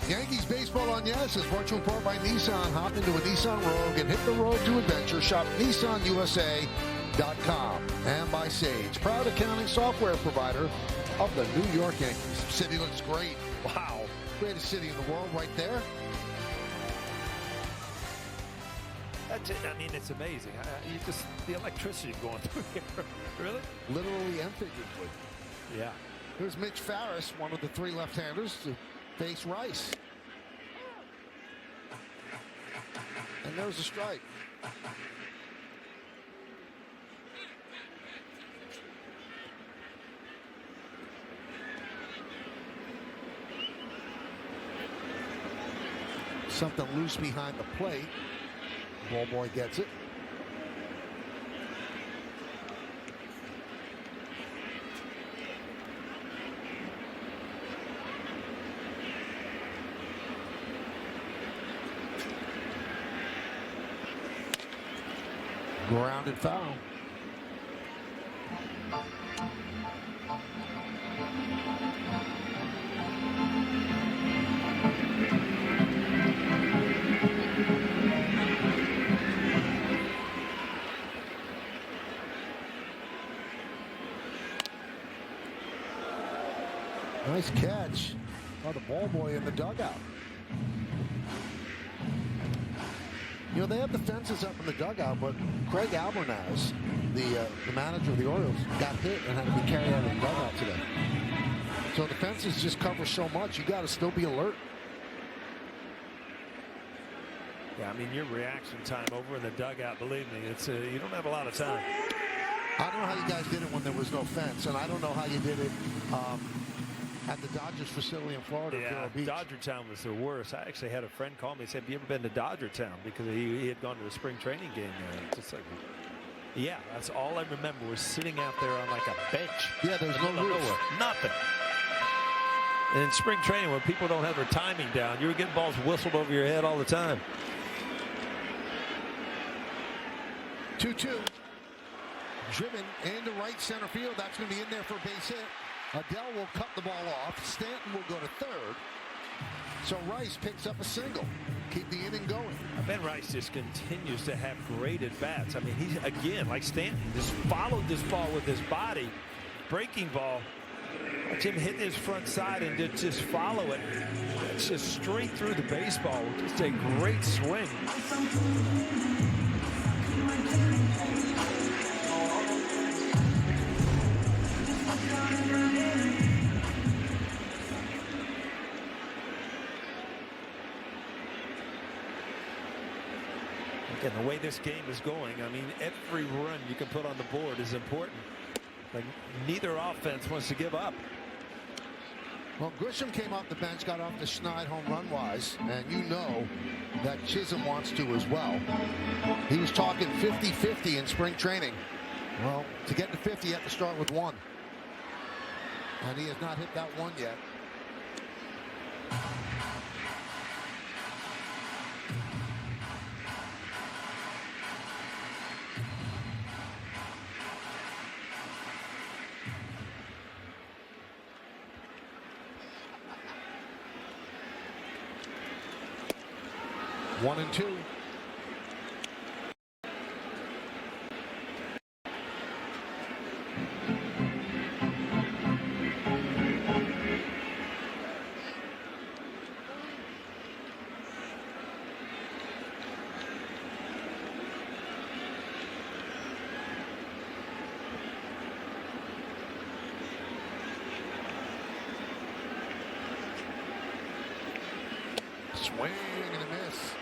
Yankees Baseball on Yes is brought to you in part by Nissan. Hop into a Nissan Rogue and hit the road to adventure. Shop NissanUSA.com. And by Sage, proud accounting software provider of the New York Yankees. City looks great. Wow. Greatest city in the world right there. That's it. I mean, it's amazing. The electricity going through here. Really? Literally and figuratively. Yeah. Here's Mitch Farris, one of the three left-handers, to face Rice. And there's a strike. Something loose behind the plate. Ball boy gets it. Grounded foul. Nice catch by the ball boy in the dugout. You know, they have the fences up in the dugout, but Craig Albornoz, the manager of the Orioles, got hit and had to be carried out of the dugout today. So the fences just cover so much, you got to still be alert. Yeah, I mean, your reaction time over in the dugout, believe me, it's you don't have a lot of time. I don't know how you guys did it when there was no fence, and I don't know how you did it at the Dodgers facility in Florida. Yeah, Vero Beach. Dodger Town was the worst. I actually had a friend call me and said, have you ever been to Dodger Town? Because he had gone to the spring training game there. Just like, yeah, that's all I remember was sitting out there on like a bench. Yeah, there's no roof. Nothing. And in spring training, when people don't have their timing down, you were getting balls whistled over your head all the time. 2-2. Driven into right center field. That's going to be in there for a base hit. Adele will cut the ball off. Stanton will go to third. So Rice picks up a single. Keep the inning going. Ben Rice just continues to have great at-bats. I mean, he's, again, like Stanton, just followed this ball with his body. Breaking ball. Watch him hitting his front side and just follow it. It's just straight through the baseball. Just a great swing. Again, the way this game is going, I mean, every run you can put on the board is important. Like, neither offense wants to give up. Well, Grisham came off the bench, got off the schneid home run wise, and you know that Chisholm wants to as well. He was talking 50-50 in spring training. Well, to get to 50, you have to start with one. And he has not hit that one yet. One and two. Swing and a miss.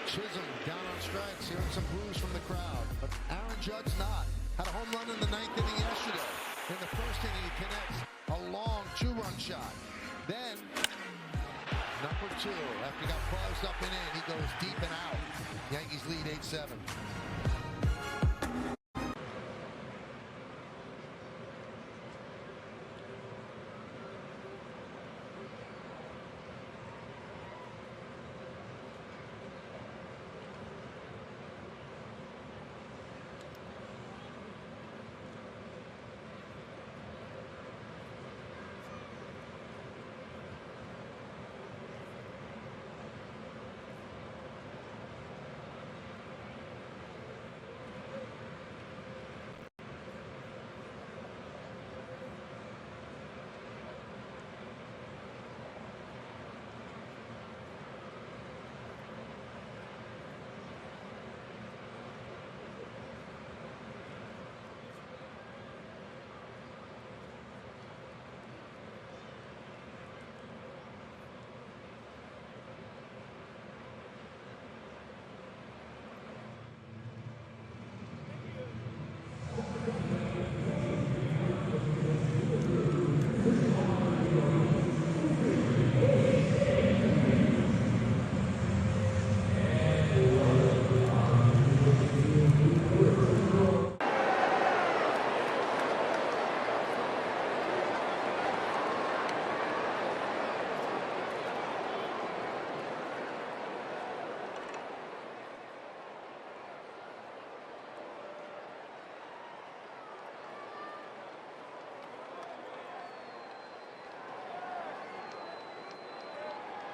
Chisholm down on strikes, hearing some boos from the crowd. But Aaron Judge not. Had a home run in the ninth inning yesterday. In the first inning, he connects a long two-run shot. Then, number two, after he got buzzed up and in, he goes deep and out. Yankees lead 8-7.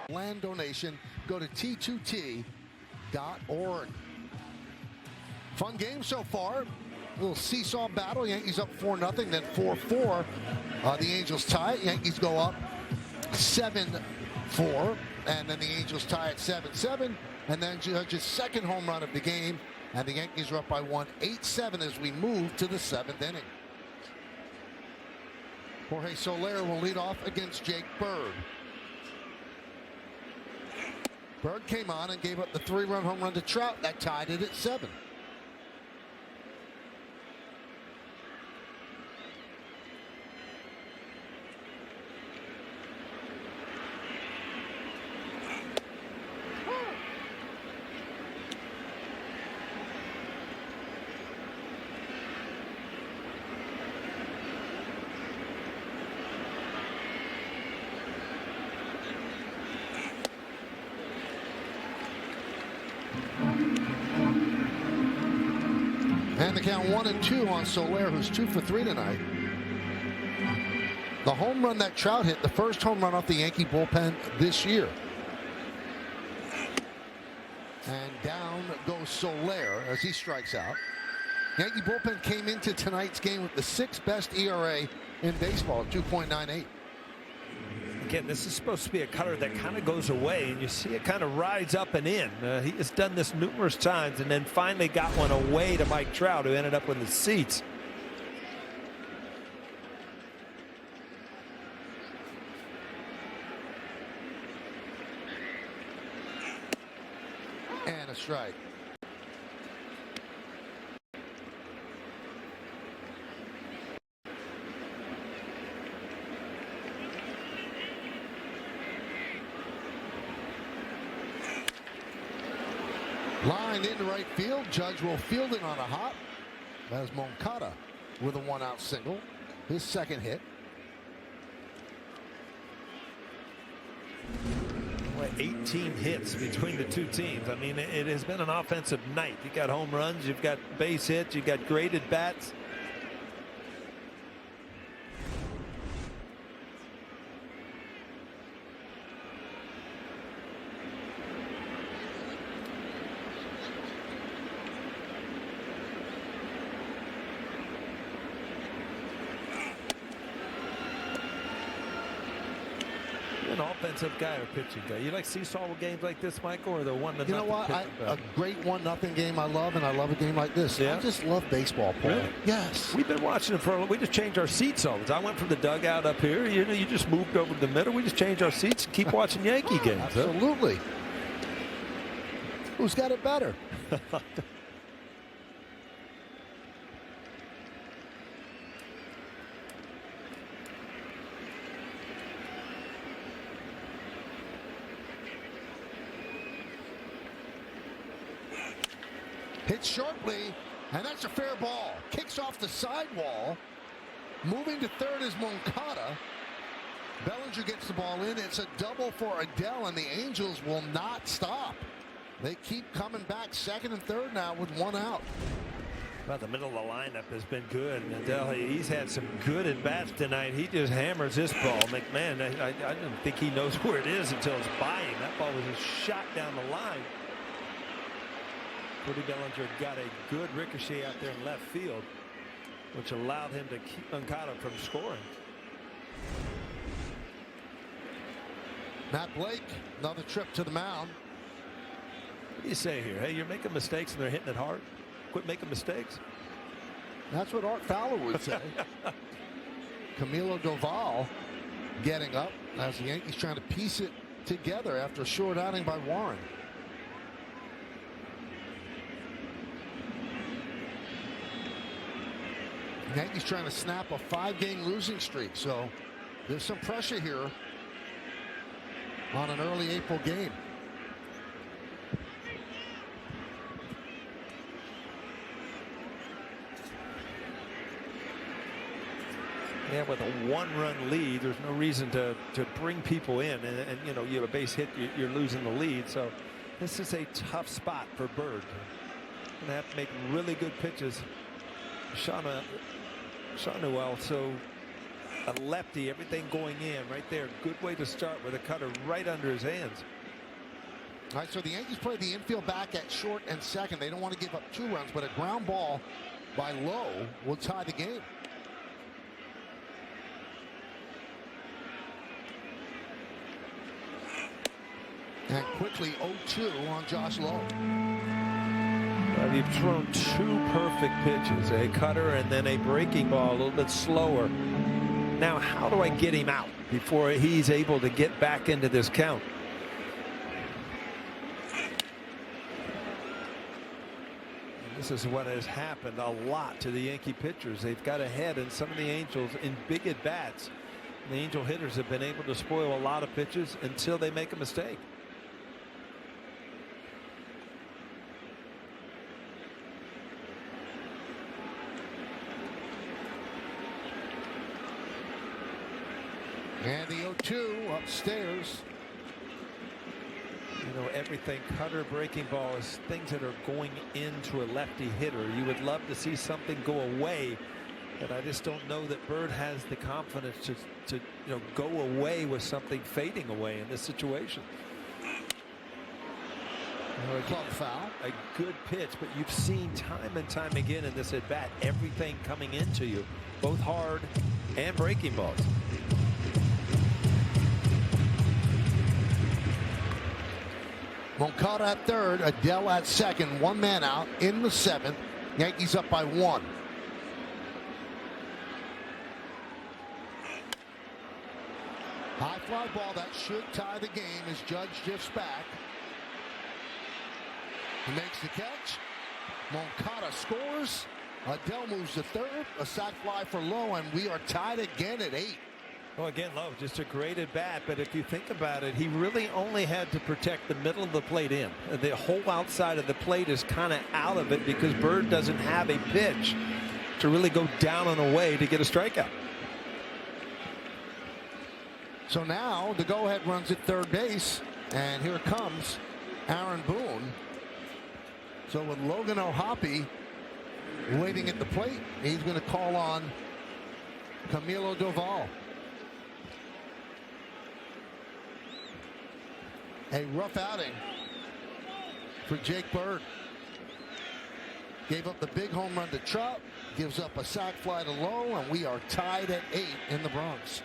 Land donation, go to t2t.org. Fun game so far. A little seesaw battle. Yankees up 4-0, then 4-4. The Angels tie it. Yankees go up 7-4, and then the Angels tie at 7-7. And then Judge's second home run of the game, and the Yankees are up by 1, 8-7 as we move to the 7th inning. Jorge Soler will lead off against Jake Bird. Bird came on and gave up the 3-run home run to Trout. That tied it at 7. And the count 1-2 on Soler, who's 2 for 3 tonight. The home run that Trout hit, the first home run off the Yankee bullpen this year. And down goes Soler as he strikes out. Yankee bullpen came into tonight's game with the 6th best ERA in baseball, 2.98. Again, this is supposed to be a cutter that kind of goes away, and you see it kind of rides up and in. He has done this numerous times, and then finally got one away to Mike Trout, who ended up with the seats. And a strike. Lined into right field. Judge will field it on a hop. As Moncada with a 1-out single. His second hit. 18 hits between the two teams. I mean, it has been an offensive night. You got home runs, you've got base hits, you've got graded bats. An offensive guy or pitching guy? You like seesaw games like this, Michael, or the one that you know what? A great 1-0 game I love, and I love a game like this. Yeah? I just love baseball, Paul. Really? Yes. We've been watching it for. We just changed our seats all the time. I went from the dugout up here. You know, you just moved over to the middle. We just changed our seats and keep watching Yankee games. Absolutely. Who's got it better? Hit sharply, and that's a fair ball. Kicks off the sidewall. Moving to third is Moncada. Bellinger gets the ball in. It's a double for Adele, and the Angels will not stop. They keep coming back second and third now with 1 out. Well, the middle of the lineup has been good. And Adele, he's had some good at-bats tonight. He just hammers this ball. McMahon, I don't think he knows where it is until it's by him. That ball was just shot down the line. Cody Bellinger got a good ricochet out there in left field, which allowed him to keep Moncada from scoring. Matt Blake, another trip to the mound. What do you say here? Hey, you're making mistakes and they're hitting it hard. Quit making mistakes. That's what Art Fowler would say. Camilo Doval getting up as the Yankees trying to piece it together after a short outing by Warren. Yankees trying to snap a 5-game losing streak, so there's some pressure here on an early April game. Yeah, with a 1-run lead, there's no reason to bring people in, and you know, you have a base hit, you're losing the lead. So this is a tough spot for Bird. Gonna have to make really good pitches. Shanuel, so a lefty, everything going in right there. Good way to start with a cutter right under his hands. All right, so the Yankees play the infield back at short and second. They don't want to give up 2 runs, but a ground ball by Lowe will tie the game. And quickly 0-2 on Josh Lowe. Well, you've thrown 2 perfect pitches, a cutter and then a breaking ball, a little bit slower. Now, how do I get him out before he's able to get back into this count? And this is what has happened a lot to the Yankee pitchers. They've got ahead, and some of the Angels in big at bats. The Angel hitters have been able to spoil a lot of pitches until they make a mistake. And the 0-2 upstairs. know, everything, cutter, breaking ball, is things that are going into a lefty hitter. You would love to see something go away, but I just don't know that Bird has the confidence to go away with something fading away in this situation. Club foul. A good pitch, but you've seen time and time again in this at bat, everything coming into you, both hard and breaking balls. Moncada at third, Adele at second, one man out in the seventh. Yankees up by 1. High fly ball that should tie the game as Judge drifts back. He makes the catch. Moncada scores. Adele moves to third. A sac fly for Lowe, and we are tied again at 8. Well, again, Lowe, just a great at bat, but if you think about it, he really only had to protect the middle of the plate in. The whole outside of the plate is kind of out of it because Bird doesn't have a pitch to really go down and away to get a strikeout. So now the go-ahead runs at third base, and here comes Aaron Boone. So with Logan O'Hoppe waiting at the plate, he's going to call on Camilo Doval. A rough outing for Jake Bird. Gave up the big home run to Trout, gives up a sac fly to Lowe, and we are tied at 8 in the Bronx.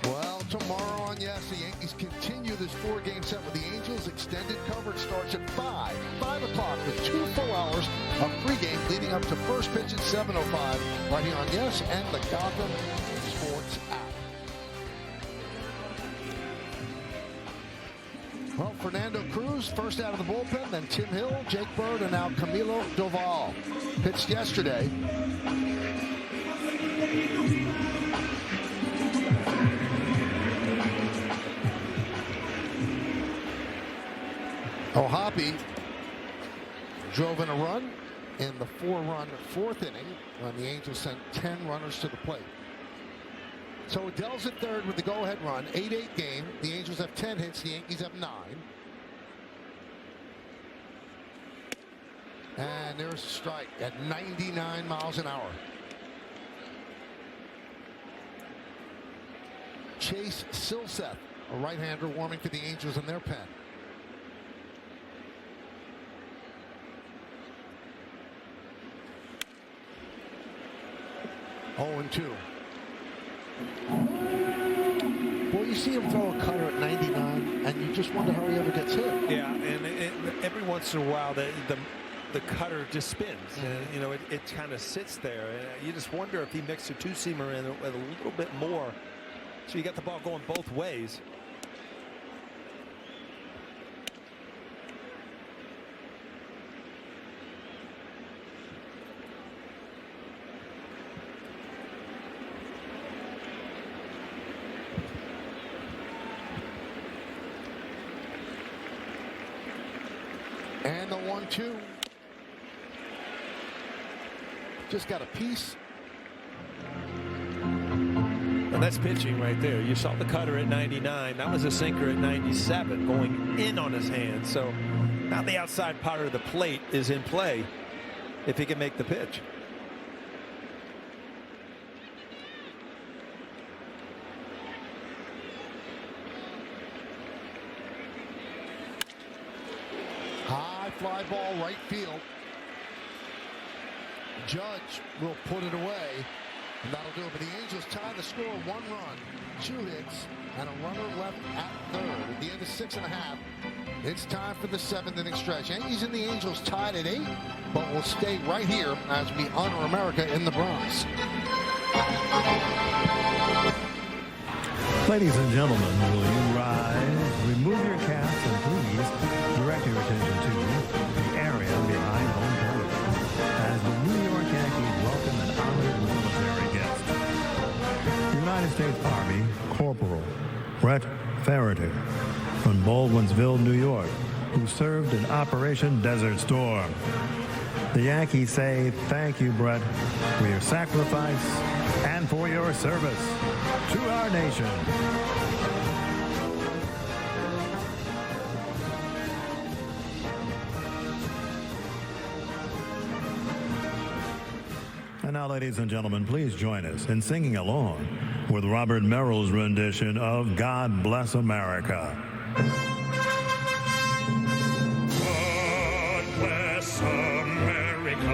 Well, tomorrow on Yes, the Yankees continue this 4-game set with the Angels. Extended coverage starts at 5 o'clock with 2 full hours of pregame leading up to first pitch at 7:05 right here on Yes and the Gotham Sports app. Well, Fernando Cruz first out of the bullpen, then Tim Hill, Jake Bird, and now Camilo Doval. Pitched yesterday. O'Hoppe drove in a run in the 4-run fourth inning when the Angels sent 10 runners to the plate. So Adele's at third with the go-ahead run. 8-8 game. The Angels have 10 hits. The Yankees have 9. And there's a strike at 99 miles an hour. Chase Silseth, a right-hander warming for the Angels in their pen. 0-2. Well, you see him throw a cutter at 99, and you just wonder how he ever gets hit. Yeah, and every once in a while, the cutter just spins. And, you know, it kind of sits there. And you just wonder if he mixed a two-seamer in with a little bit more. So you got the ball going both ways. 2. Just got a piece. And that's pitching right there. You saw the cutter at 99. That was a sinker at 97 going in on his hand. So now the outside part of the plate is in play if he can make the pitch. High fly ball right field. Judge will put it away, and that'll do it. But the Angels tie the score, 1 run, 2 hits, and a runner left at third. At the end of 6.5, it's time for the 7th inning stretch. Yankees and the Angels tied at 8, but we'll stay right here as we honor America in the Bronx. Ladies and gentlemen, will you rise, remove your caps, and please direct your attention to the area behind home plate as the New York Yankees welcome an honored military guest. United States Army Corporal Brett Farragut from Baldwinsville, New York, who served in Operation Desert Storm. The Yankees say thank you, Brett, for your sacrifice and for your service to our nation. And now, ladies and gentlemen, please join us in singing along with Robert Merrill's rendition of God Bless America. God bless America,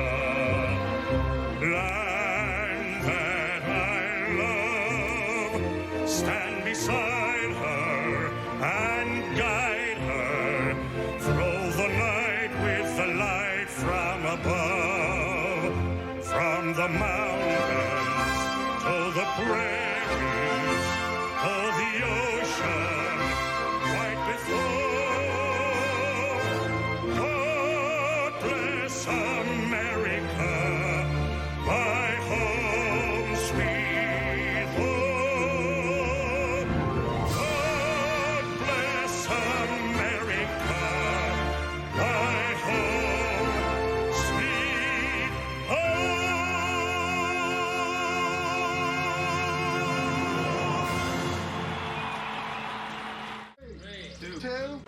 land that I love. Stand beside her and guide her through the night with the light from above. From the mountains to the prairies, to the ocean, right before. God bless America, my home, sweet home. God bless America, my home, sweet home. Two.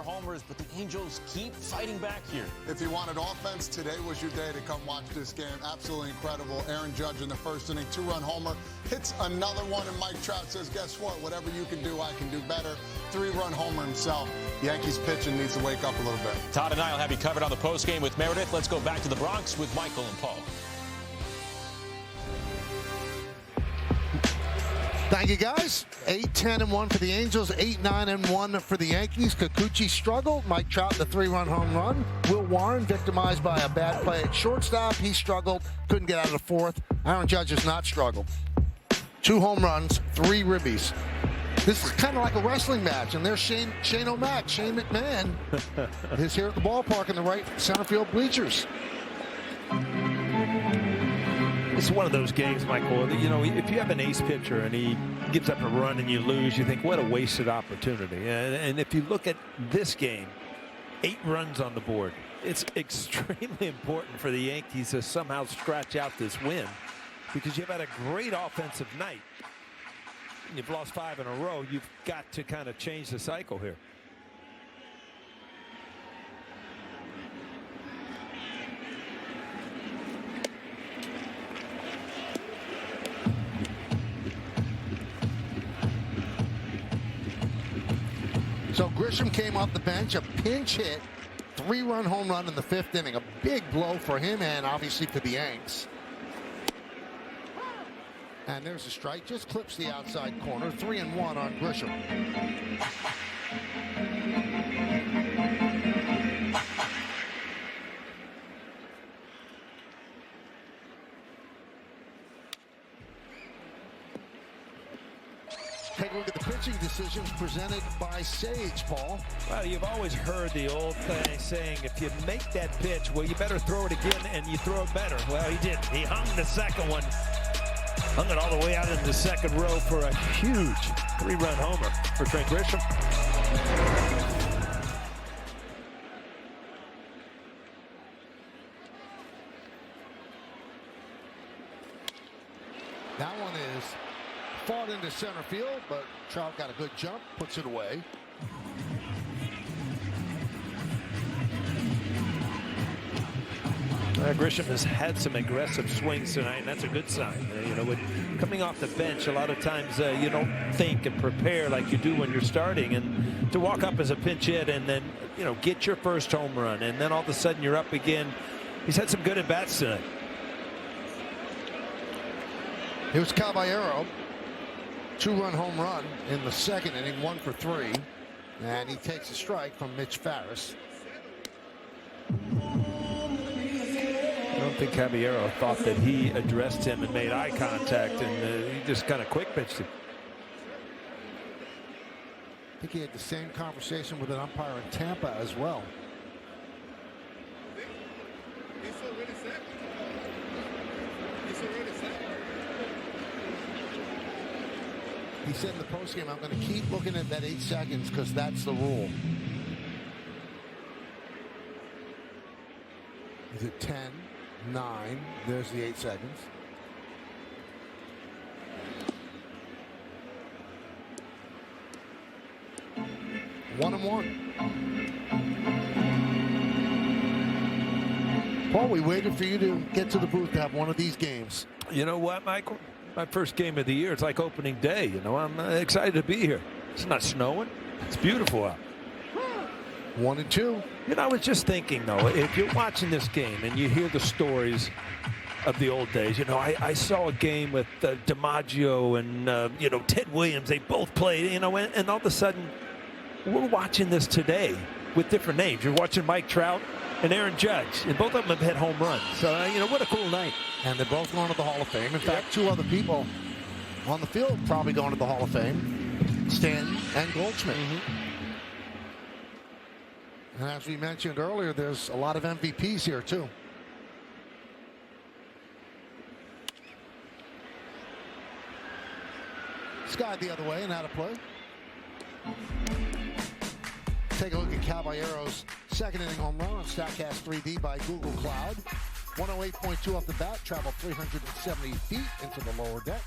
Homers, but the Angels keep fighting back here. If you wanted offense, today was your day to come watch this game. Absolutely incredible. Aaron Judge in the first inning, 2-run homer, hits another one, and Mike Trout says, guess what? Whatever you can do, I can do better. 3-run homer himself. Yankees pitching needs to wake up a little bit. Todd and I will have you covered on the postgame with Meredith. Let's go back to the Bronx with Michael and Paul. Thank you, guys. 8-10-1 for the Angels, 8-9-1 for the Yankees. Kikuchi struggled. Mike Trout, the 3-run home run. Will Warren victimized by a bad play at shortstop. He struggled, couldn't get out of the fourth. Aaron Judge has not struggled. 2 home runs, 3 ribbies. This is kind of like a wrestling match, and there's Shane O'Mac. Shane McMahon is here at the ballpark in the right center field bleachers. It's one of those games, Michael, you know, if you have an ace pitcher and he gives up a run and you lose, you think, what a wasted opportunity. And if you look at this game, 8 runs on the board. It's extremely important for the Yankees to somehow scratch out this win, because you've had a great offensive night. You've lost 5 in a row. You've got to kind of change the cycle here. So Grisham came off the bench, a pinch hit, 3-run home run in the 5th inning. A big blow for him and obviously for the Yanks. And there's a strike, just clips the outside corner. 3-1 on Grisham. Take a look at the pitching decisions presented by Sage, Paul. Well, you've always heard the old saying, if you make that pitch, well, you better throw it again, and you throw it better. Well, he did. He hung the second one. Hung it all the way out in the second row for a huge 3-run homer for Trent Grisham. That one is fought into center field, but Trout got a good jump, puts it away. Grisham has had some aggressive swings tonight, and that's a good sign. You know, with coming off the bench, a lot of times you don't think and prepare like you do when you're starting, and to walk up as a pinch hit and then, you know, get your first home run, and then all of a sudden you're up again. He's had some good at bats tonight. Here's Caballero. 2-run home run in the 2nd inning, 1 for 3, and he takes a strike from Mitch Farris. I don't think Caballero thought that he addressed him and made eye contact, and he just kind of quick pitched him. I think he had the same conversation with an umpire in Tampa as well. He said in the postgame, I'm going to keep looking at that 8 seconds because that's the rule. Is it 10, 9? There's the 8 seconds. One and 1. Paul, we waited for you to get to the booth to have one of these games. You know what, Michael? My first game of the year. It's like opening day. You know, I'm excited to be here. It's not snowing. It's beautiful out. 1 and 2. You know, I was just thinking, though, if you're watching this game and you hear the stories of the old days, you know, I saw a game with DiMaggio and, you know, Ted Williams. They both played, you know, and all of a sudden we're watching this today with different names. You're watching Mike Trout and Aaron Judge, and both of them have hit home runs. So, you know, what a cool night. And they're both going to the Hall of Fame. In fact, 2 other people on the field probably going to the Hall of Fame, Stanton and Goldschmidt. And as we mentioned earlier, there's a lot of MVPs here, too. Sky the other way and out of play. Take a look at Caballero's 2nd inning home run on StatCast 3D by Google Cloud. 108.2 off the bat, traveled 370 feet into the lower deck.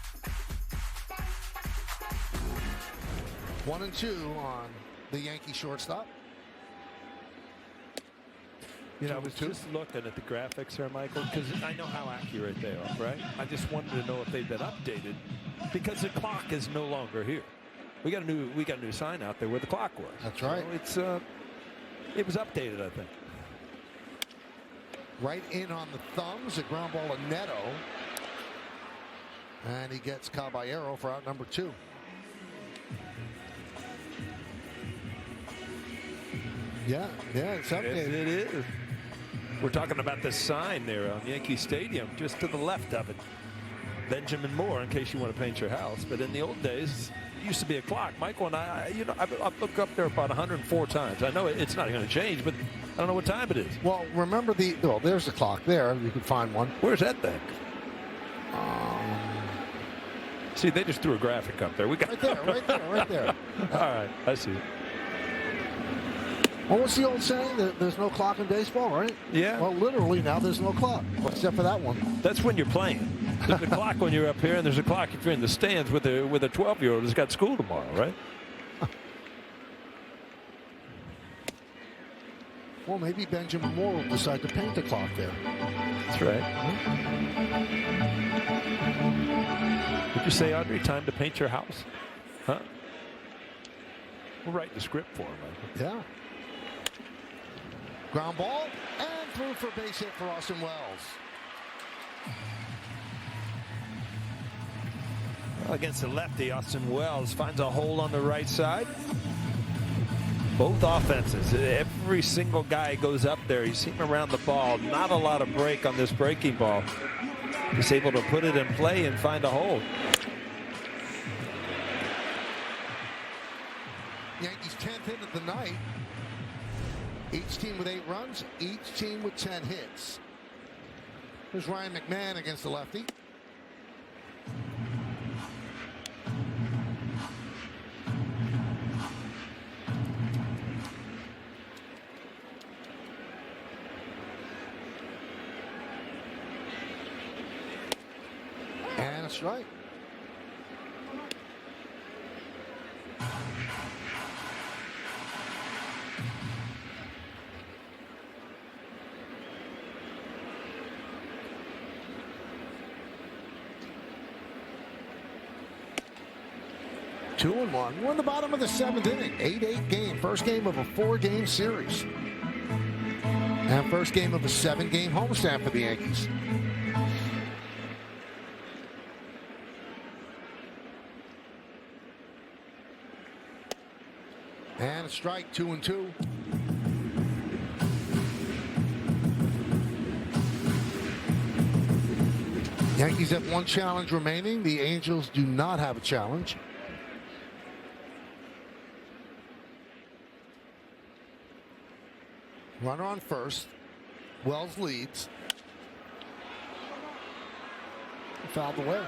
1 and 2 on the Yankee shortstop. You know, I was just looking at the graphics here, Michael, because I know how accurate they are, right? I just wanted to know if they've been updated, because the clock is no longer here. We got a new sign out there where the clock was. That's right. So it was updated, I think. Right in on the thumbs, a ground ball to Neto. And he gets Caballero for out number 2. Yeah, it's updated. Yes, it is. We're talking about the sign there on Yankee Stadium, just to the left of it. Benjamin Moore, in case you want to paint your house. But in the old days, it used to be a clock. Michael and I, you know, I've looked up there about 104 times. I know it's not going to change, but I don't know what time it is. Well, remember there's the clock there. You can find one. Where's that thing? See, they just threw a graphic up there. We got right there, right there, right there. All right, I see. Well, what's the old saying? There's no clock in baseball, right? Yeah. Well, literally now there's no clock, except for that one. That's when you're playing. There's a clock when you're up here, and there's a clock if you're in the stands with a 12-year-old who's got school tomorrow, right? Well, maybe Benjamin Moore will decide to paint the clock there. That's right. Did you say, Audrey, time to paint your house? Huh? We'll write the script for him. Yeah. Ground ball and through for base hit for Austin Wells. Well, against the lefty, Austin Wells finds a hole on the right side. Both offenses, every single guy goes up there. You see him around the ball. Not a lot of break on this breaking ball. He's able to put it in play and find a hole. Yankees 10th hit of the night. Each team with 8 runs, each team with 10 hits. Here's Ryan McMahon against the lefty. And a strike. Two and one. We're in the bottom of the 7th inning. 8-8 game. First game of a 4-game series. And first game of a 7-game homestand for the Yankees. And a strike, 2-2. Yankees have 1 challenge remaining. The Angels do not have a challenge. Runner on first. Wells leads. Fouled away.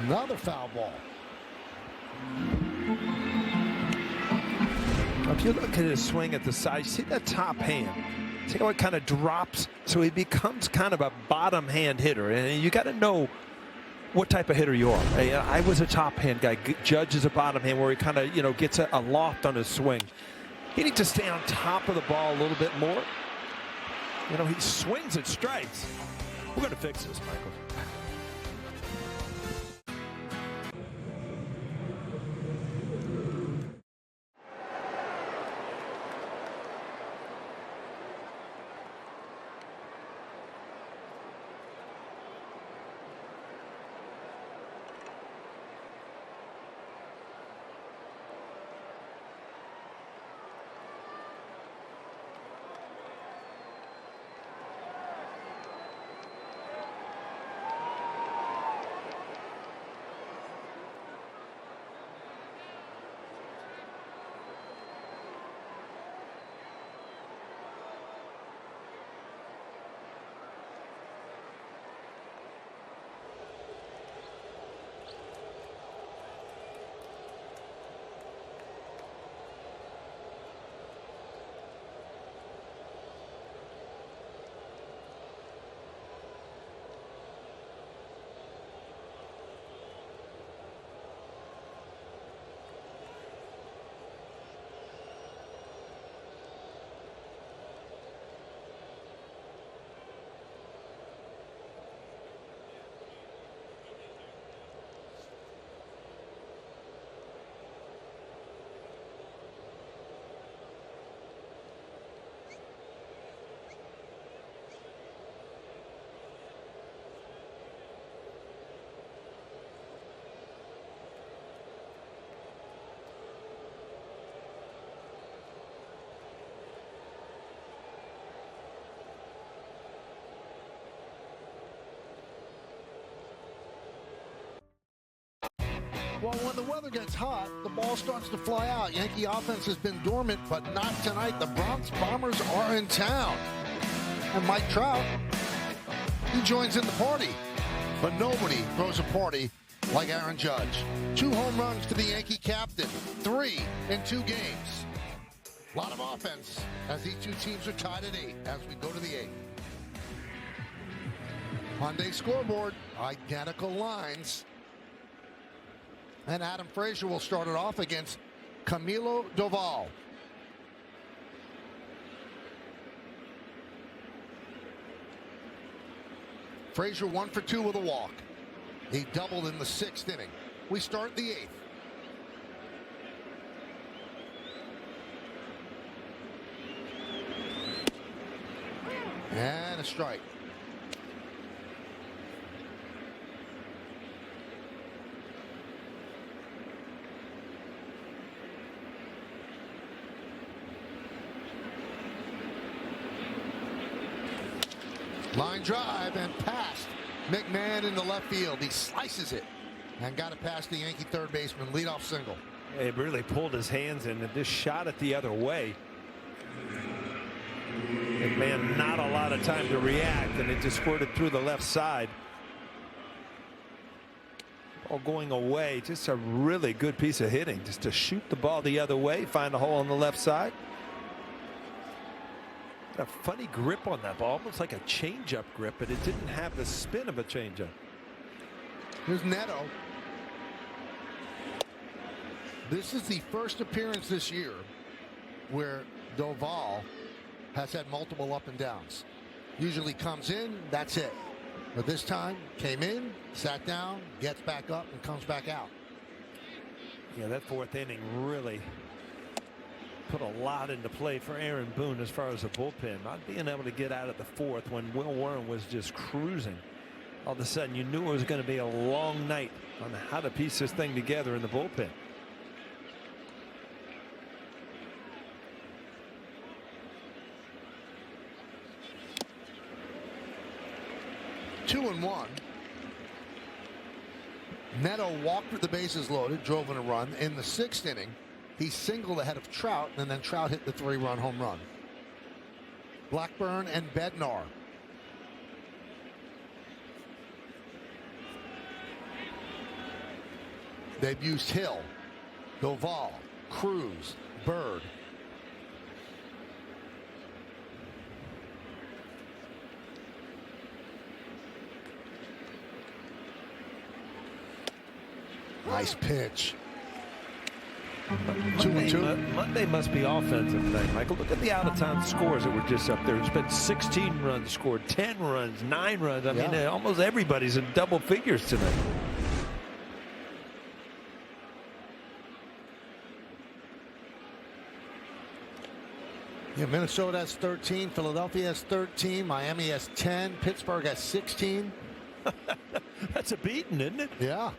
Another foul ball. If you look at his swing at the side, you see that top hand. See how it kind of drops, so he becomes kind of a bottom hand hitter, and you got to know what type of hitter you are. I was a top hand guy. Judge is a bottom hand where he kind of gets a loft on his swing. He needs to stay on top of the ball a little bit more. He swings at strikes. We're going to fix this, Michael. Well, when the weather gets hot, the ball starts to fly out. Yankee offense has been dormant, but not tonight. The Bronx Bombers are in town. And Mike Trout, he joins in the party. But nobody throws a party like Aaron Judge. 2 home runs to the Yankee captain. 3 in 2 games. A lot of offense as these two teams are tied at 8 as we go to the 8th. Hyundai scoreboard, identical lines. And Adam Frazier will start it off against Camilo Doval. Frazier 1 for 2 with a walk. He doubled in the 6th inning. We start the 8th. And a strike. Line drive and past McMahon in the left field. He slices it and got it past the Yankee third baseman. Leadoff single. He really pulled his hands in and just shot it the other way. McMahon not a lot of time to react, and it just squirted through the left side. Ball going away. Just a really good piece of hitting, just to shoot the ball the other way, find a hole on the left side. A funny grip on that ball, almost like a changeup grip, but it didn't have the spin of a changeup. Here's Neto. This is the first appearance this year where Doval has had multiple up and downs. Usually comes in, that's it. But this time, came in, sat down, gets back up, and comes back out. Yeah, that 4th inning really put a lot into play for Aaron Boone as far as the bullpen. Not being able to get out of the 4th when Will Warren was just cruising. All of a sudden, you knew it was going to be a long night on how to piece this thing together in the bullpen. Two and one. Neto walked with the bases loaded, drove in a run. In the 6th inning, he singled ahead of Trout, and then Trout hit the 3-run home run. Blackburn and Bednar. They've used Hill, Doval, Cruz, Bird. Nice pitch. 2-2. Monday must be offensive today, Michael. Look at the out-of-town scores that were just up there. It's been 16 runs scored, 10 runs, 9 runs. I mean, almost everybody's in double figures tonight. Yeah, Minnesota has 13, Philadelphia has 13, Miami has 10, Pittsburgh has 16. That's a beating, isn't it? Yeah.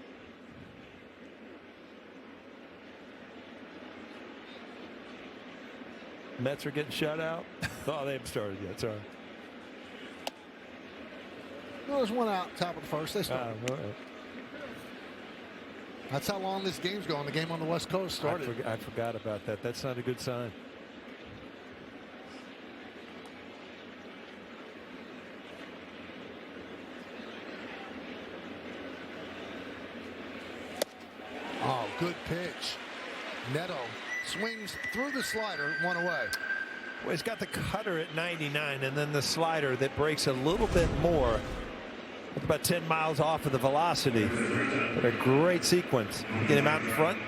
Mets are getting shut out. Oh, they haven't started yet. Sorry. Well, there's one out top of the 1st. They started. All right. That's how long this game's going. The game on the West Coast started. I forgot about that. That's not a good sign. Oh, good pitch. Neto swings through the slider, 1 away. Well, he's got the cutter at 99 and then the slider that breaks a little bit more. About 10 miles off of the velocity. But a great sequence. Get him out in front.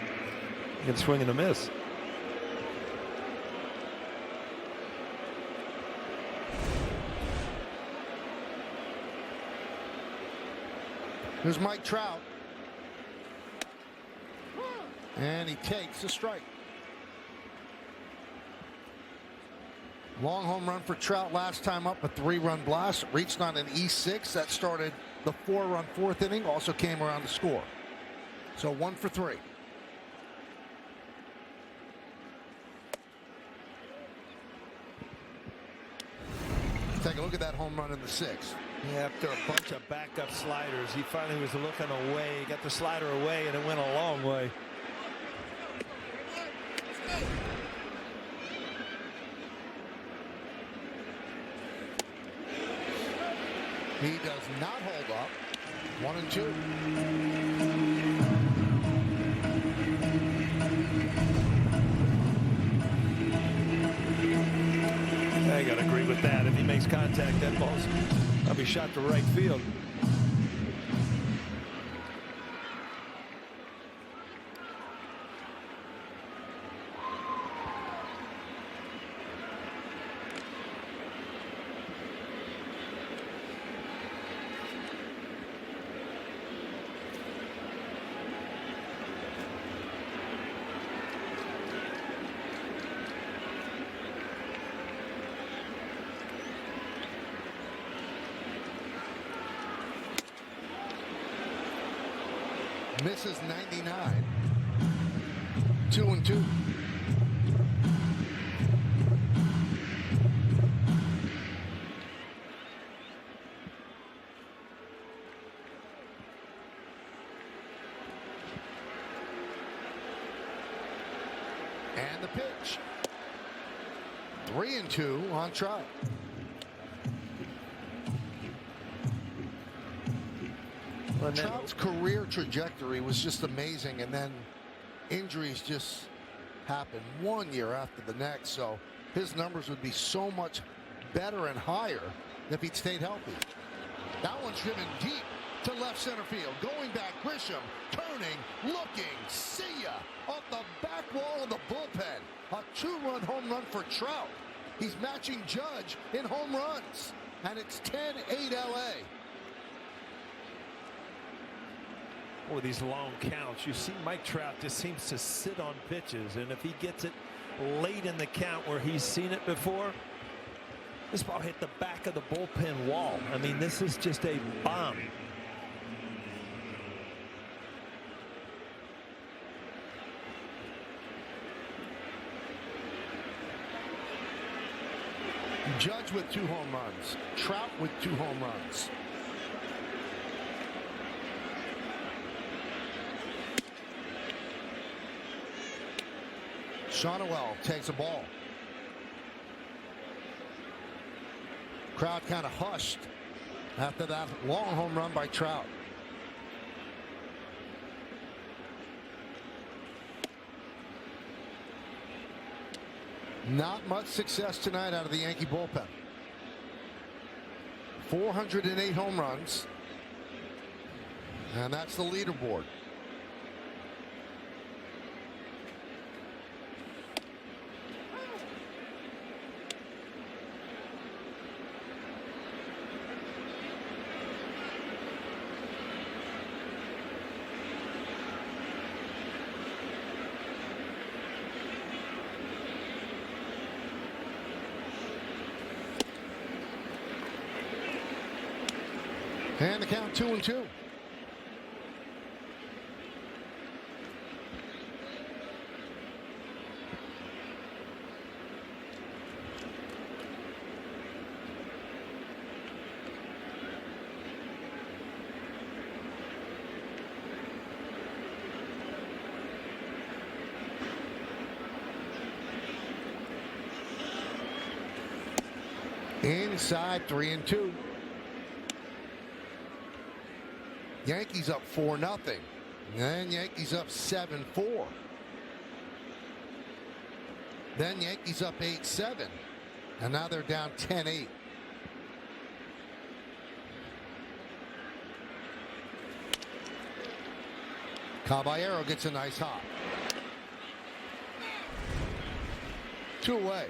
He can swing and a miss. Here's Mike Trout. And he takes a strike. Long home run for Trout last time up, a 3-run blast. Reached on an E6 that started the 4-run 4th inning. Also came around to score. So 1 for 3. Take a look at that home run in the 6th. Yeah, after a bunch of backup sliders, he finally was looking away, got the slider away, and it went a long way. He does not hold up. 1-2. I got to agree with that. If he makes contact, that ball's I'll be shot to right field. Misses 99. 2-2. And the pitch. 3-2 on Trout. Trout's career trajectory was just amazing, and then injuries just happened 1 year after the next, so his numbers would be so much better and higher if he'd stayed healthy. That one's driven deep to left center field. Going back, GRISHAM turning, looking, see ya, off the back wall of the bullpen. A 2-run home run for Trout. He's matching Judge in home runs, and it's 10-8 LA. With these long counts, you see Mike Trout just seems to sit on pitches, and if he gets it late in the count where he's seen it before, this ball hit the back of the bullpen wall. I mean, this is just a bomb. Judge with 2 home runs. Trout with 2 home runs. Shonowell takes a ball. Crowd kind of hushed after that long home run by Trout. Not much success tonight out of the Yankee bullpen. 408 home runs, and that's the leaderboard. And the count 2-2. Inside 3-2. Yankees up 4-0. Then Yankees up 7-4. Then Yankees up 8-7. And now they're down 10-8. Caballero gets a nice hop. 2 away.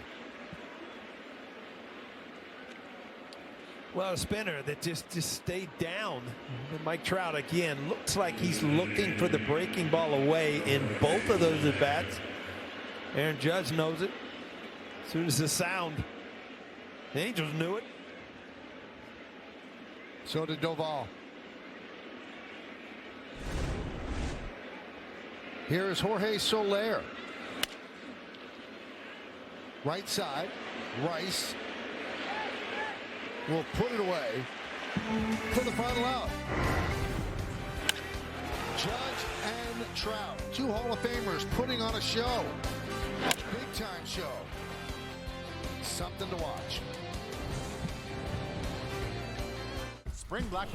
Well, a spinner that just stayed down. And Mike Trout again looks like he's looking for the breaking ball away in both of those at bats. Aaron Judge knows it. As soon as the sound, the Angels knew it. So did Doval. Here is Jorge Soler. Right side. Rice will put it away. for the final out. Judge and Trout, two Hall of Famers putting on a show. A big-time show. Something to watch. Spring Black.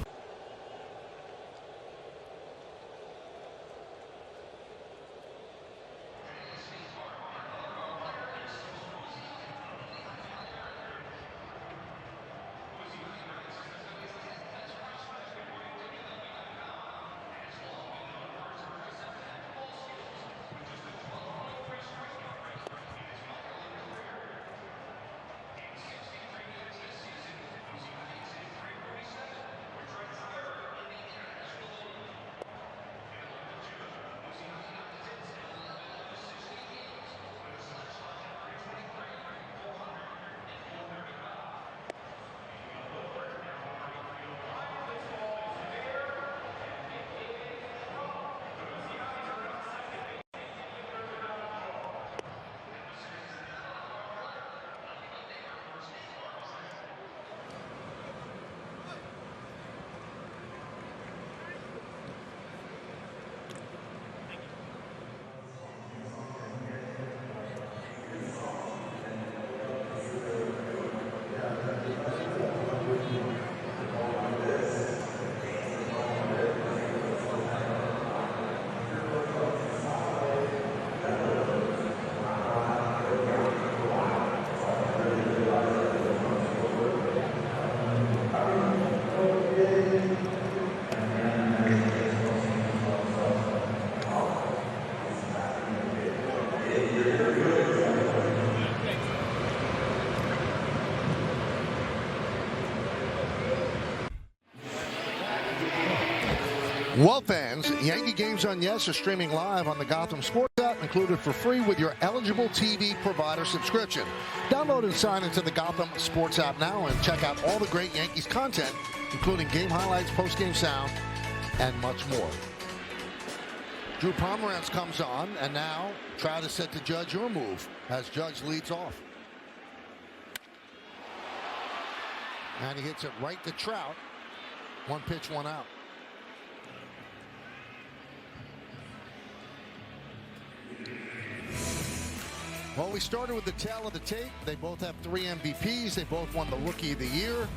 Well, fans, Yankee Games on Yes are streaming live on the Gotham Sports app, included for free with your eligible TV provider subscription. Download and sign into the Gotham Sports app now and check out all the great Yankees content, including game highlights, post-game sound, and much more. Drew Pomeranz comes on, and now Trout is set to judge your move as Judge leads off. And he hits it right to Trout. One pitch, one out. Well, we started with the tail of the tape. They both have 3 MVPs. They both won the Rookie of the Year.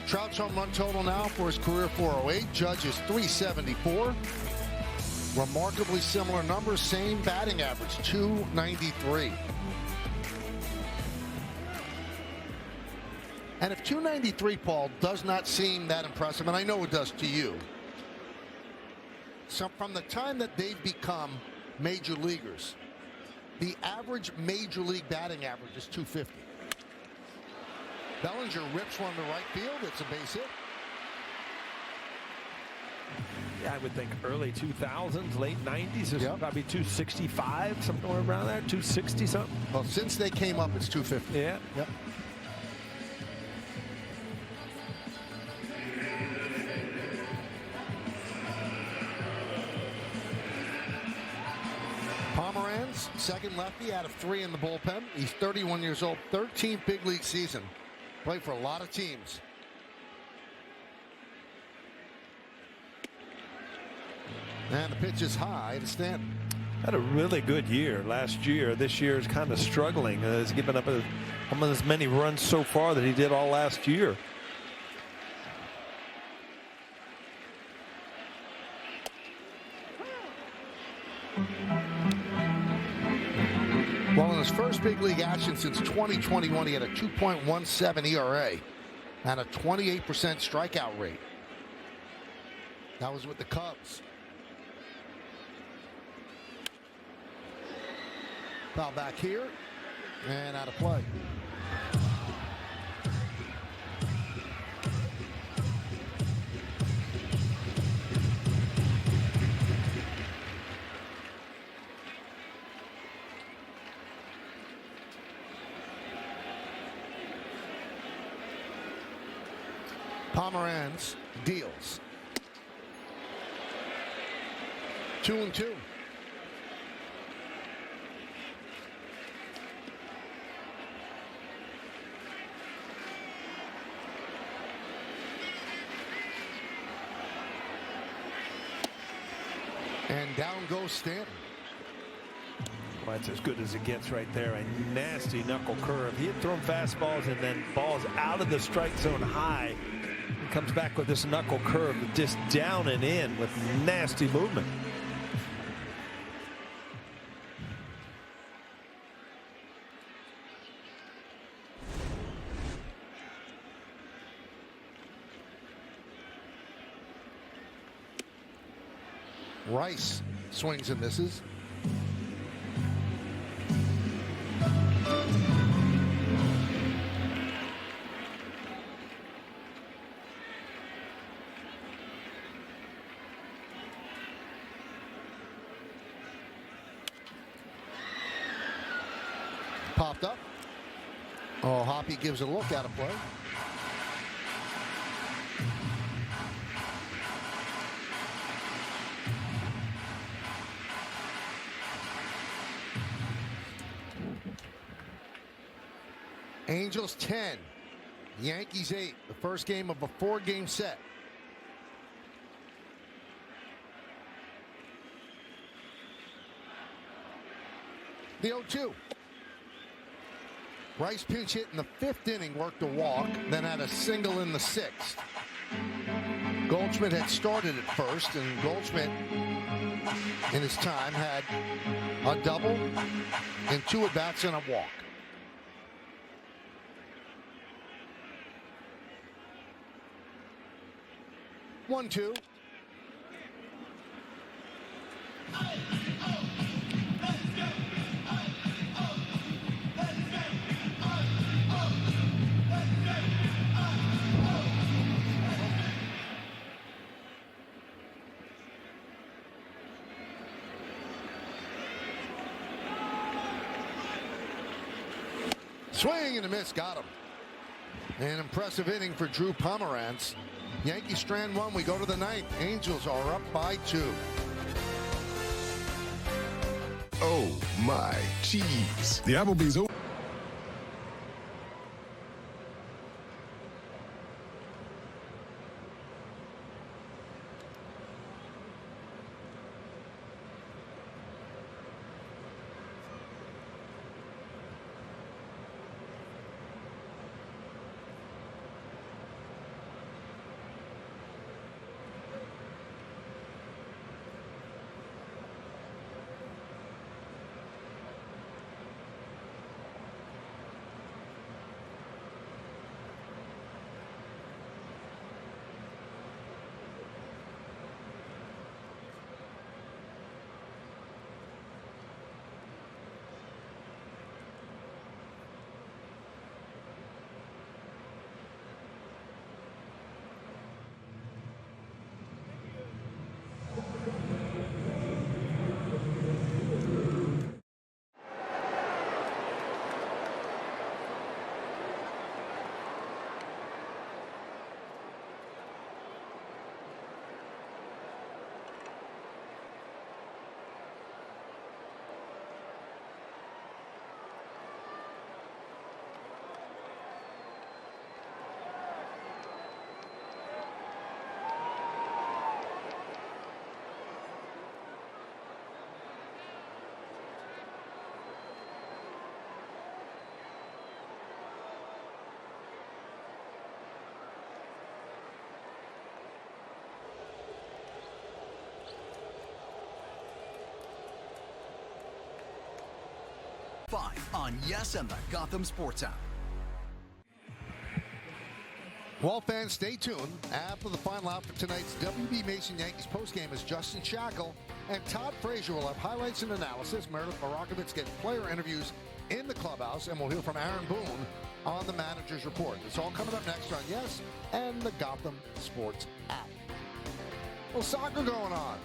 Trout's home run total now for his career 408. Judge is 374. Remarkably similar numbers. Same batting average, 293. And if 293, Paul, does not seem that impressive, and I know it does to you, so from the time that they've become major leaguers, the average major league batting average is 250. Bellinger rips one to right field. It's a base hit. Yeah, I would think early 2000s, late 90s is probably 265, somewhere around there, 260 something. Well, since they came up, it's 250. Yeah. Yep. Pomeranz, second lefty out of 3 in the bullpen. He's 31 years old, 13th big league season. Played for a lot of teams. And the pitch is high to Stanton. Had a really good year last year. This year is kind of struggling. He's given up almost as many runs so far that he did all last year. Well, in his first big league action since 2021, he had a 2.17 ERA and a 28% strikeout rate. That was with the Cubs. Foul back here and out of play. Pomeranz deals. 2-2. And down goes Stanton. Well, that's as good as it gets right there. A nasty knuckle curve. He had thrown fastballs and then balls out of the strike zone high. He comes back with this knuckle curve just down and in with nasty movement. Rice swings and misses. Popped up. Oh, Hoppy gives a look out of play. Angels 10, Yankees 8, the first game of a 4-game set. The 0-2. Rice pinch hit in the 5th inning, worked a walk, then had a single in the 6th. Goldschmidt had started at first, and Goldschmidt in his time had a double and 2 at-bats and a walk. 1-2. Swing and a miss, got him. An impressive inning for Drew Pomerantz. Yankees strand 1, we go to the 9th. Angels are up by 2. Oh my cheese. The Applebee's open. On Yes and the Gotham Sports app. Well, fans, stay tuned. After the final out for tonight's WB Mason Yankees postgame is Justin Shackle and Todd Frazier will have highlights and analysis. Meredith Marakovitz gets player interviews in the clubhouse, and we'll hear from Aaron Boone on the manager's report. It's all coming up next on Yes and the Gotham Sports app. Well, soccer going on.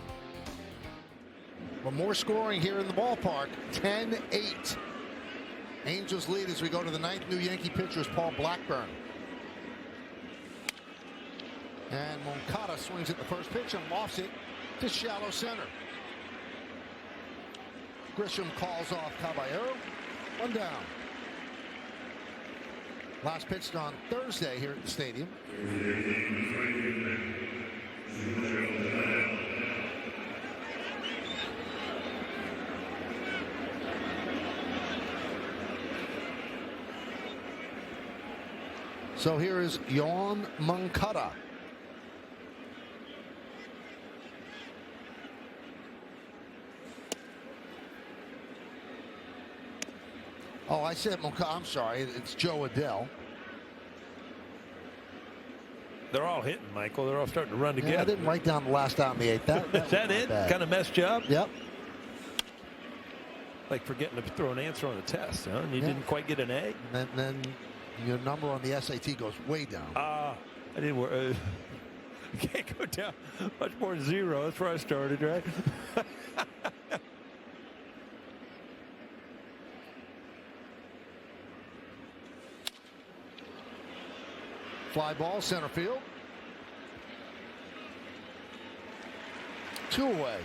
But more scoring here in the ballpark, 10-8. Angels lead as we go to the 9th. New Yankee pitcher is Paul Blackburn. And Moncada swings at the first pitch and lofts it to shallow center. Grisham calls off Caballero. 1 down. Last pitched on Thursday here at the stadium. So here is Yoan Moncada. Oh, I said Moncada. I'm sorry. It's Joe Adell. They're all hitting, Michael. They're all starting to run together. I didn't write down the last out in the 8th. Is that it? Kind of messed you up? Yep. Like forgetting to throw an answer on the test, huh? And you didn't quite get an A? And then your number on the SAT goes way down. I didn't work. You can't go down much more than 0. That's where I started, right? Fly ball, center field. 2 away.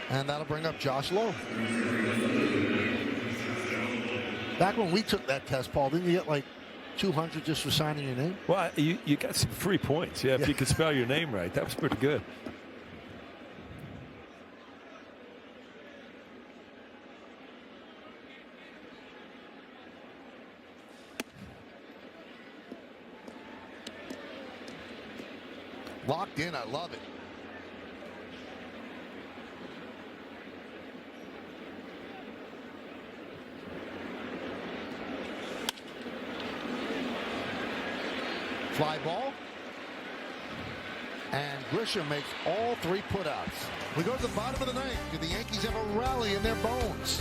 And that'll bring up Josh Lowe. Back when we took that test, Paul, didn't you get like 200 just for signing your name? Well, you got some free points, if you could spell your name right. That was pretty good. Locked in, I love it. Fly ball. And Grisham makes all 3 putouts. We go to the bottom of the 9th. Do the Yankees have a rally in their bones?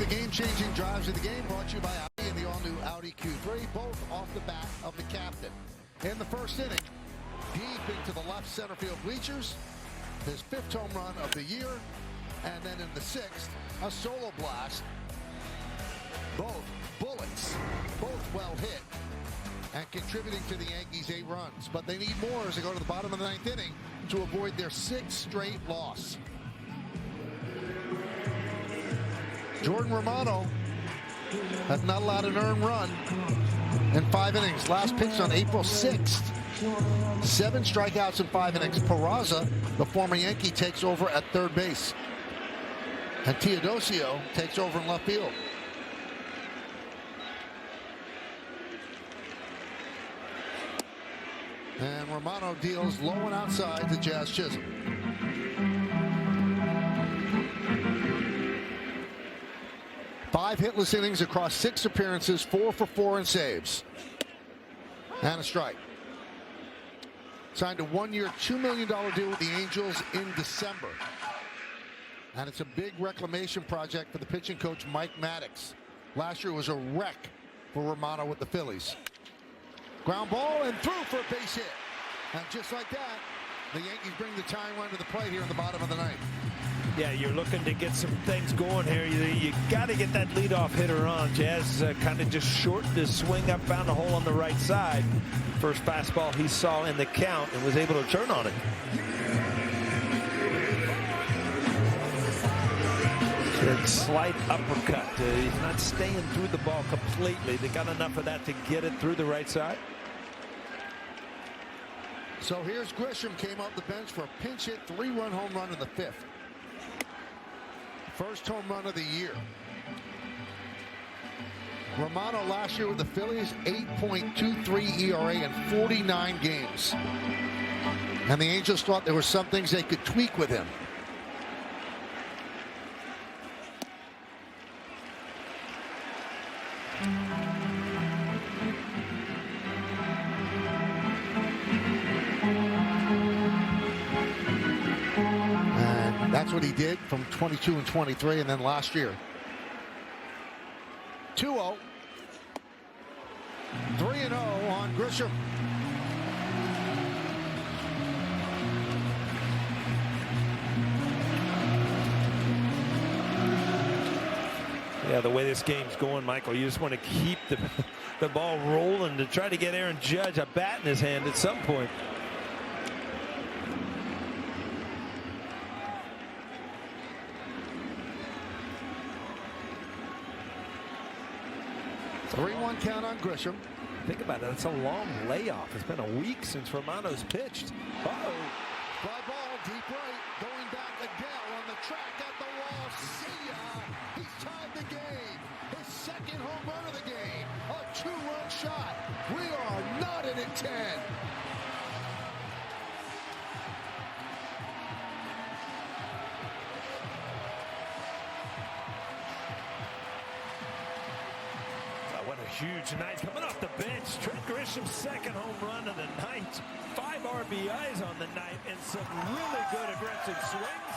Game-changing drives of the game brought to you by Audi and the all-new Audi Q3, both off the bat of the captain. In the first inning, deep into the left center field bleachers, his 5th home run of the year, and then in the 6th, a solo blast. Both bullets, both well hit, and contributing to the Yankees' 8 runs. But they need more as they go to the bottom of the 9th inning to avoid their 6th straight loss. Jordan Romano has not allowed an earned run in 5 innings. Last pitched on April 6th. 7 strikeouts in 5 innings. Peraza, the former Yankee, takes over at third base. And Teodosio takes over in left field. And Romano deals low and outside to Jazz Chisholm. Five hitless innings across 6 appearances, 4 for 4 in saves. And a strike. Signed a 1-year, $2 million deal with the Angels in December. And it's a big reclamation project for the pitching coach, Mike Maddox. Last year was a wreck for Romano with the Phillies. Ground ball and through for a base hit. And just like that, the Yankees bring the tying run to the plate here in the bottom of the 9th. Yeah, you're looking to get some things going here. You got to get that leadoff hitter on. Jazz kind of just shortened his swing up, found a hole on the right side. First fastball he saw in the count and was able to turn on it. that slight uppercut. He's not staying through the ball completely. They got enough of that to get it through the right side. So here's Grisham, came off the bench for a pinch hit 3-run home run in the 5th. First home run of the year. Romano last year with the Phillies, 8.23 ERA in 49 games. And the Angels thought there were some things they could tweak with him. And that's what he did from 22 and 23, and then last year. 2-0. 3-0 on Grisham. Yeah, the way this game's going, Michael, you just want to keep the ball rolling to try to get Aaron Judge a bat in his hand at some point. Three-1 count on Grisham. Think about it. It's a long layoff. It's been a week since Romano's pitched. Uh-oh. Fly ball, deep right. Going back, Adele on the track at the wall. See ya. He's tied the game. His second home run of the game. A 2-run shot. We are knotted at 10. What a huge night coming off the bench. Trent Grisham's second home run of the night. 5 RBIs on the night and some really good aggressive swings.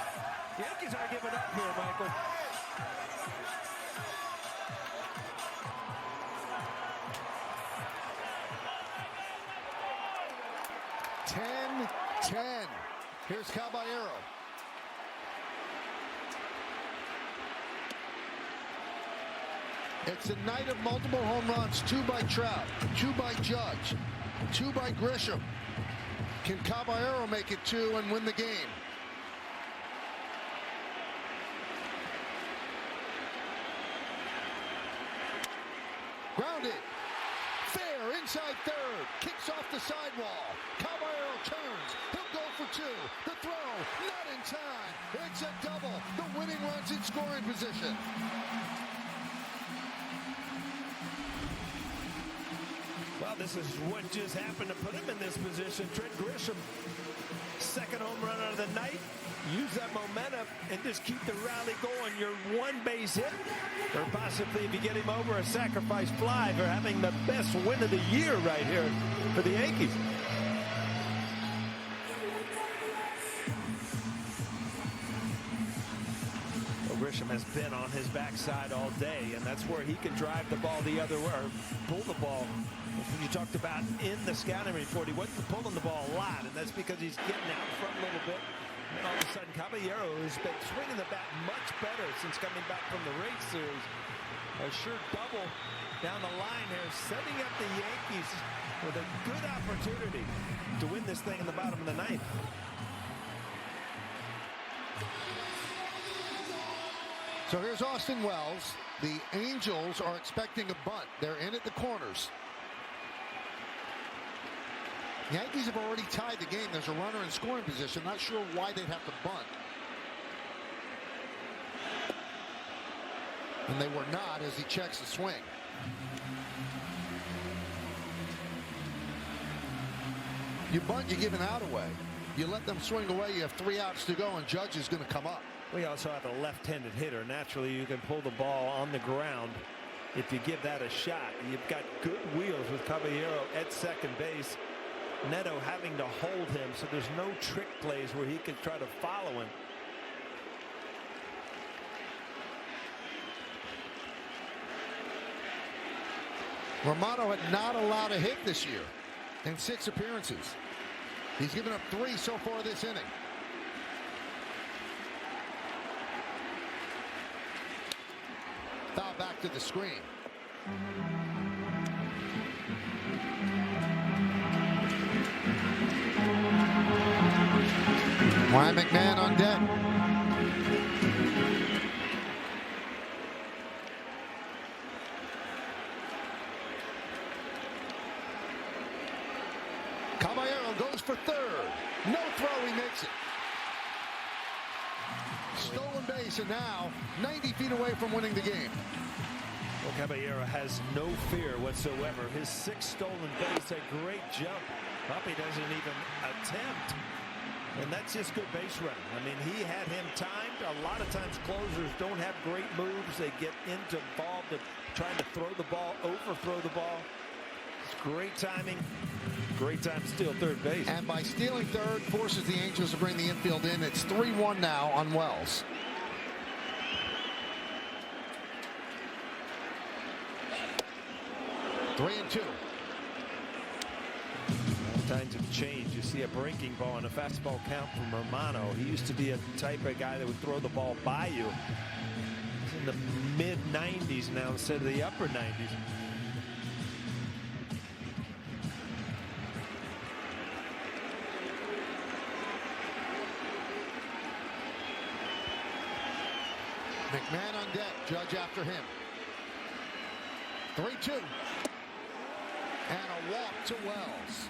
The Yankees are giving up here, Michael. Ten. Here's Caballero. It's a night of multiple home runs. 2 by Trout, 2 by Judge, 2 by Grisham. Can Caballero make it 2 and win the game? Grounded. Fair inside third. Kicks off the sidewall. Caballero turns. He'll go for 2. The throw, not in time. It's a double. The winning run's in scoring position. Well, this is what just happened to put him in this position. Trent Grisham, second home run of the night. Use that momentum and just keep the rally going. Your 1 base hit, or possibly if you get him over, a sacrifice fly for having the best win of the year right here for the Yankees. Grisham has been on his backside all day, and that's where he can drive the ball the other way, or pull the ball. That's what you talked about in the scouting report. He wasn't pulling the ball a lot, and that's because he's getting out front a little bit. And all of a sudden, Caballero has been swinging the bat much better since coming back from the race series. A sure double down the line here, setting up the Yankees with a good opportunity to win this thing in the bottom of the ninth. So here's Austin Wells. The Angels are expecting a bunt. They're in at the corners. The Yankees have already tied the game. There's a runner in scoring position. Not sure why they'd have to bunt. And they were not as he checks the swing. You bunt, you give an out away. You let them swing away, you have 3 outs to go, and Judge is going to come up. We also have a left-handed hitter. Naturally, you can pull the ball on the ground if you give that a shot. You've got good wheels with Caballero at second base. Neto having to hold him, so there's no trick plays where he can try to follow him. Romano had not allowed a hit this year in 6 appearances. He's given up 3 so far this inning. Foul back to the screen. Ryan McMahon on deck. Caballero goes for third. No throw, he makes it. Stolen base, and now 90 feet away from winning the game. Well, Caballero has no fear whatsoever. His 6th stolen base, a great jump. Puppy doesn't even attempt. And that's just good base running. I mean, he had him timed. A lot of times closers don't have great moves. They get involved in trying to throw the ball, overthrow the ball. It's great timing. Great time to steal third base. And by stealing third, forces the Angels to bring the infield in. It's 3-1 now on Wells. Three and 2. Times have changed. You see a breaking ball and a fastball count from Romano. He used to be a type of guy that would throw the ball by you. He's in the mid-90s now instead of the upper 90s. McMahon on deck. Judge after him. 3-2. And a walk to Wells.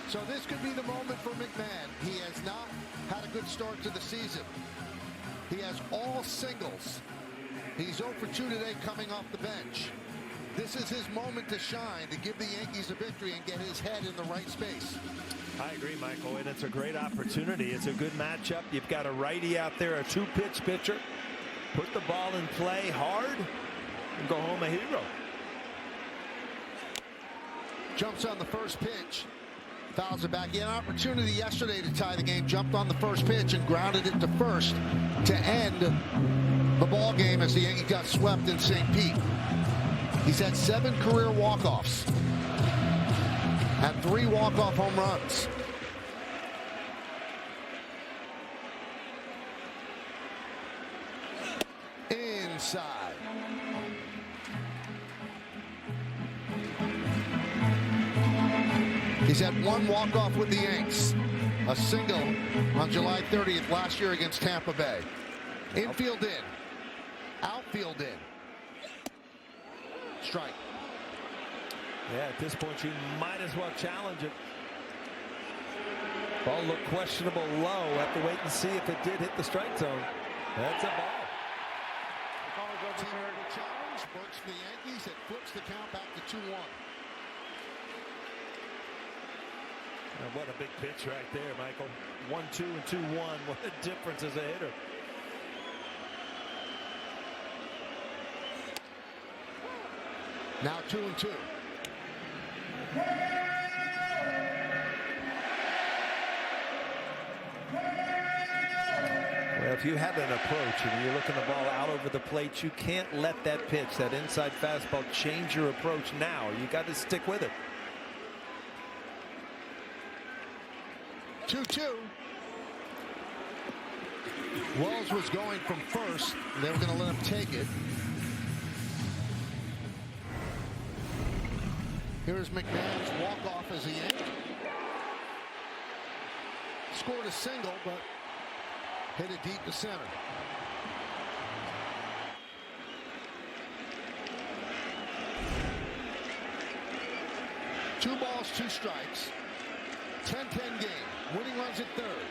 So this could be the moment for McMahon. He has not had a good start to the season. He has all singles. He's 0 for 2 today coming off the bench. This is his moment to shine, to give the Yankees a victory and get his head in the right space. I agree, Michael, and it's a great opportunity. It's a good matchup. You've got a righty out there, a 2-pitch pitcher. Put the ball in play hard and go home a hero. Jumps on the first pitch. Fouls it back. He had an opportunity yesterday to tie the game. Jumped on the first pitch and grounded it to first to end the ball game as the Yankees got swept in St. Pete. He's had 7 career walk-offs and 3 walk-off home runs. Inside. He's had 1 walk-off with the Yanks. A single on July 30th last year against Tampa Bay. Infield in. Outfield in. Strike. Yeah, at this point you might as well challenge it. Ball looked questionable low. Have to wait and see if it did hit the strike zone. That's a ball. Challenge works for the Yankees. It flips the count back to 2-1. What a big pitch right there, Michael. 1-2 and 2-1. What a difference as a hitter. Now 2-2. Well, if you have an approach and you're looking the ball out over the plate, you can't let that pitch, that inside fastball, change your approach now. You got to stick with it. 2-2. Wells was going from first. They were going to let him take it. Here's McMahon's walk-off as a Yank. Scored a single, but hit it deep to center. Two balls, 2 strikes. 10-10 game. Winning runs at third.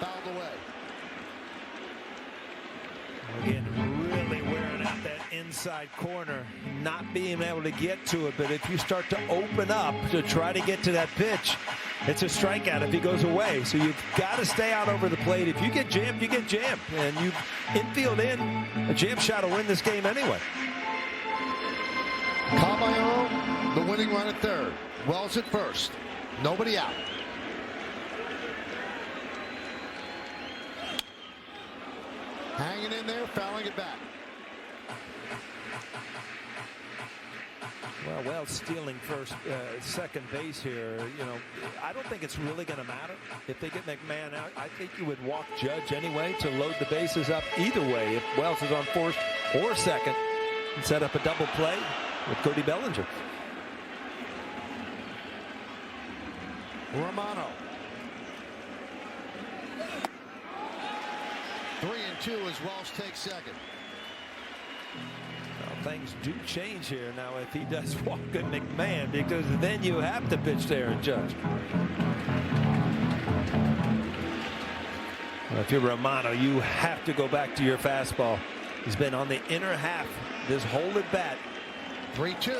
Fouled away. Again, really wearing out that inside corner, not being able to get to it. But if you start to open up to try to get to that pitch, it's a strikeout if he goes away. So you've got to stay out over the plate. If you get jammed, you get jammed. And you infield in, a jam shot will win this game anyway. Caballero, the winning run at third. Wells at first. Nobody out. Hanging in there, fouling it back. Well, Wells stealing second base here. You know, I don't think it's really going to matter if they get McMahon out. I think you would walk Judge anyway to load the bases up either way if Wells is on first or second and set up a double play with Cody Bellinger. Romano. 3-2 as Wells takes second. Well, things do change here now if he does walk at McMahon, because then you have to pitch to Aaron Judge. Well, if you're Romano, you have to go back to your fastball. He's been on the inner half this whole at bat. 3-2.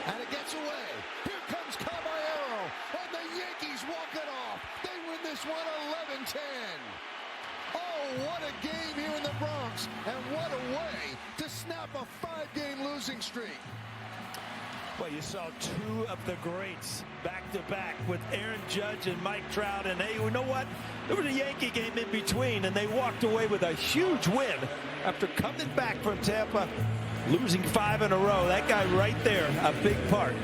And it gets away. Here comes Caballero. And the Yankees walk it off. They win this one 11-10. Oh, what a game here in the Bronx. And what a way to snap a 5-game losing streak. Well, you saw two of the greats back-to-back with Aaron Judge and Mike Trout. And hey, you know what? There was a Yankee game in between, and they walked away with a huge win after coming back from Tampa, losing 5 in a row. That guy right there, a big part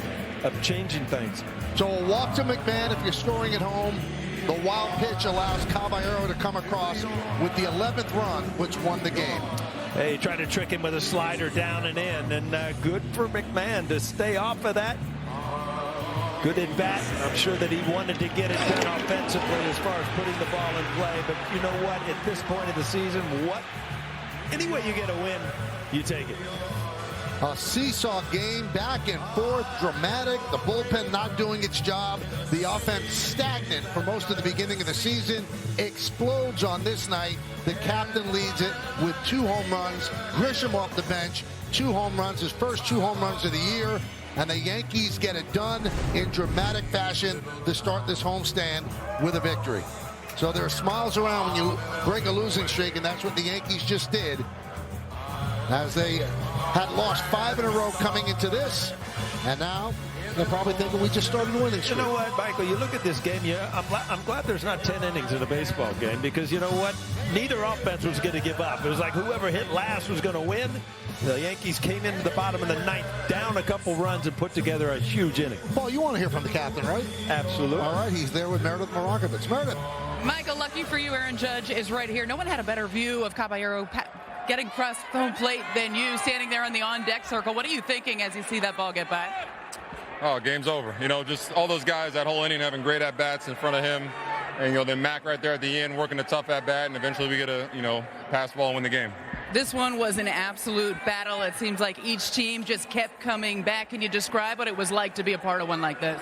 of changing things. So a walk to McMahon if you're scoring at home. The wild pitch allows Caballero to come across with the 11th run, which won the game. Hey, tried to trick him with a slider down and in, and good for McMahon to stay off of that. Good at bat. I'm sure that he wanted to get it done offensively as far as putting the ball in play, but you know what? At this point of the season, any way you get a win, you take it. A seesaw game, back and forth, dramatic. The bullpen not doing its job. The offense stagnant for most of the beginning of the season. Explodes on this night. The captain leads it with 2 home runs. GRISHAM off the bench, 2 home runs, his first 2 home runs of the year. And the Yankees get it done in dramatic fashion to start this homestand with a victory. So there are smiles around when you break a losing streak, and that's what the Yankees just did, as they had lost 5 in a row coming into this, and now they're probably thinking we just started winning streak. You know what, Michael, you look at this game, I'm glad there's not 10 innings in a baseball game, because you know what? Neither offense was going to give up. It was like whoever hit last was going to win. The Yankees came into the bottom of the ninth, down a couple runs, and put together a huge inning. Paul, you want to hear from the captain, right? Absolutely. All right, he's there with Meredith Marakovitz. Meredith. Michael, lucky for you, Aaron Judge is right here. No one had a better view of Caballero getting across home plate than you, standing there in the on-deck circle. What are you thinking as you see that ball get by? Oh, game's over. You know, just all those guys that whole inning having great at-bats in front of him. And, you know, then Mac right there at the end working a tough at-bat, and eventually we get a, pass ball and win the game. This one was an absolute battle. It seems like each team just kept coming back. Can you describe what it was like to be a part of one like this?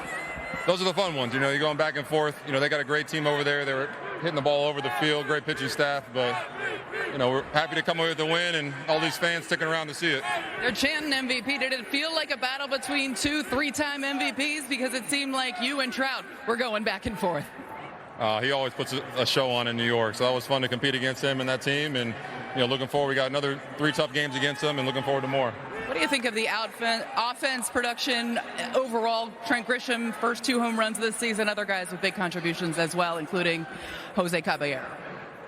Those are the fun ones. You're going back and forth. They got a great team over there. They were hitting the ball over the field, great pitching staff. But, we're happy to come away with the win, and all these fans sticking around to see it. They're chanting MVP. Did it feel like a battle between 2 3-time MVPs? Because it seemed like you and Trout were going back and forth. He always puts a show on in New York, so that was fun to compete against him and that team. And looking forward, we got another 3 tough games against them, and looking forward to more. What do you think of the offense production overall? Trent Grisham, first 2 home runs this season. Other guys with big contributions as well, including Jose Caballero.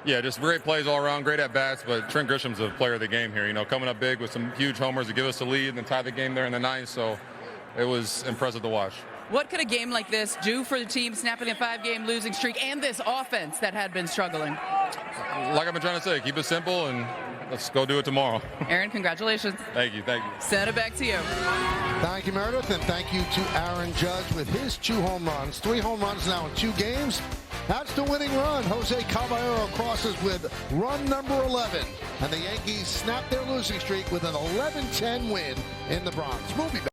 Yeah, just great plays all around, great at bats. But Trent Grisham's a player of the game here. Coming up big with some huge homers to give us the lead and then tie the game there in the 9th. So it was impressive to watch. What could a game like this do for the team, snapping a 5-game losing streak, and this offense that had been struggling? Like I've been trying to say, keep it simple and let's go do it tomorrow. Aaron, congratulations. Thank you. Send it back to you. Thank you, Meredith, and thank you to Aaron Judge with his 2 home runs. 3 home runs now in 2 games. That's the winning run. Jose Caballero crosses with run number 11. And the Yankees snap their losing streak with an 11-10 win in the Bronx. We'll be back.